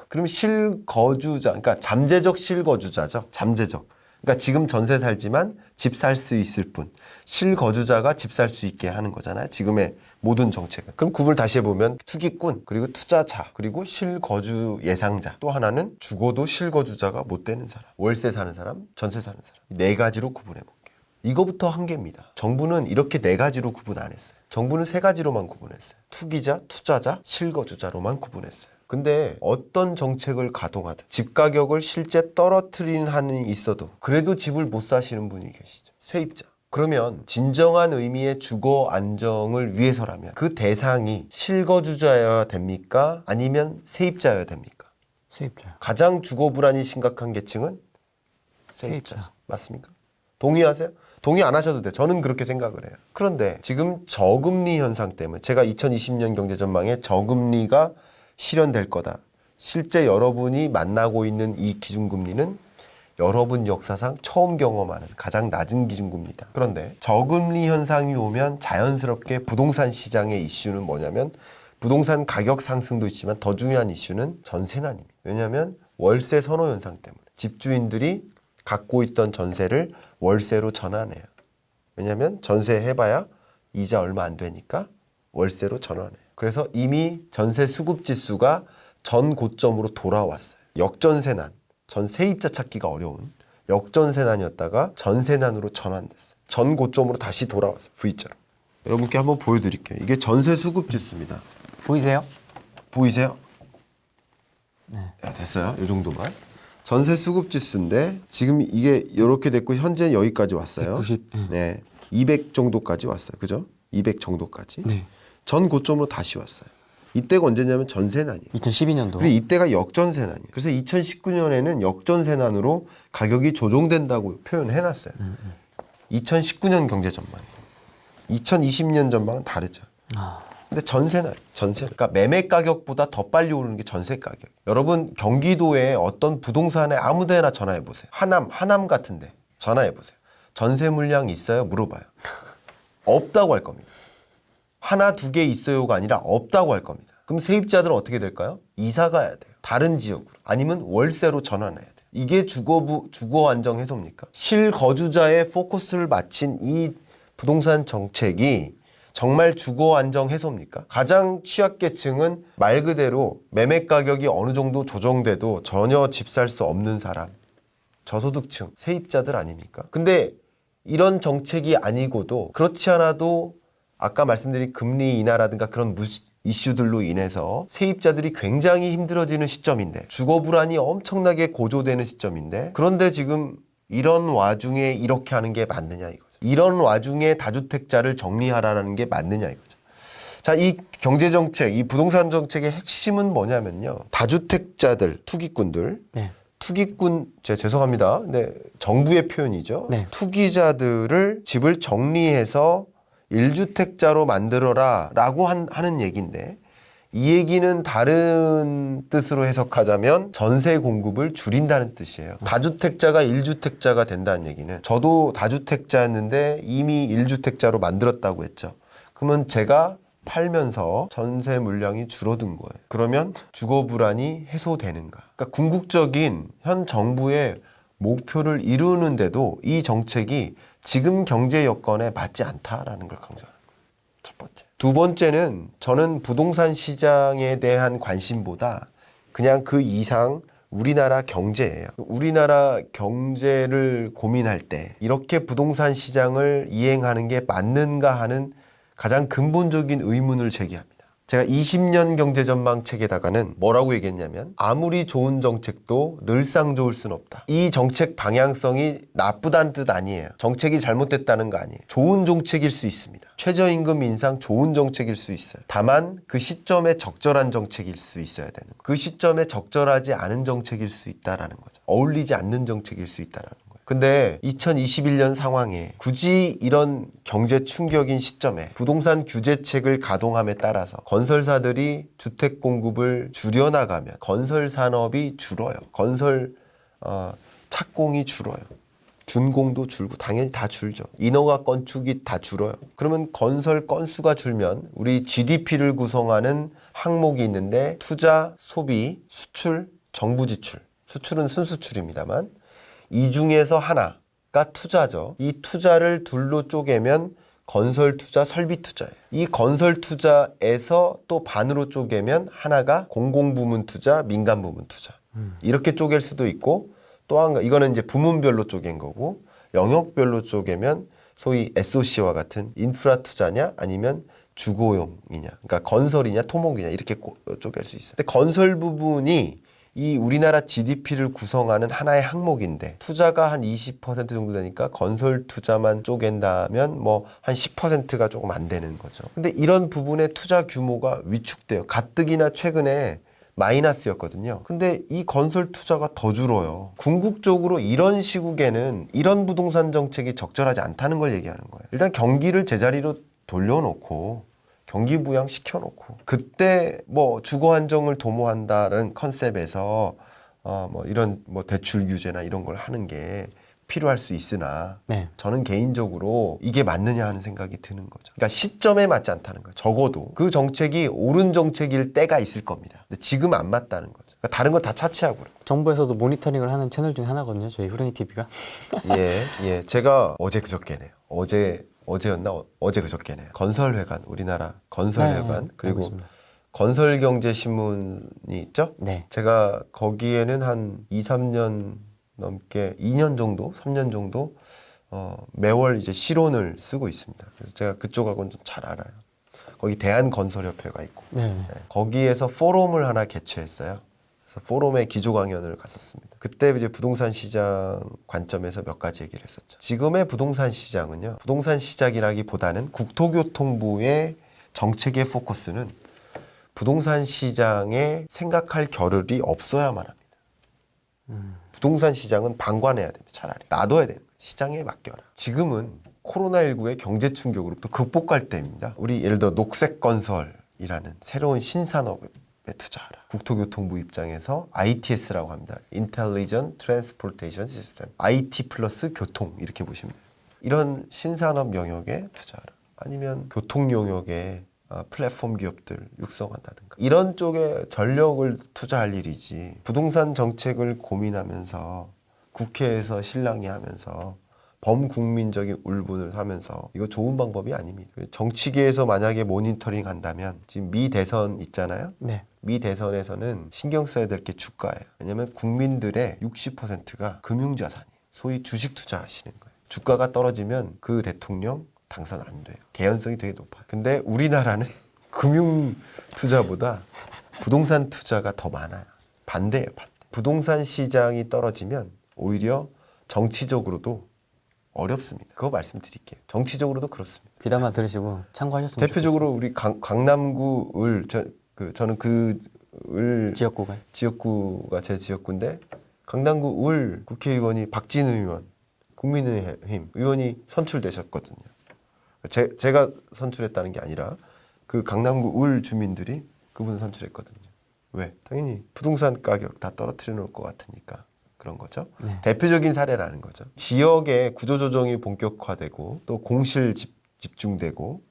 그럼 실거주자, 그러니까 잠재적 실거주자죠. 잠재적. 그러니까 지금 전세 살지만 집 살 수 있을 뿐. 실거주자가 집 살 수 있게 하는 거잖아요. 지금의 모든 정책은. 그럼 구분을 다시 해보면 투기꾼, 그리고 투자자, 그리고 실거주 예상자. 또 하나는 죽어도 실거주자가 못 되는 사람. 월세 사는 사람, 전세 사는 사람. 네 가지로 구분해 볼게요. 이거부터 한계입니다. 정부는 이렇게 네 가지로 구분 안 했어요. 정부는 세 가지로만 구분했어요. 투기자, 투자자, 실거주자로만 구분했어요. 근데 어떤 정책을 가동하든 집 가격을 실제 떨어뜨리는 한이 있어도 그래도 집을 못 사시는 분이 계시죠. 세입자. 그러면 진정한 의미의 주거 안정을 위해서라면 그 대상이 실거주자여야 됩니까? 아니면 세입자여야 됩니까? 세입자. 가장 주거 불안이 심각한 계층은 세입자. 세입자. 맞습니까? 동의하세요? 동의 안 하셔도 돼요. 저는 그렇게 생각을 해요. 그런데 지금 저금리 현상 때문에 제가 2020년 경제전망에 저금리가 실현될 거다. 실제 여러분이 만나고 있는 이 기준금리는 여러분 역사상 처음 경험하는 가장 낮은 기준금리다. 그런데 저금리 현상이 오면 자연스럽게 부동산 시장의 이슈는 뭐냐면 부동산 가격 상승도 있지만 더 중요한 이슈는 전세난입니다. 왜냐하면 월세 선호 현상 때문에 집주인들이 갖고 있던 전세를 월세로 전환해요. 왜냐하면 전세 해봐야 이자 얼마 안 되니까 월세로 전환해요. 그래서 이미 전세 수급 지수가 전 고점으로 돌아왔어요. 역전세난, 전 세입자 찾기가 어려운 역전세난이었다가 전세난으로 전환됐어요. 전 고점으로 다시 돌아왔어요. V자로. 여러분께 한번 보여드릴게요. 이게 전세 수급 지수입니다. 보이세요? 보이세요? 네. 네, 됐어요. 이 정도만. 전세 수급 지수인데 지금 이게 이렇게 됐고 현재 여기까지 왔어요. 190. 네. 200 정도까지 왔어요. 그죠? 200 정도까지. 네. 전 고점으로 다시 왔어요. 이때가 언제냐면 전세난이에요. 2012년도. 그리고 이때가 역전세난이에요. 그래서 2019년에는 역전세난으로 가격이 조정된다고 표현해놨어요. 2019년 경제전망이에요. 2020년 전망은 다르죠. 근데 전세난, 그러니까 매매 가격보다 더 빨리 오르는 게 전세 가격. 여러분 경기도에 어떤 부동산에 아무데나 전화해 보세요. 하남 같은데 전화해 보세요. 전세 물량 있어요? 물어봐요. 없다고 할 겁니다. 하나 두 개 있어요가 아니라 없다고 할 겁니다. 그럼 세입자들은 어떻게 될까요? 이사 가야 돼요. 다른 지역으로. 아니면 월세로 전환해야 돼요. 이게 주거 안정 해소입니까? 실거주자의 포커스를 맞춘 이 부동산 정책이 정말 주거 안정 해소입니까? 가장 취약계층은 말 그대로 매매 가격이 어느 정도 조정돼도 전혀 집 살 수 없는 사람, 저소득층, 세입자들 아닙니까? 근데 이런 정책이 아니고도 그렇지 않아도 아까 말씀드린 금리 인하라든가 그런 이슈들로 인해서 세입자들이 굉장히 힘들어지는 시점인데 주거 불안이 엄청나게 고조되는 시점인데 그런데 지금 이런 와중에 이렇게 하는 게 맞느냐 이거죠. 이런 와중에 다주택자를 정리하라는 게 맞느냐 이거죠. 자, 이 경제정책, 이 부동산 정책의 핵심은 뭐냐면요. 다주택자들, 투기꾼들, 네. 투기꾼, 죄송합니다. 근데 정부의 표현이죠. 네. 투기자들을 집을 정리해서 1주택자로 만들어라 라고 하는 얘기인데 이 얘기는 다른 뜻으로 해석하자면 전세 공급을 줄인다는 뜻이에요. 다주택자가 1주택자가 된다는 얘기는 저도 다주택자였는데 이미 1주택자로 만들었다고 했죠. 그러면 제가 팔면서 전세 물량이 줄어든 거예요. 그러면 주거 불안이 해소되는가? 그러니까 궁극적인 현 정부의 목표를 이루는데도 이 정책이 지금 경제 여건에 맞지 않다라는 걸 강조하는 거예요. 첫 번째. 두 번째는 저는 부동산 시장에 대한 관심보다 그냥 그 이상 우리나라 경제예요. 우리나라 경제를 고민할 때 이렇게 부동산 시장을 이행하는 게 맞는가 하는 가장 근본적인 의문을 제기합니다. 제가 20년 경제 전망 책에다가는 뭐라고 얘기했냐면 아무리 좋은 정책도 늘상 좋을 순 없다. 이 정책 방향성이 나쁘다는 뜻 아니에요. 정책이 잘못됐다는 거 아니에요. 좋은 정책일 수 있습니다. 최저임금 인상 좋은 정책일 수 있어요. 다만 그 시점에 적절한 정책일 수 있어야 되는 거예요. 그 시점에 적절하지 않은 정책일 수 있다라는 거죠. 어울리지 않는 정책일 수 있다라는 거예요. 근데 2021년 상황에 굳이 이런 경제 충격인 시점에 부동산 규제책을 가동함에 따라서 건설사들이 주택 공급을 줄여나가면 건설 산업이 줄어요. 건설 착공이 줄어요. 준공도 줄고 당연히 다 줄죠. 인허가 건축이 다 줄어요. 그러면 건설 건수가 줄면 우리 GDP를 구성하는 항목이 있는데 투자, 소비, 수출, 정부 지출. 수출은 순수출입니다만 이 중에서 하나가 투자죠. 이 투자를 둘로 쪼개면 건설 투자, 설비 투자예요. 이 건설 투자에서 또 반으로 쪼개면 하나가 공공부문 투자, 민간부문 투자. 이렇게 쪼갤 수도 있고 또 한 가지 이거는 이제 부문별로 쪼갠 거고 영역별로 쪼개면 소위 SOC와 같은 인프라 투자냐 아니면 주거용이냐 그러니까 건설이냐 토목이냐 이렇게 쪼갤 수 있어요. 근데 건설 부분이 이 우리나라 GDP를 구성하는 하나의 항목인데 투자가 한 20% 정도 되니까 건설 투자만 쪼갠다면 뭐 한 10%가 조금 안 되는 거죠. 근데 이런 부분의 투자 규모가 위축돼요. 가뜩이나 최근에 마이너스였거든요. 근데 이 건설 투자가 더 줄어요. 궁극적으로 이런 시국에는 이런 부동산 정책이 적절하지 않다는 걸 얘기하는 거예요. 일단 경기를 제자리로 돌려놓고 경기 부양 시켜놓고 그때 뭐 주거 안정을 도모한다는 컨셉에서 뭐 이런 뭐 대출 규제나 이런 걸 하는 게 필요할 수 있으나 네. 저는 개인적으로 이게 맞느냐 하는 생각이 드는 거죠. 그러니까 시점에 맞지 않다는 거예요. 적어도 그 정책이 옳은 정책일 때가 있을 겁니다. 근데 지금 안 맞다는 거죠. 그러니까 다른 거 다 차치하고 그래요. 정부에서도 모니터링을 하는 채널 중에 하나거든요. 저희 후랭이 TV가. 예. 제가 어제 그저께네요. 어제였나? 어제 그저께네요. 건설회관, 우리나라 건설회관 그리고 건설경제신문이 있죠? 네. 제가 거기에는 한 2, 3년 넘게 2년 정도, 3년 정도 매월 이제 실론을 쓰고 있습니다. 그래서 제가 그쪽하고는 좀 잘 알아요. 거기 대한건설협회가 있고 네. 거기에서 포럼을 하나 개최했어요. 그래서 포럼에 기조 강연을 갔었습니다. 그때 이제 부동산 시장 관점에서 몇 가지 얘기를 했었죠. 지금의 부동산 시장은요, 부동산 시장이라기보다는 국토교통부의 정책의 포커스는 부동산 시장에 생각할 겨를이 없어야만 합니다. 부동산 시장은 방관해야 됩니다. 차라리 놔둬야 돼요. 시장에 맡겨라. 지금은 코로나19의 경제 충격으로부터 극복할 때입니다. 우리 예를 들어 녹색건설이라는 새로운 신산업에 투자하라. 국토교통부 입장에서 ITS라고 합니다. Intelligent Transportation System. IT 플러스 교통 이렇게 보시면 돼요. 이런 신산업 영역에 투자하라. 아니면 교통 영역에 플랫폼 기업들 육성한다든가 이런 쪽에 전력을 투자할 일이지 부동산 정책을 고민하면서 국회에서 실랑이 하면서 범국민적인 울분을 하면서 이거 좋은 방법이 아닙니다. 정치계에서 만약에 모니터링 한다면 지금 미 대선 있잖아요. 네. 미 대선에서는 신경 써야 될 게 주가예요. 왜냐하면 국민들의 60%가 금융자산이에요. 소위 주식 투자하시는 거예요. 주가가 떨어지면 그 대통령 당선 안 돼요. 개연성이 되게 높아요. 근데 우리나라는 금융 투자보다 부동산 투자가 더 많아요. 반대예요, 반대. 부동산 시장이 떨어지면 오히려 정치적으로도 어렵습니다. 그거 말씀드릴게요. 정치적으로도 그렇습니다. 귀담아 들으시고 참고하셨으면 대표적으로 우리 강남구 저는 그 을 지역구가 제 지역구인데 강남구 을 국회의원이 박진 의원, 국민의힘 의원이 선출되셨거든요. 제가 선출했다는 게 아니라 그 강남구 울 주민들이 그분을 선출했거든요. 왜? 당연히 부동산 가격 다 떨어뜨려 놓을 것 같으니까 그런 거죠. 네. 대표적인 사례라는 거죠. 지역의 구조조정이 본격화되고 또 공실 집중되고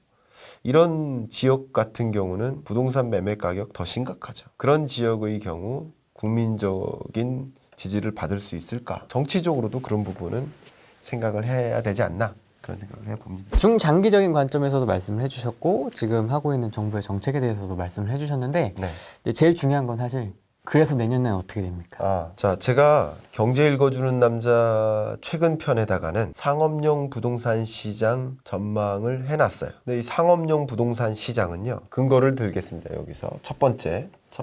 이런 지역 같은 경우는 부동산 매매 가격 더 심각하죠. 그런 지역의 경우 국민적인 지지를 받을 수 있을까? 정치적으로도 그런 부분은 생각을 해야 되지 않나? 그런 생각을 해봅니다. 중장기적인 관점에서도 말씀을 해주셨고 지금 하고 있는 정부의 정책에 대해서도 말씀을 해주셨는데 네. 이제 제일 중요한 건 사실 그래서 내년에는 어떻게 됩니까? 자, 제가 경제 읽어주는 남자 최근 편에다가는 상업용 부동산 시장 전망을 해놨어요. 근데 이 상업용 부동산 시장은요, 근거를 들겠습니다. 여기서 첫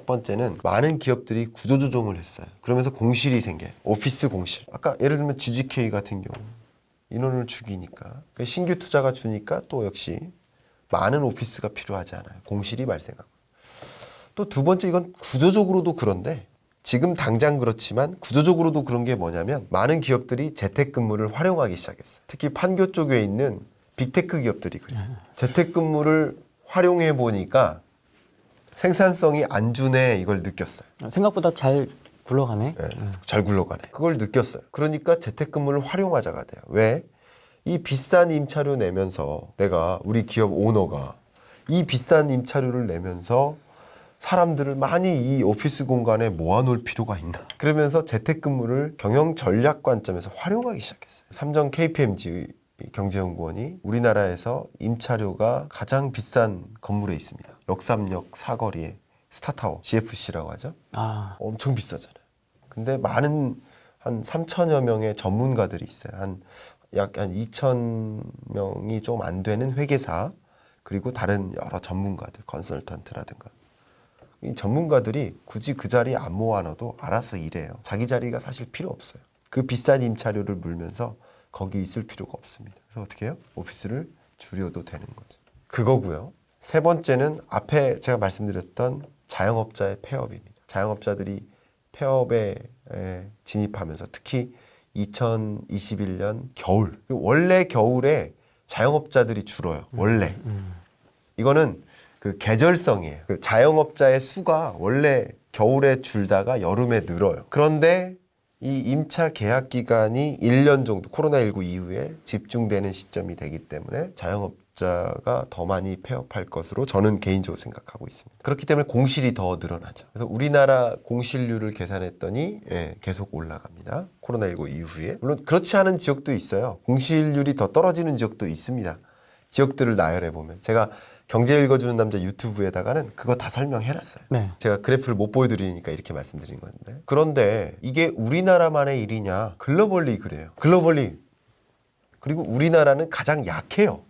번째는 많은 기업들이 구조조정을 했어요. 그러면서 공실이 생겨요. 오피스 공실. 아까 예를 들면 GGK 같은 경우 인원을 죽이니까 신규 투자가 주니까 또 역시 많은 오피스가 필요하지 않아요. 공실이 발생하고. 또 두 번째, 이건 구조적으로도 그런데 지금 당장 그렇지만 구조적으로도 그런 게 뭐냐면 많은 기업들이 재택근무를 활용하기 시작했어요. 특히 판교 쪽에 있는 빅테크 기업들이 그래요. 재택근무를 활용해 보니까 생산성이 안 주네, 이걸 느꼈어요. 생각보다 잘 굴러가네. 네, 잘 굴러가네. 그걸 느꼈어요. 그러니까 재택근무를 활용하자가 돼요. 왜? 이 비싼 임차료 내면서 우리 기업 오너가 이 비싼 임차료를 내면서 사람들을 많이 이 오피스 공간에 모아놓을 필요가 있나? 그러면서 재택근무를 경영 전략 관점에서 활용하기 시작했어요. 삼정 KPMG 경제연구원이 우리나라에서 임차료가 가장 비싼 건물에 있습니다. 역삼역 사거리에 스타타워, GFC라고 하죠. 엄청 비싸잖아요. 근데 많은 한 3천여 명의 전문가들이 있어요. 약 2,000명이 좀 안 되는 회계사, 그리고 다른 여러 전문가들, 컨설턴트라든가. 이 전문가들이 굳이 그 자리에 안 모아놔도 알아서 일해요. 자기 자리가 사실 필요 없어요. 그 비싼 임차료를 물면서 거기 있을 필요가 없습니다. 그래서 어떻게 해요? 오피스를 줄여도 되는 거죠. 그거고요. 세 번째는 앞에 제가 말씀드렸던 자영업자의 폐업입니다. 자영업자들이 폐업에 진입하면서 특히 2021년 겨울, 원래 겨울에 자영업자들이 줄어요. 원래. 이거는 그 계절성이에요. 그 자영업자의 수가 원래 겨울에 줄다가 여름에 늘어요. 그런데 이 임차 계약 기간이 1년 정도 코로나19 이후에 집중되는 시점이 되기 때문에 자영업자가 더 많이 폐업할 것으로 저는 개인적으로 생각하고 있습니다. 그렇기 때문에 공실이 더 늘어나죠. 그래서 우리나라 공실률을 계산했더니 계속 올라갑니다. 코로나19 이후에. 물론 그렇지 않은 지역도 있어요. 공실률이 더 떨어지는 지역도 있습니다. 지역들을 나열해 보면 제가 경제 읽어주는 남자 유튜브에다가는 그거 다 설명해놨어요. 네. 제가 그래프를 못 보여드리니까 이렇게 말씀드린 건데, 그런데 이게 우리나라만의 일이냐? 글로벌리 그래요. 글로벌리. 그리고 우리나라는 가장 약해요.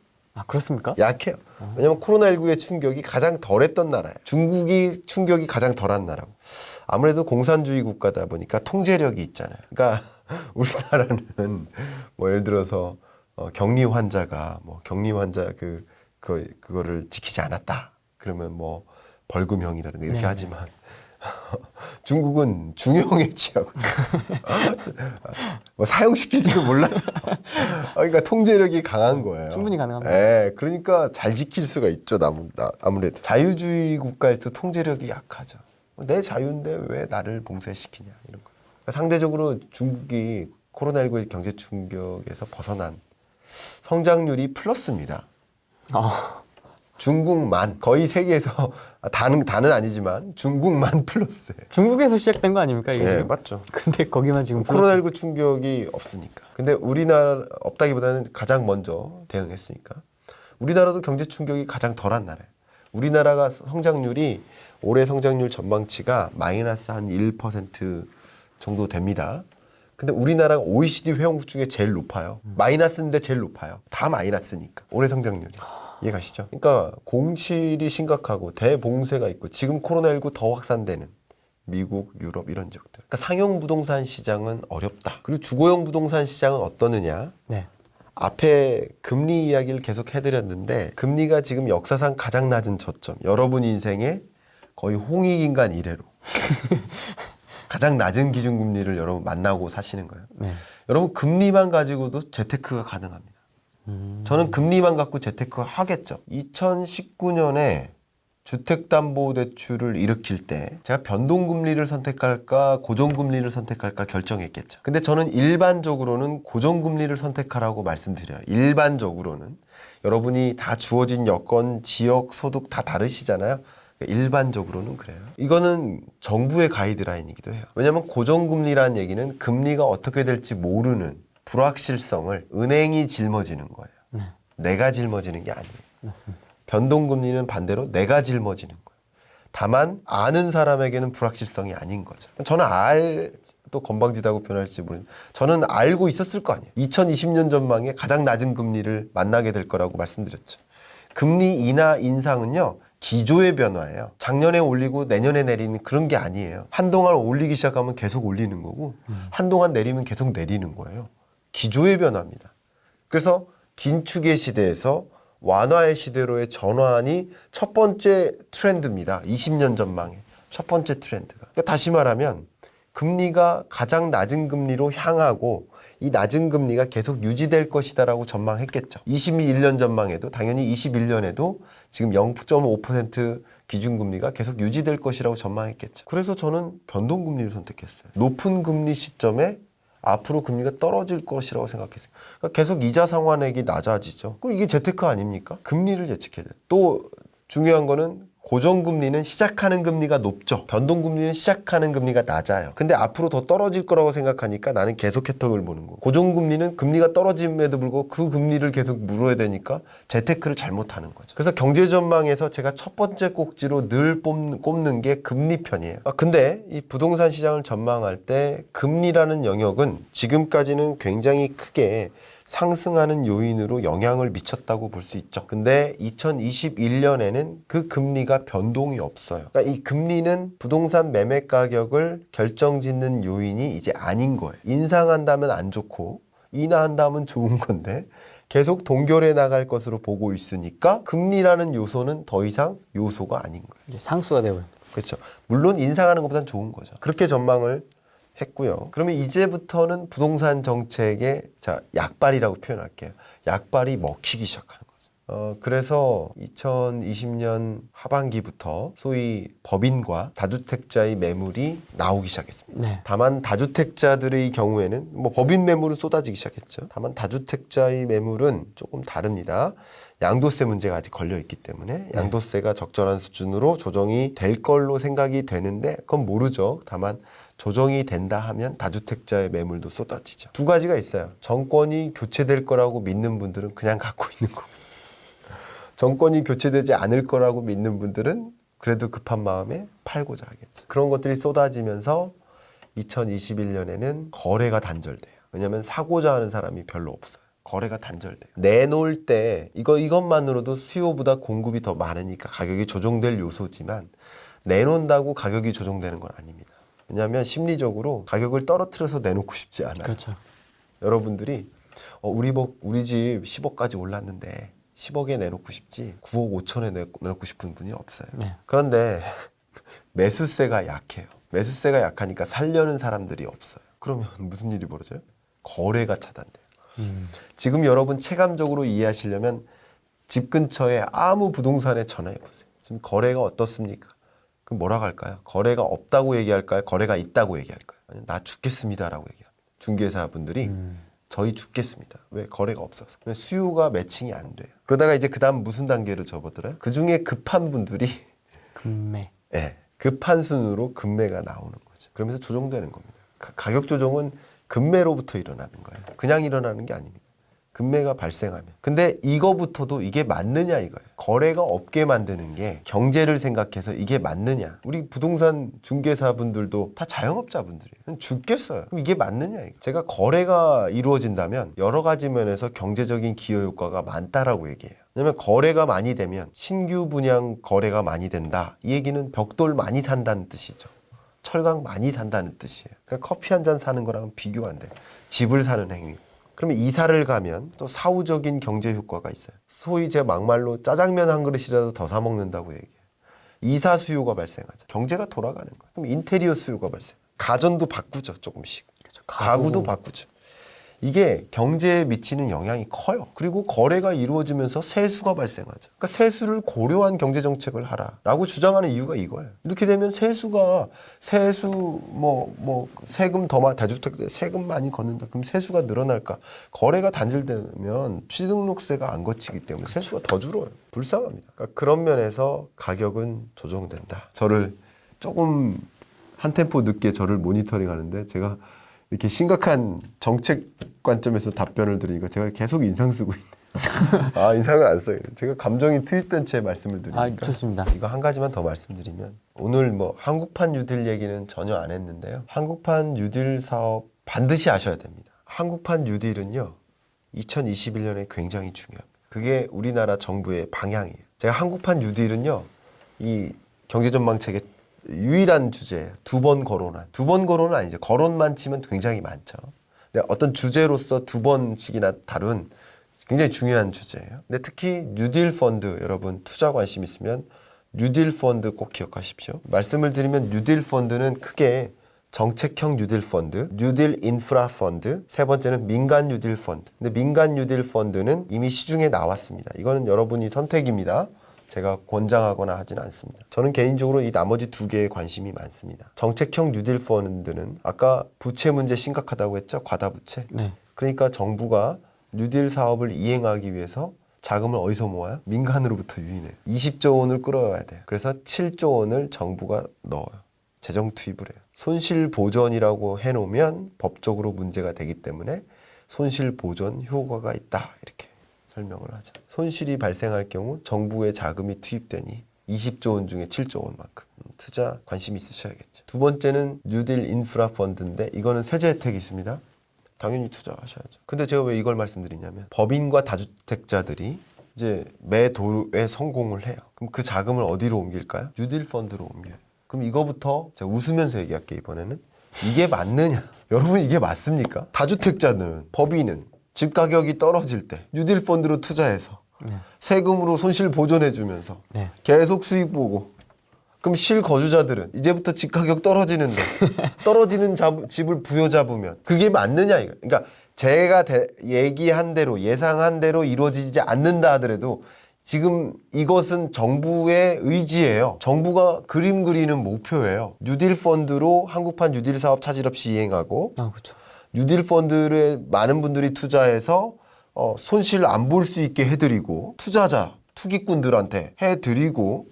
그렇습니까? 약해요. 왜냐면 코로나19의 충격이 가장 덜했던 나라예요. 중국이 충격이 가장 덜한 나라고. 아무래도 공산주의 국가다 보니까 통제력이 있잖아요. 그러니까 우리나라는 뭐 예를 들어서 격리 환자가 그거를 지키지 않았다. 그러면 뭐 벌금형이라든가 이렇게 하지만 중국은 중형에 취하고 뭐 사형시킬지도 몰라요. 그러니까 통제력이 강한 거예요. 충분히 가능합니다. 네, 그러니까 잘 지킬 수가 있죠. 아무래도 자유주의 국가에서 통제력이 약하죠. 내 자유인데 왜 나를 봉쇄시키냐 이런 거. 그러니까 상대적으로 중국이 코로나19의 경제 충격에서 벗어난 성장률이 플러스입니다. 중국만 거의 세계에서 다는 아니지만 중국만 플러스예요. 중국에서 시작된 거 아닙니까? 이게? 네, 맞죠. 근데 거기만 지금 코로나19 충격이 없으니까. 근데 우리나라 없다기보다는 가장 먼저 대응했으니까. 우리나라도 경제 충격이 가장 덜한 나라예요. 우리나라가 성장률이 올해 성장률 전망치가 마이너스 한 1% 정도 됩니다. 근데 우리나라가 OECD 회원국 중에 제일 높아요. 마이너스인데 제일 높아요. 다 마이너스니까. 올해 성장률이. 이해가시죠? 그러니까 공실이 심각하고 대봉쇄가 있고 지금 코로나19 더 확산되는 미국, 유럽 이런 지역들. 그러니까 상용 부동산 시장은 어렵다. 그리고 주거용 부동산 시장은 어떠느냐? 네. 앞에 금리 이야기를 계속 해드렸는데 금리가 지금 역사상 가장 낮은 저점. 여러분 인생에 거의 홍익인간 이래로. 가장 낮은 기준금리를 여러분 만나고 사시는 거예요. 네. 여러분 금리만 가지고도 재테크가 가능합니다. 저는 금리만 갖고 재테크 하겠죠. 2019년에 주택담보대출을 일으킬 때 제가 변동금리를 선택할까 고정금리를 선택할까 결정했겠죠. 근데 저는 일반적으로는 고정금리를 선택하라고 말씀드려요. 일반적으로는. 여러분이 다 주어진 여건, 지역, 소득 다 다르시잖아요. 일반적으로는 그래요. 이거는 정부의 가이드라인이기도 해요. 왜냐하면 고정금리라는 얘기는 금리가 어떻게 될지 모르는 불확실성을 은행이 짊어지는 거예요. 내가 짊어지는 게 아니에요. 맞습니다. 변동금리는 반대로 내가 짊어지는 거예요. 다만 아는 사람에게는 불확실성이 아닌 거죠. 저는 또 건방지다고 표현할지 모르겠는데 저는 알고 있었을 거 아니에요. 2020년 전망에 가장 낮은 금리를 만나게 될 거라고 말씀드렸죠. 금리 인하 인상은요, 기조의 변화예요. 작년에 올리고 내년에 내리는 그런 게 아니에요. 한동안 올리기 시작하면 계속 올리는 거고 한동안 내리면 계속 내리는 거예요. 기조의 변화입니다. 그래서 긴축의 시대에서 완화의 시대로의 전환이 첫 번째 트렌드입니다. 20년 전망의 첫 번째 트렌드가. 그러니까 다시 말하면 금리가 가장 낮은 금리로 향하고 이 낮은 금리가 계속 유지될 것이다라고 전망했겠죠. 21년 전망에도 당연히 21년에도 지금 0.5% 기준금리가 계속 유지될 것이라고 전망했겠죠. 그래서 저는 변동금리를 선택했어요. 높은 금리 시점에 앞으로 금리가 떨어질 것이라고 생각했어요. 그러니까 계속 이자 상환액이 낮아지죠. 그럼 이게 재테크 아닙니까? 금리를 예측해야 돼요. 또 중요한 거는 고정금리는 시작하는 금리가 높죠. 변동금리는 시작하는 금리가 낮아요. 근데 앞으로 더 떨어질 거라고 생각하니까 나는 계속 혜택을 보는 거고, 고정금리는 금리가 떨어짐에도 불구하고 그 금리를 계속 물어야 되니까 재테크를 잘못하는 거죠. 그래서 경제 전망에서 제가 첫 번째 꼭지로 늘 꼽는 게 금리 편이에요. 근데 이 부동산 시장을 전망할 때 금리라는 영역은 지금까지는 굉장히 크게 상승하는 요인으로 영향을 미쳤다고 볼 수 있죠. 근데 2021년에는 그 금리가 변동이 없어요. 그러니까 이 금리는 부동산 매매 가격을 결정짓는 요인이 이제 아닌 거예요. 인상한다면 안 좋고 인하한다면 좋은 건데 계속 동결해 나갈 것으로 보고 있으니까 금리라는 요소는 더 이상 요소가 아닌 거예요. 이제 상수가 되고요. 그렇죠. 물론 인상하는 것보다는 좋은 거죠. 그렇게 전망을 했고요. 그러면 이제부터는 부동산 정책의 약발이라고 표현할게요. 약발이 먹히기 시작하는 거죠. 그래서 2020년 하반기부터 소위 법인과 다주택자의 매물이 나오기 시작했습니다. 네. 다만 다주택자들의 경우에는 뭐 법인 매물은 쏟아지기 시작했죠. 다만 다주택자의 매물은 조금 다릅니다. 양도세 문제가 아직 걸려있기 때문에 양도세가 적절한 수준으로 조정이 될 걸로 생각이 되는데 그건 모르죠. 다만 조정이 된다 하면 다주택자의 매물도 쏟아지죠. 두 가지가 있어요. 정권이 교체될 거라고 믿는 분들은 그냥 갖고 있는 거고, 정권이 교체되지 않을 거라고 믿는 분들은 그래도 급한 마음에 팔고자 하겠죠. 그런 것들이 쏟아지면서 2021년에는 거래가 단절돼요. 왜냐하면 사고자 하는 사람이 별로 없어요. 거래가 단절돼요. 내놓을 때 이것만으로도 수요보다 공급이 더 많으니까 가격이 조정될 요소지만 내놓는다고 가격이 조정되는 건 아닙니다. 왜냐하면 심리적으로 가격을 떨어뜨려서 내놓고 싶지 않아요. 그렇죠. 여러분들이 우리 집 10억까지 올랐는데 10억에 내놓고 싶지 9억 5천에 내놓고 싶은 분이 없어요. 네. 그런데 매수세가 약해요. 매수세가 약하니까 살려는 사람들이 없어요. 그러면 무슨 일이 벌어져요? 거래가 차단돼요. 지금 여러분 체감적으로 이해하시려면 집 근처에 아무 부동산에 전화해보세요. 지금 거래가 어떻습니까? 그럼 뭐라고 할까요? 거래가 없다고 얘기할까요? 거래가 있다고 얘기할까요? 아니, 나 죽겠습니다라고 얘기합니다. 중개사분들이 저희 죽겠습니다. 왜? 거래가 없어서. 왜? 수요가 매칭이 안 돼요. 그러다가 이제 그 다음 무슨 단계로 접어들어요? 그 중에 급한 분들이 금매. 네, 급한 순으로 금매가 나오는 거죠. 그러면서 조정되는 겁니다. 가격 조정은 금매로부터 일어나는 거예요. 그냥 일어나는 게 아닙니다. 금매가 발생하면. 근데 이거부터도 이게 맞느냐 이거예요. 거래가 없게 만드는 게 경제를 생각해서 이게 맞느냐. 우리 부동산 중개사분들도 다 자영업자분들이에요. 죽겠어요. 그럼 이게 맞느냐 이거. 제가 거래가 이루어진다면 여러 가지 면에서 경제적인 기여 효과가 많다라고 얘기해요. 왜냐면 거래가 많이 되면 신규 분양 거래가 많이 된다. 이 얘기는 벽돌 많이 산다는 뜻이죠. 철강 많이 산다는 뜻이에요. 그러니까 커피 한 잔 사는 거랑은 비교가 안 돼요. 집을 사는 행위. 그러면 이사를 가면 또 사후적인 경제 효과가 있어요. 소위 제 막말로 짜장면 한 그릇이라도 더 사 먹는다고 얘기해요. 이사 수요가 발생하죠. 경제가 돌아가는 거예요. 그럼 인테리어 수요가 발생. 가전도 바꾸죠, 조금씩. 그렇죠. 가구도 바꾸죠. 이게 경제에 미치는 영향이 커요. 그리고 거래가 이루어지면서 세수가 발생하죠. 그러니까 세수를 고려한 경제 정책을 하라라고 주장하는 이유가 이거예요. 이렇게 되면 세금 다주택 세금 많이 걷는다. 그럼 세수가 늘어날까? 거래가 단절되면 취등록세가 안 거치기 때문에 세수가 더 줄어요. 불쌍합니다. 그러니까 그런 면에서 가격은 조정된다. 저를 조금 한 템포 늦게 저를 모니터링하는데 제가 이렇게 심각한 정책 관점에서 답변을 드리니까 제가 계속 인상 쓰고 있네요. 아, 인상을 안 써요. 제가 감정이 투입된 채 말씀을 드리니까. 아, 좋습니다. 이거 한 가지만 더 말씀드리면 오늘 뭐 한국판 뉴딜 얘기는 전혀 안 했는데요. 한국판 뉴딜 사업 반드시 아셔야 됩니다. 한국판 뉴딜은요. 2021년에 굉장히 중요합니다. 그게 우리나라 정부의 방향이에요. 제가 한국판 뉴딜은요. 이 경제전망책의 유일한 주제예요. 두 번 거론은 아니죠. 거론만 치면 굉장히 많죠. 근데 어떤 주제로서 두 번씩이나 다룬 굉장히 중요한 주제예요. 근데 특히 뉴딜 펀드 여러분 투자 관심 있으면 뉴딜 펀드 꼭 기억하십시오. 말씀을 드리면 뉴딜 펀드는 크게 정책형 뉴딜 펀드, 뉴딜 인프라 펀드, 세 번째는 민간 뉴딜 펀드. 근데 민간 뉴딜 펀드는 이미 시중에 나왔습니다. 이거는 여러분이 선택입니다. 제가 권장하거나 하진 않습니다. 저는 개인적으로 이 나머지 두 개에 관심이 많습니다. 정책형 뉴딜 펀드는 아까 부채 문제 심각하다고 했죠? 과다부채. 네. 그러니까 정부가 뉴딜 사업을 이행하기 위해서 자금을 어디서 모아요? 민간으로부터 유인해요. 20조 원을 끌어와야 돼요. 그래서 7조 원을 정부가 넣어요. 재정 투입을 해요. 손실 보전이라고 해놓으면 법적으로 문제가 되기 때문에 손실 보전 효과가 있다. 이렇게 설명을 하죠. 손실이 발생할 경우 정부의 자금이 투입되니 20조 원 중에 7조 원만큼 투자 관심 있으셔야겠죠. 두 번째는 뉴딜 인프라 펀드인데 이거는 세제 혜택이 있습니다. 당연히 투자하셔야죠. 근데 제가 왜 이걸 말씀드리냐면 법인과 다주택자들이 이제 매도에 성공을 해요. 그럼 그 자금을 어디로 옮길까요? 뉴딜 펀드로 옮겨요. 그럼 이거부터 제가 웃으면서 얘기할게요. 이번에는 이게 맞느냐? 여러분 이게 맞습니까? 다주택자들은 법인은 집 가격이 떨어질 때 뉴딜 펀드로 투자해서 세금으로 손실 보전해주면서 계속 수익 보고 그럼 실거주자들은 이제부터 집 가격 떨어지는데 떨어지는 집을 부여잡으면 그게 맞느냐 이거. 그러니까 제가 얘기한 대로 예상한 대로 이루어지지 않는다 하더라도 지금 이것은 정부의 의지예요. 정부가 그림 그리는 목표예요. 뉴딜 펀드로 한국판 뉴딜 사업 차질 없이 이행하고 그렇죠. 뉴딜 펀드에 많은 분들이 투자해서 손실 안 볼 수 있게 해드리고 투자자, 투기꾼들한테 해드리고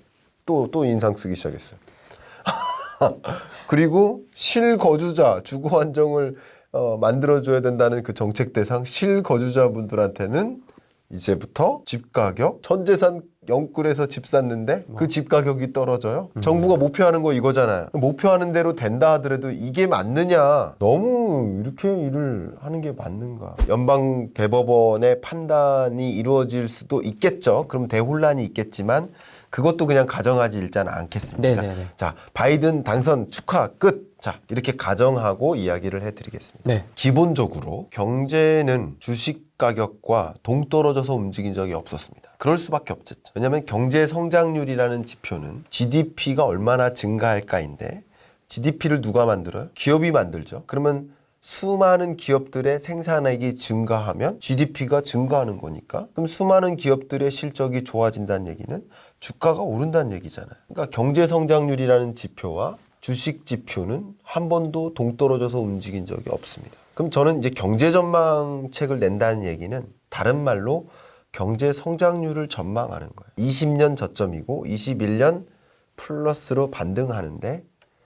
또 인상 쓰기 시작했어요. 그리고 실거주자, 주거 안정을 만들어줘야 된다는 그 정책 대상 실거주자분들한테는 이제부터 집 가격, 전재산 영끌에서 집 샀는데 그 집 가격이 떨어져요? 정부가 목표하는 거 이거잖아요. 목표하는 대로 된다 하더라도 이게 맞느냐? 너무 이렇게 일을 하는 게 맞는가? 연방 대법원의 판단이 이루어질 수도 있겠죠. 그럼 대혼란이 있겠지만 그것도 그냥 가정하지 일단 않겠습니다. 네네네. 자, 바이든 당선 축하 끝. 자, 이렇게 가정하고 이야기를 해드리겠습니다. 네. 기본적으로 경제는 주식 가격과 동떨어져서 움직인 적이 없었습니다. 그럴 수밖에 없었죠. 왜냐하면 경제 성장률이라는 지표는 GDP가 얼마나 증가할까인데 GDP를 누가 만들어요? 기업이 만들죠. 그러면 수많은 기업들의 생산액이 증가하면 GDP가 증가하는 거니까 그럼 수많은 기업들의 실적이 좋아진다는 얘기는 주가가 오른다는 얘기잖아요. 그러니까 경제 성장률이라는 지표와 주식 지표는 한 번도 동떨어져서 움직인 적이 없습니다. 그럼 저는 이제 경제 전망책을 낸다는 얘기는 다른 말로 경제 성장률을 전망하는 거예요. 20년 저점이고 21년 플러스로 반등하는데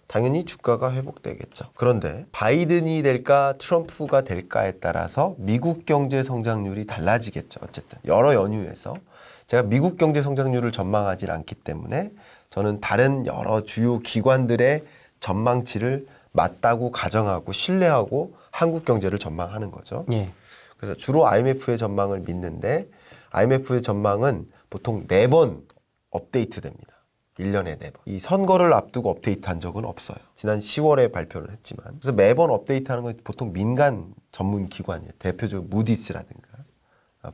당연히 주가가 회복되겠죠. 그런데 바이든이 될까 트럼프가 될까에 따라서 미국 경제 성장률이 달라지겠죠. 어쨌든 여러 연유에서 제가 미국 경제 성장률을 전망하지 않기 때문에 저는 다른 여러 주요 기관들의 전망치를 맞다고 가정하고 신뢰하고 한국 경제를 전망하는 거죠. 예. 그래서 주로 IMF의 전망을 믿는데 IMF의 전망은 보통 4번 업데이트 됩니다. 1년에 4번. 이 선거를 앞두고 업데이트한 적은 없어요. 지난 10월에 발표를 했지만. 그래서 매번 업데이트하는 건 보통 민간 전문 기관이에요. 대표적으로 무디스라든가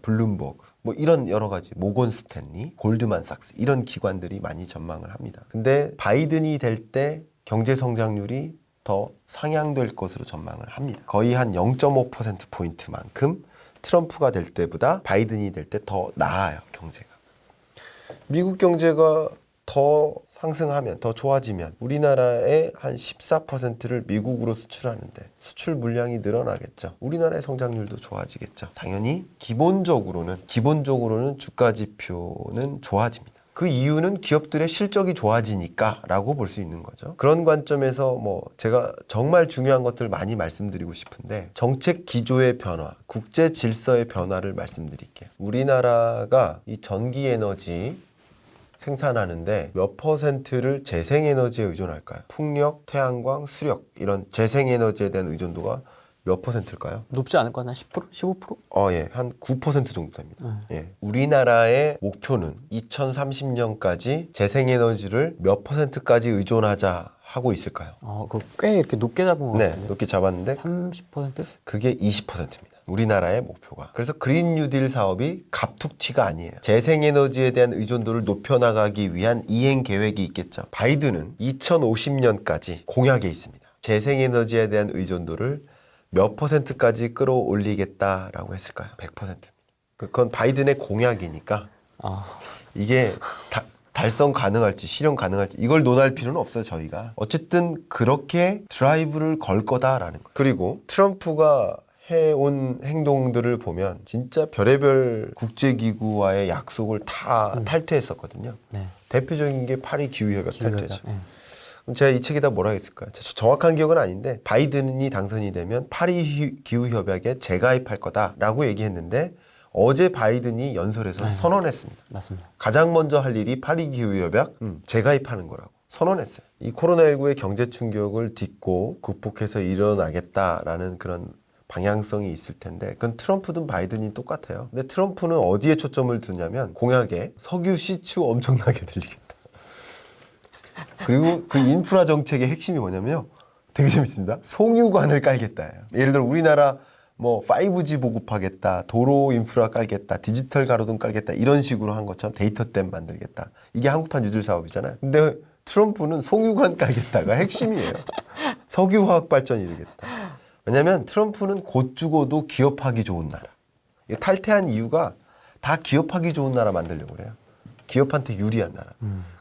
블룸버그 뭐 이런 여러 가지 모건 스탠리, 골드만삭스 이런 기관들이 많이 전망을 합니다. 근데 바이든이 될 때 경제 성장률이 더 상향될 것으로 전망을 합니다. 거의 한 0.5%포인트만큼 트럼프가 될 때보다 바이든이 될 때 더 나아요, 경제가. 미국 경제가 더 상승하면, 더 좋아지면 우리나라의 한 14%를 미국으로 수출하는데 수출 물량이 늘어나겠죠. 우리나라의 성장률도 좋아지겠죠. 당연히 기본적으로는 주가 지표는 좋아집니다. 그 이유는 기업들의 실적이 좋아지니까라고 볼 수 있는 거죠. 그런 관점에서 뭐 제가 정말 중요한 것들 많이 말씀드리고 싶은데 정책 기조의 변화, 국제 질서의 변화를 말씀드릴게요. 우리나라가 이 전기 에너지 생산하는데 몇 퍼센트를 재생에너지에 의존할까요? 풍력, 태양광, 수력 이런 재생에너지에 대한 의존도가 몇 퍼센트일까요? 높지 않을 거나 10%? 15%? 예, 한 9% 정도 됩니다. 예. 우리나라의 목표는 2030년까지 재생에너지를 몇 퍼센트까지 의존하자 하고 있을까요? 그거 꽤 이렇게 높게 잡은 것 네, 같은데. 높게 잡았는데 30%? 그게 20%입니다. 우리나라의 목표가. 그래서 그린 뉴딜 사업이 갑툭튀가 아니에요. 재생에너지에 대한 의존도를 높여나가기 위한 이행 계획이 있겠죠. 바이든은 2050년까지 공약에 있습니다. 재생에너지에 대한 의존도를 몇 퍼센트까지 끌어올리겠다라고 했을까요? 100%. 그건 바이든의 공약이니까 이게 달성 가능할지 실현 가능할지 이걸 논할 필요는 없어요. 저희가. 어쨌든 그렇게 드라이브를 걸 거다라는 거예요. 그리고 트럼프가 해온 행동들을 보면 진짜 별의별 국제기구와의 약속을 다 탈퇴했었거든요. 네. 대표적인 게 파리 기후협약 탈퇴죠. 네. 그럼 제가 이 책에다 뭐라 했을까요? 정확한 기억은 아닌데 바이든이 당선이 되면 파리 기후협약에 재가입할 거다라고 얘기했는데 어제 바이든이 연설에서 선언했습니다. 맞습니다. 가장 먼저 할 일이 파리 기후협약 재가입하는 거라고 선언했어요. 이 코로나19의 경제 충격을 딛고 극복해서 일어나겠다라는 그런 방향성이 있을 텐데 그건 트럼프든 바이든이 똑같아요. 근데 트럼프는 어디에 초점을 두냐면 공약에 석유 시추 엄청나게 늘리겠다. 그리고 그 인프라 정책의 핵심이 뭐냐면요. 되게 재밌습니다. 송유관을 깔겠다예요. 예를 들어 우리나라 뭐 5G 보급하겠다, 도로 인프라 깔겠다, 디지털 가로등 깔겠다 이런 식으로 한 것처럼 데이터댐 만들겠다. 이게 한국판 뉴딜 사업이잖아요. 근데 트럼프는 송유관 깔겠다가 핵심이에요. 석유화학 발전 이루겠다. 왜냐하면 트럼프는 곧 죽어도 기업하기 좋은 나라. 탈퇴한 이유가 다 기업하기 좋은 나라 만들려고 그래요. 기업한테 유리한 나라.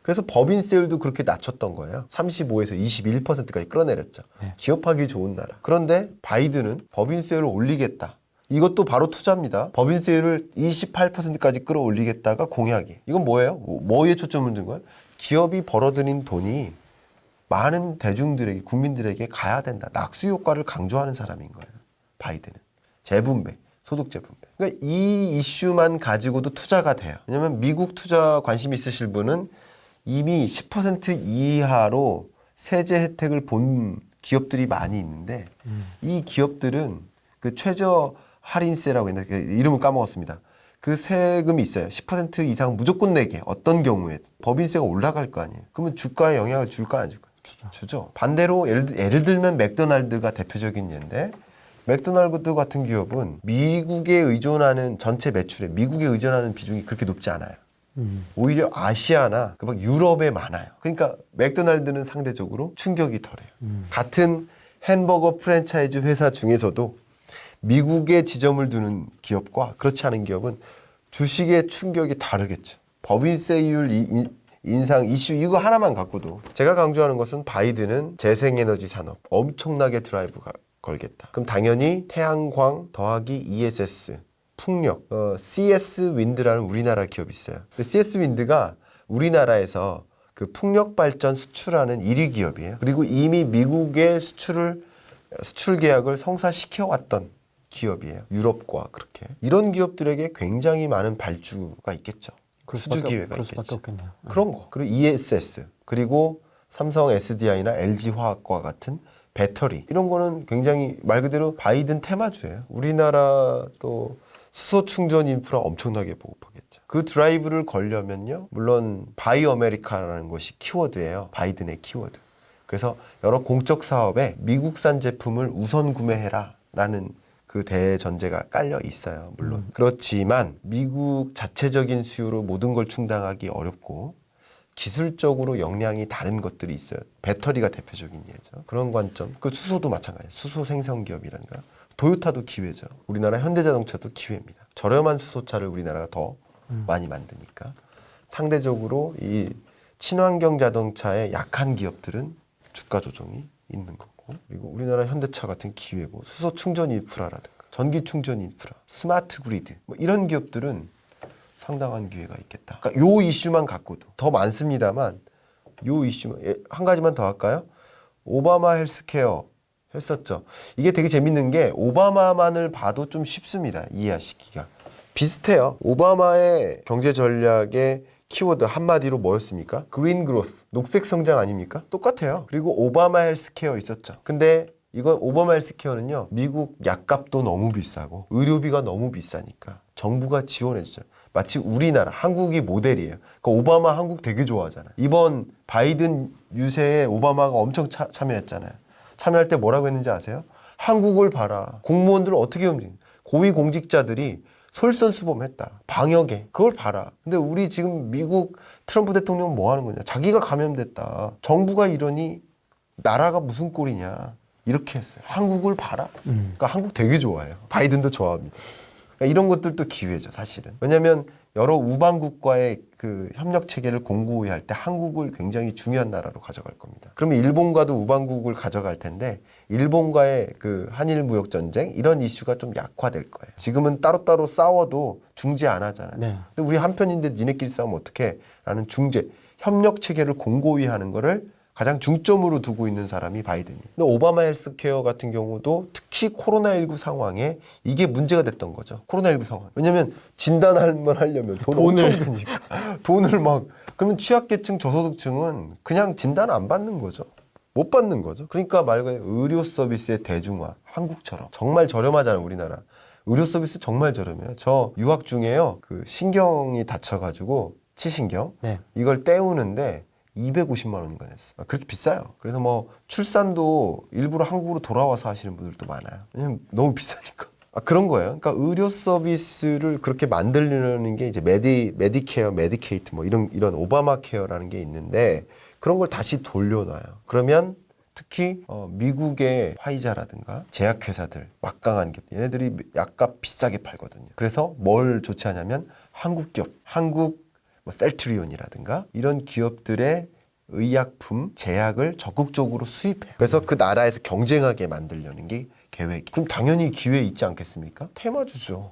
그래서 법인세율도 그렇게 낮췄던 거예요. 35에서 21%까지 끌어내렸죠. 네. 기업하기 좋은 나라. 그런데 바이든은 법인세율을 올리겠다. 이것도 바로 투자입니다. 법인세율을 28%까지 끌어올리겠다가 공약이. 이건 뭐예요? 뭐에 초점을 둔 거예요? 기업이 벌어들인 돈이 많은 대중들에게, 국민들에게 가야 된다. 낙수 효과를 강조하는 사람인 거예요. 바이든은. 재분배, 소득 재분배. 그러니까 이 이슈만 가지고도 투자가 돼요. 왜냐하면 미국 투자 관심 있으실 분은 이미 10% 이하로 세제 혜택을 본 기업들이 많이 있는데 이 기업들은 그 최저 할인세라고 했는데 이름을 까먹었습니다. 그 세금이 있어요. 10% 이상 무조건 내게. 어떤 경우에 법인세가 올라갈 거 아니에요. 그러면 주가에 영향을 줄까 안 줄까? 주죠. 반대로 예를 들면 맥도날드가 대표적인 예인데 맥도날드 같은 기업은 미국에 의존하는 전체 매출에 미국에 의존하는 비중이 그렇게 높지 않아요. 오히려 아시아나 막 유럽에 많아요. 그러니까 맥도날드는 상대적으로 충격이 덜해요. 같은 햄버거 프랜차이즈 회사 중에서도 미국에 지점을 두는 기업과 그렇지 않은 기업은 주식의 충격이 다르겠죠. 법인세율 인상 이슈 이거 하나만 갖고도 제가 강조하는 것은 바이든은 재생에너지 산업 엄청나게 드라이브 걸겠다. 그럼 당연히 태양광 더하기 ESS 풍력 CS 윈드라는 우리나라 기업이 있어요. CS 윈드가 우리나라에서 그 풍력 발전 수출하는 1위 기업이에요. 그리고 이미 미국의 수출 계약을 성사시켜 왔던 기업이에요. 유럽과 그렇게 이런 기업들에게 굉장히 많은 발주가 있겠죠. 수주 기회가 있겠죠. 그런 거. 그리고 ESS 그리고 삼성 SDI나 LG 화학과 같은 배터리 이런 거는 굉장히 말 그대로 바이든 테마주예요. 우리나라 또 수소 충전 인프라 엄청나게 보급하겠죠. 그 드라이브를 걸려면요. 물론 바이 아메리카라는 것이 키워드예요. 바이든의 키워드. 그래서 여러 공적 사업에 미국산 제품을 우선 구매해라 라는 그 대전제가 깔려 있어요. 물론. 그렇지만 미국 자체적인 수요로 모든 걸 충당하기 어렵고 기술적으로 역량이 다른 것들이 있어요. 배터리가 대표적인 예죠. 그런 관점. 그 수소도 마찬가지예요. 수소 생산 기업이라든가. 도요타도 기회죠. 우리나라 현대자동차도 기회입니다. 저렴한 수소차를 우리나라가 더 많이 만드니까. 상대적으로 이 친환경 자동차의 약한 기업들은 주가 조정이 있는 거고. 그리고 우리나라 현대차 같은 기회고. 수소 충전 인프라라든가 전기 충전 인프라, 스마트 그리드 뭐 이런 기업들은 상당한 기회가 있겠다. 그러니까 요 이슈만 갖고도 더 많습니다만 요 이슈만 한 가지만 더 할까요? 오바마 헬스케어 했었죠. 이게 되게 재밌는 게 오바마만을 봐도 좀 쉽습니다. 이해하시기가. 비슷해요. 오바마의 경제 전략의 키워드 한마디로 뭐였습니까? 그린 그로스, 녹색 성장 아닙니까? 똑같아요. 그리고 오바마 헬스케어 있었죠. 근데 이건 오바마 헬스케어는요, 미국 약값도 너무 비싸고 의료비가 너무 비싸니까 정부가 지원해주죠. 마치 우리나라, 한국이 모델이에요. 그러니까 오바마 한국 되게 좋아하잖아요. 이번 바이든 유세에 오바마가 엄청 참여했잖아요. 참여할 때 뭐라고 했는지 아세요? 한국을 봐라. 공무원들 어떻게 움직이는 고위공직자들이 솔선수범했다. 방역에. 그걸 봐라. 근데 우리 지금 미국 트럼프 대통령은 뭐 하는 거냐. 자기가 감염됐다. 정부가 이러니 나라가 무슨 꼴이냐. 이렇게 했어요. 한국을 봐라. 그러니까 한국 되게 좋아해요. 바이든도 좋아합니다. 그러니까 이런 것들도 기회죠, 사실은. 왜냐하면 여러 우방국과의 그 협력 체계를 공고히 할 때 한국을 굉장히 중요한 나라로 가져갈 겁니다. 그러면 일본과도 우방국을 가져갈 텐데 일본과의 그 한일 무역 전쟁 이런 이슈가 좀 약화될 거예요. 지금은 따로따로 싸워도 중재 안 하잖아요. 네. 근데 우리 한편인데 니네끼리 싸우면 어떡해? 라는 중재, 협력 체계를 공고히 하는 거를 가장 중점으로 두고 있는 사람이 바이든이에요. 근데 오바마 헬스케어 같은 경우도 특히 코로나19 상황에 이게 문제가 됐던 거죠. 코로나19 상황. 왜냐면 진단할만 하려면 돈을 엄청 드니까. 돈을 막. 그러면 취약계층, 저소득층은 그냥 진단 안 받는 거죠. 못 받는 거죠. 그러니까 말 그대로 의료 서비스의 대중화. 한국처럼. 정말 저렴하잖아요, 우리나라. 의료 서비스 정말 저렴해요. 저 유학 중에요. 그 신경이 다쳐가지고 치신경. 네. 이걸 떼우는데 250만 원인가 냈어. 그렇게 비싸요. 그래서 뭐 출산도 일부러 한국으로 돌아와서 하시는 분들도 많아요. 왜냐면 너무 비싸니까. 그런 거예요. 그러니까 의료 서비스를 그렇게 만들려는 게 이제 메디케어, 메디케이트 뭐 이런 오바마 케어라는 게 있는데 그런 걸 다시 돌려놔요. 그러면 특히 미국의 화이자라든가 제약회사들 막강한 기업 얘네들이 약값 비싸게 팔거든요. 그래서 뭘 조치하냐면 한국 기업, 한국 뭐 셀트리온이라든가 이런 기업들의 의약품, 제약을 적극적으로 수입해요. 그래서 그 나라에서 경쟁하게 만들려는 게 계획이. 그럼 당연히 기회 있지 않겠습니까? 테마주죠.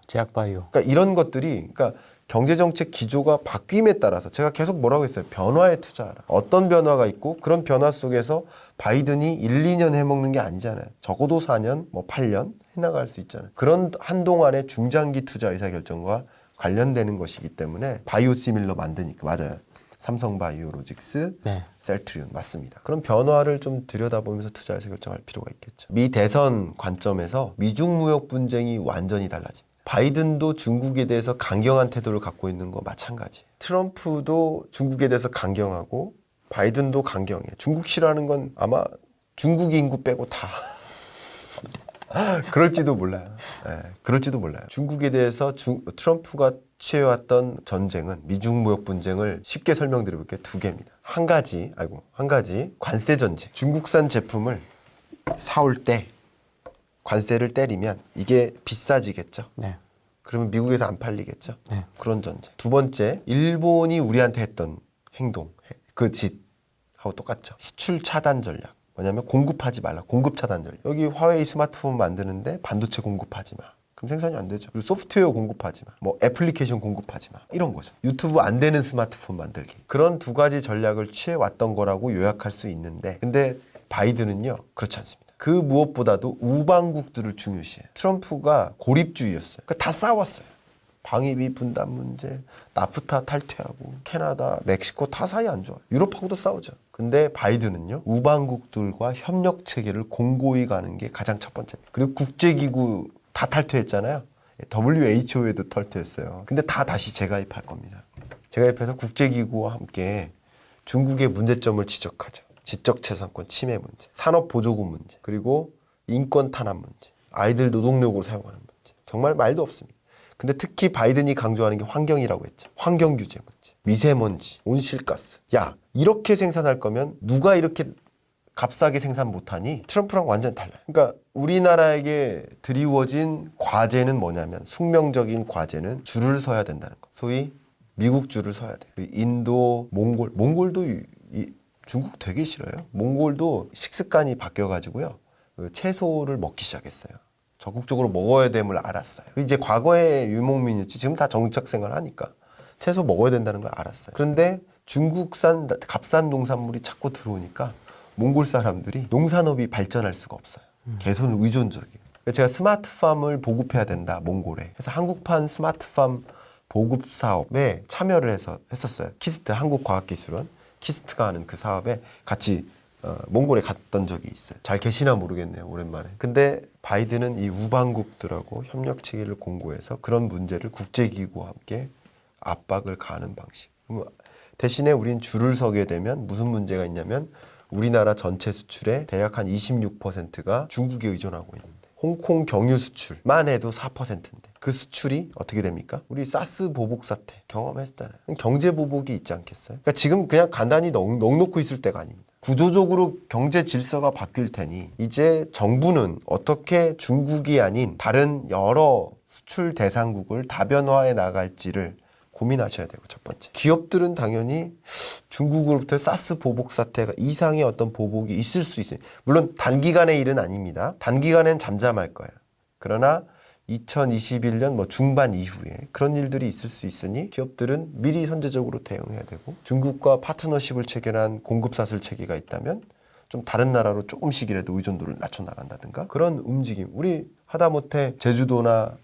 제약바이오. 그러니까 이런 것들이 그러니까 경제정책 기조가 바뀜에 따라서 제가 계속 뭐라고 했어요? 변화에 투자하라. 어떤 변화가 있고 그런 변화 속에서 바이든이 1, 2년 해먹는 게 아니잖아요. 적어도 4년, 뭐 8년 해나갈 수 있잖아요. 그런 한동안의 중장기 투자 의사결정과 관련되는 것이기 때문에 바이오시밀러 만드니까 맞아요. 삼성바이오로직스, 네. 셀트리온 맞습니다. 그런 변화를 좀 들여다보면서 투자해서 결정할 필요가 있겠죠. 미 대선 관점에서 미중 무역 분쟁이 완전히 달라집니다. 바이든도 중국에 대해서 강경한 태도를 갖고 있는 거 마찬가지. 트럼프도 중국에 대해서 강경하고 바이든도 강경해. 중국 싫어하는 건 아마 중국 인구 빼고 다 그럴지도 몰라요. 네, 그럴지도 몰라요. 중국에 대해서 트럼프가 취해왔던 전쟁은 미중 무역 분쟁을 쉽게 설명드려볼게요. 두 개입니다. 한 가지 관세 전쟁. 중국산 제품을 사올 때 관세를 때리면 이게 비싸지겠죠. 네. 그러면 미국에서 안 팔리겠죠. 네. 그런 전쟁. 두 번째, 일본이 우리한테 했던 행동, 그 짓하고 똑같죠. 수출 차단 전략. 뭐냐면 공급하지 말라. 공급 차단 전략. 여기 화웨이 스마트폰 만드는데 반도체 공급하지 마. 그럼 생산이 안 되죠. 그리고 소프트웨어 공급하지 마. 뭐 애플리케이션 공급하지 마. 이런 거죠. 유튜브 안 되는 스마트폰 만들기. 그런 두 가지 전략을 취해왔던 거라고 요약할 수 있는데 근데 바이든은요. 그렇지 않습니다. 그 무엇보다도 우방국들을 중요시해요. 트럼프가 고립주의였어요. 그러니까 다 싸웠어요. 방위비 분담 문제, 나프타 탈퇴하고 캐나다, 멕시코 다 사이 안 좋아. 유럽하고도 싸우죠. 근데 바이든은요. 우방국들과 협력 체계를 공고히 가는 게 가장 첫 번째입니다. 그리고 국제기구 다 탈퇴했잖아요. WHO에도 탈퇴했어요. 근데 다 다시 재가입할 겁니다. 재가입해서 국제기구와 함께 중국의 문제점을 지적하죠. 지적재산권 침해 문제, 산업보조금 문제, 그리고 인권 탄압 문제, 아이들 노동력으로 사용하는 문제. 정말 말도 없습니다. 근데 특히 바이든이 강조하는 게 환경이라고 했죠. 환경 규제 문제, 미세먼지, 온실가스. 야, 이렇게 생산할 거면 누가 이렇게 값싸게 생산 못하니? 트럼프랑 완전 달라요. 그러니까 우리나라에게 드리워진 과제는 뭐냐면 숙명적인 과제는 줄을 서야 된다는 거. 소위 미국 줄을 서야 돼. 인도, 몽골도 중국 되게 싫어요. 몽골도 식습관이 바뀌어가지고요. 그 채소를 먹기 시작했어요. 적극적으로 먹어야 됨을 알았어요. 이제 과거에 유목민이었지 지금 다 정착 생활하니까 채소 먹어야 된다는 걸 알았어요. 그런데 중국산 값싼 농산물이 자꾸 들어오니까 몽골 사람들이 농산업이 발전할 수가 없어요. 계속 의존적이에요. 그래서 제가 스마트팜을 보급해야 된다, 몽골에. 그래서 한국판 스마트팜 보급 사업에 참여를 했었어요. 키스트, 한국과학기술원, 키스트가 하는 그 사업에 같이 몽골에 갔던 적이 있어요. 잘 계시나 모르겠네요, 오랜만에. 근데 바이든은 이 우방국들하고 협력 체계를 공고해서 그런 문제를 국제기구와 함께 압박을 가하는 방식. 대신에 우린 줄을 서게 되면 무슨 문제가 있냐면 우리나라 전체 수출의 대략 한 26%가 중국에 의존하고 있는데 홍콩 경유 수출만 해도 4%인데 그 수출이 어떻게 됩니까? 우리 사스 보복 사태 경험했잖아요. 경제 보복이 있지 않겠어요? 그러니까 지금 그냥 간단히 넉놓고 있을 때가 아닙니다. 구조적으로 경제 질서가 바뀔 테니 이제 정부는 어떻게 중국이 아닌 다른 여러 수출 대상국을 다변화해 나갈지를 고민하셔야 되고, 첫 번째. 기업들은 당연히 중국으로부터 사스 보복 사태가 이상의 어떤 보복이 있을 수 있어요. 물론 단기간의 일은 아닙니다. 단기간엔 잠잠할 거예요. 그러나 2021년 뭐 중반 이후에 그런 일들이 있을 수 있으니 기업들은 미리 선제적으로 대응해야 되고, 중국과 파트너십을 체결한 공급사슬 체계가 있다면 좀 다른 나라로 조금씩이라도 의존도를 낮춰나간다든가 그런 움직임. 우리 하다못해 제주도나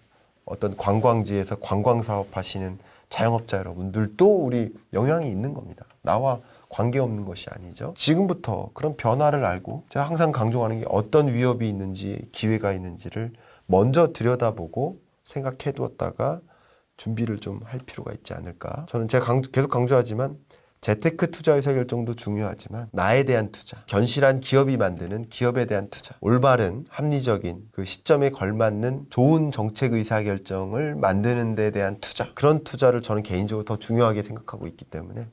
어떤 관광지에서 관광사업 하시는 자영업자 여러분들도 우리 영향이 있는 겁니다. 나와 관계없는 것이 아니죠. 지금부터 그런 변화를 알고, 제가 항상 강조하는 게 어떤 위협이 있는지 기회가 있는지를 먼저 들여다보고 생각해 두었다가 준비를 좀 할 필요가 있지 않을까. 저는 제가 계속 강조하지만 재테크 투자 의사결정도 중요하지만 나에 대한 투자, 견실한 기업이 만드는 기업에 대한 투자, 올바른 합리적인 그 시점에 걸맞는 좋은 정책 의사결정을 만드는 데 대한 투자, 그런 투자를 저는 개인적으로 더 중요하게 생각하고 있기 때문에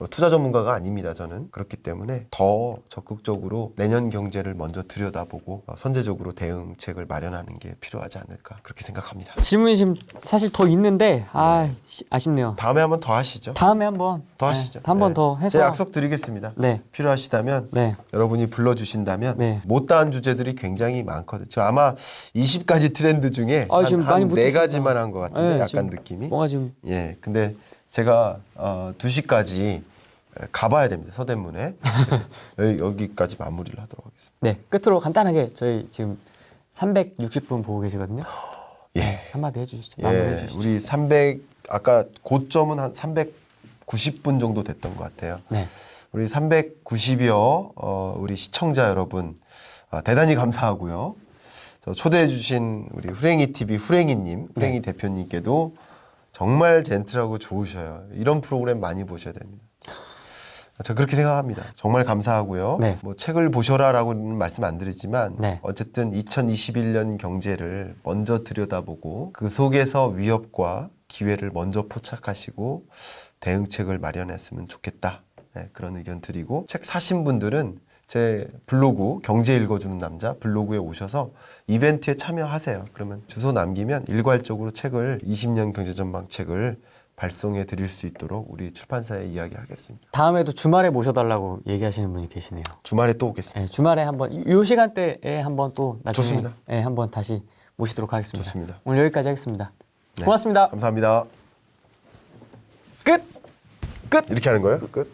투자 전문가가 아닙니다. 저는. 그렇기 때문에 더 적극적으로 내년 경제를 먼저 들여다보고 선제적으로 대응책을 마련하는 게 필요하지 않을까 그렇게 생각합니다. 질문이 지금 사실 더 있는데 아쉽네요. 다음에 한번 더 하시죠. 다음에 한번 더 하시죠. 한 번 더 해서 제가 약속 드리겠습니다. 네. 필요하시다면 네. 여러분이 불러주신다면 네. 못다한 주제들이 굉장히 많거든요. 저 아마 20가지 트렌드 중에 지금 많이 한 못했습니다. 4가지만 한 것 같은데 네, 약간 지금 느낌이. 뭔가 지금 예, 근데 제가 2시까지 가봐야 됩니다. 서대문에. 그래서 여기까지 마무리를 하도록 하겠습니다. 네, 끝으로 간단하게 저희 지금 360분 보고 계시거든요. 예. 한마디 해주시죠. 마무리해 주시죠. 우리 아까 고점은 한 390분 정도 됐던 것 같아요. 네. 우리 390여 우리 시청자 여러분 대단히 감사하고요. 초대해 주신 우리 후랭이 TV 후랭이님, 후랭이 대표님께도 정말 젠틀하고 좋으셔요. 이런 프로그램 많이 보셔야 됩니다. 저 그렇게 생각합니다. 정말 감사하고요. 네. 뭐 책을 보셔라라고는 말씀 안 드리지만 네. 어쨌든 2021년 경제를 먼저 들여다보고 그 속에서 위협과 기회를 먼저 포착하시고 대응책을 마련했으면 좋겠다. 네, 그런 의견 드리고, 책 사신 분들은 제 블로그 경제 읽어주는 남자 블로그에 오셔서 이벤트에 참여하세요. 그러면 주소 남기면 일괄적으로 책을 20년 경제전망 책을 발송해 드릴 수 있도록 우리 출판사에 이야기하겠습니다. 다음에도 주말에 모셔달라고 얘기하시는 분이 계시네요. 주말에 또 오겠습니다. 네, 주말에 한번 이 시간대에 한번 또 나중에 좋습니다. 네, 한번 다시 모시도록 하겠습니다. 좋습니다. 오늘 여기까지 하겠습니다. 네. 고맙습니다. 감사합니다. 끝. 이렇게 하는 거예요? 끝?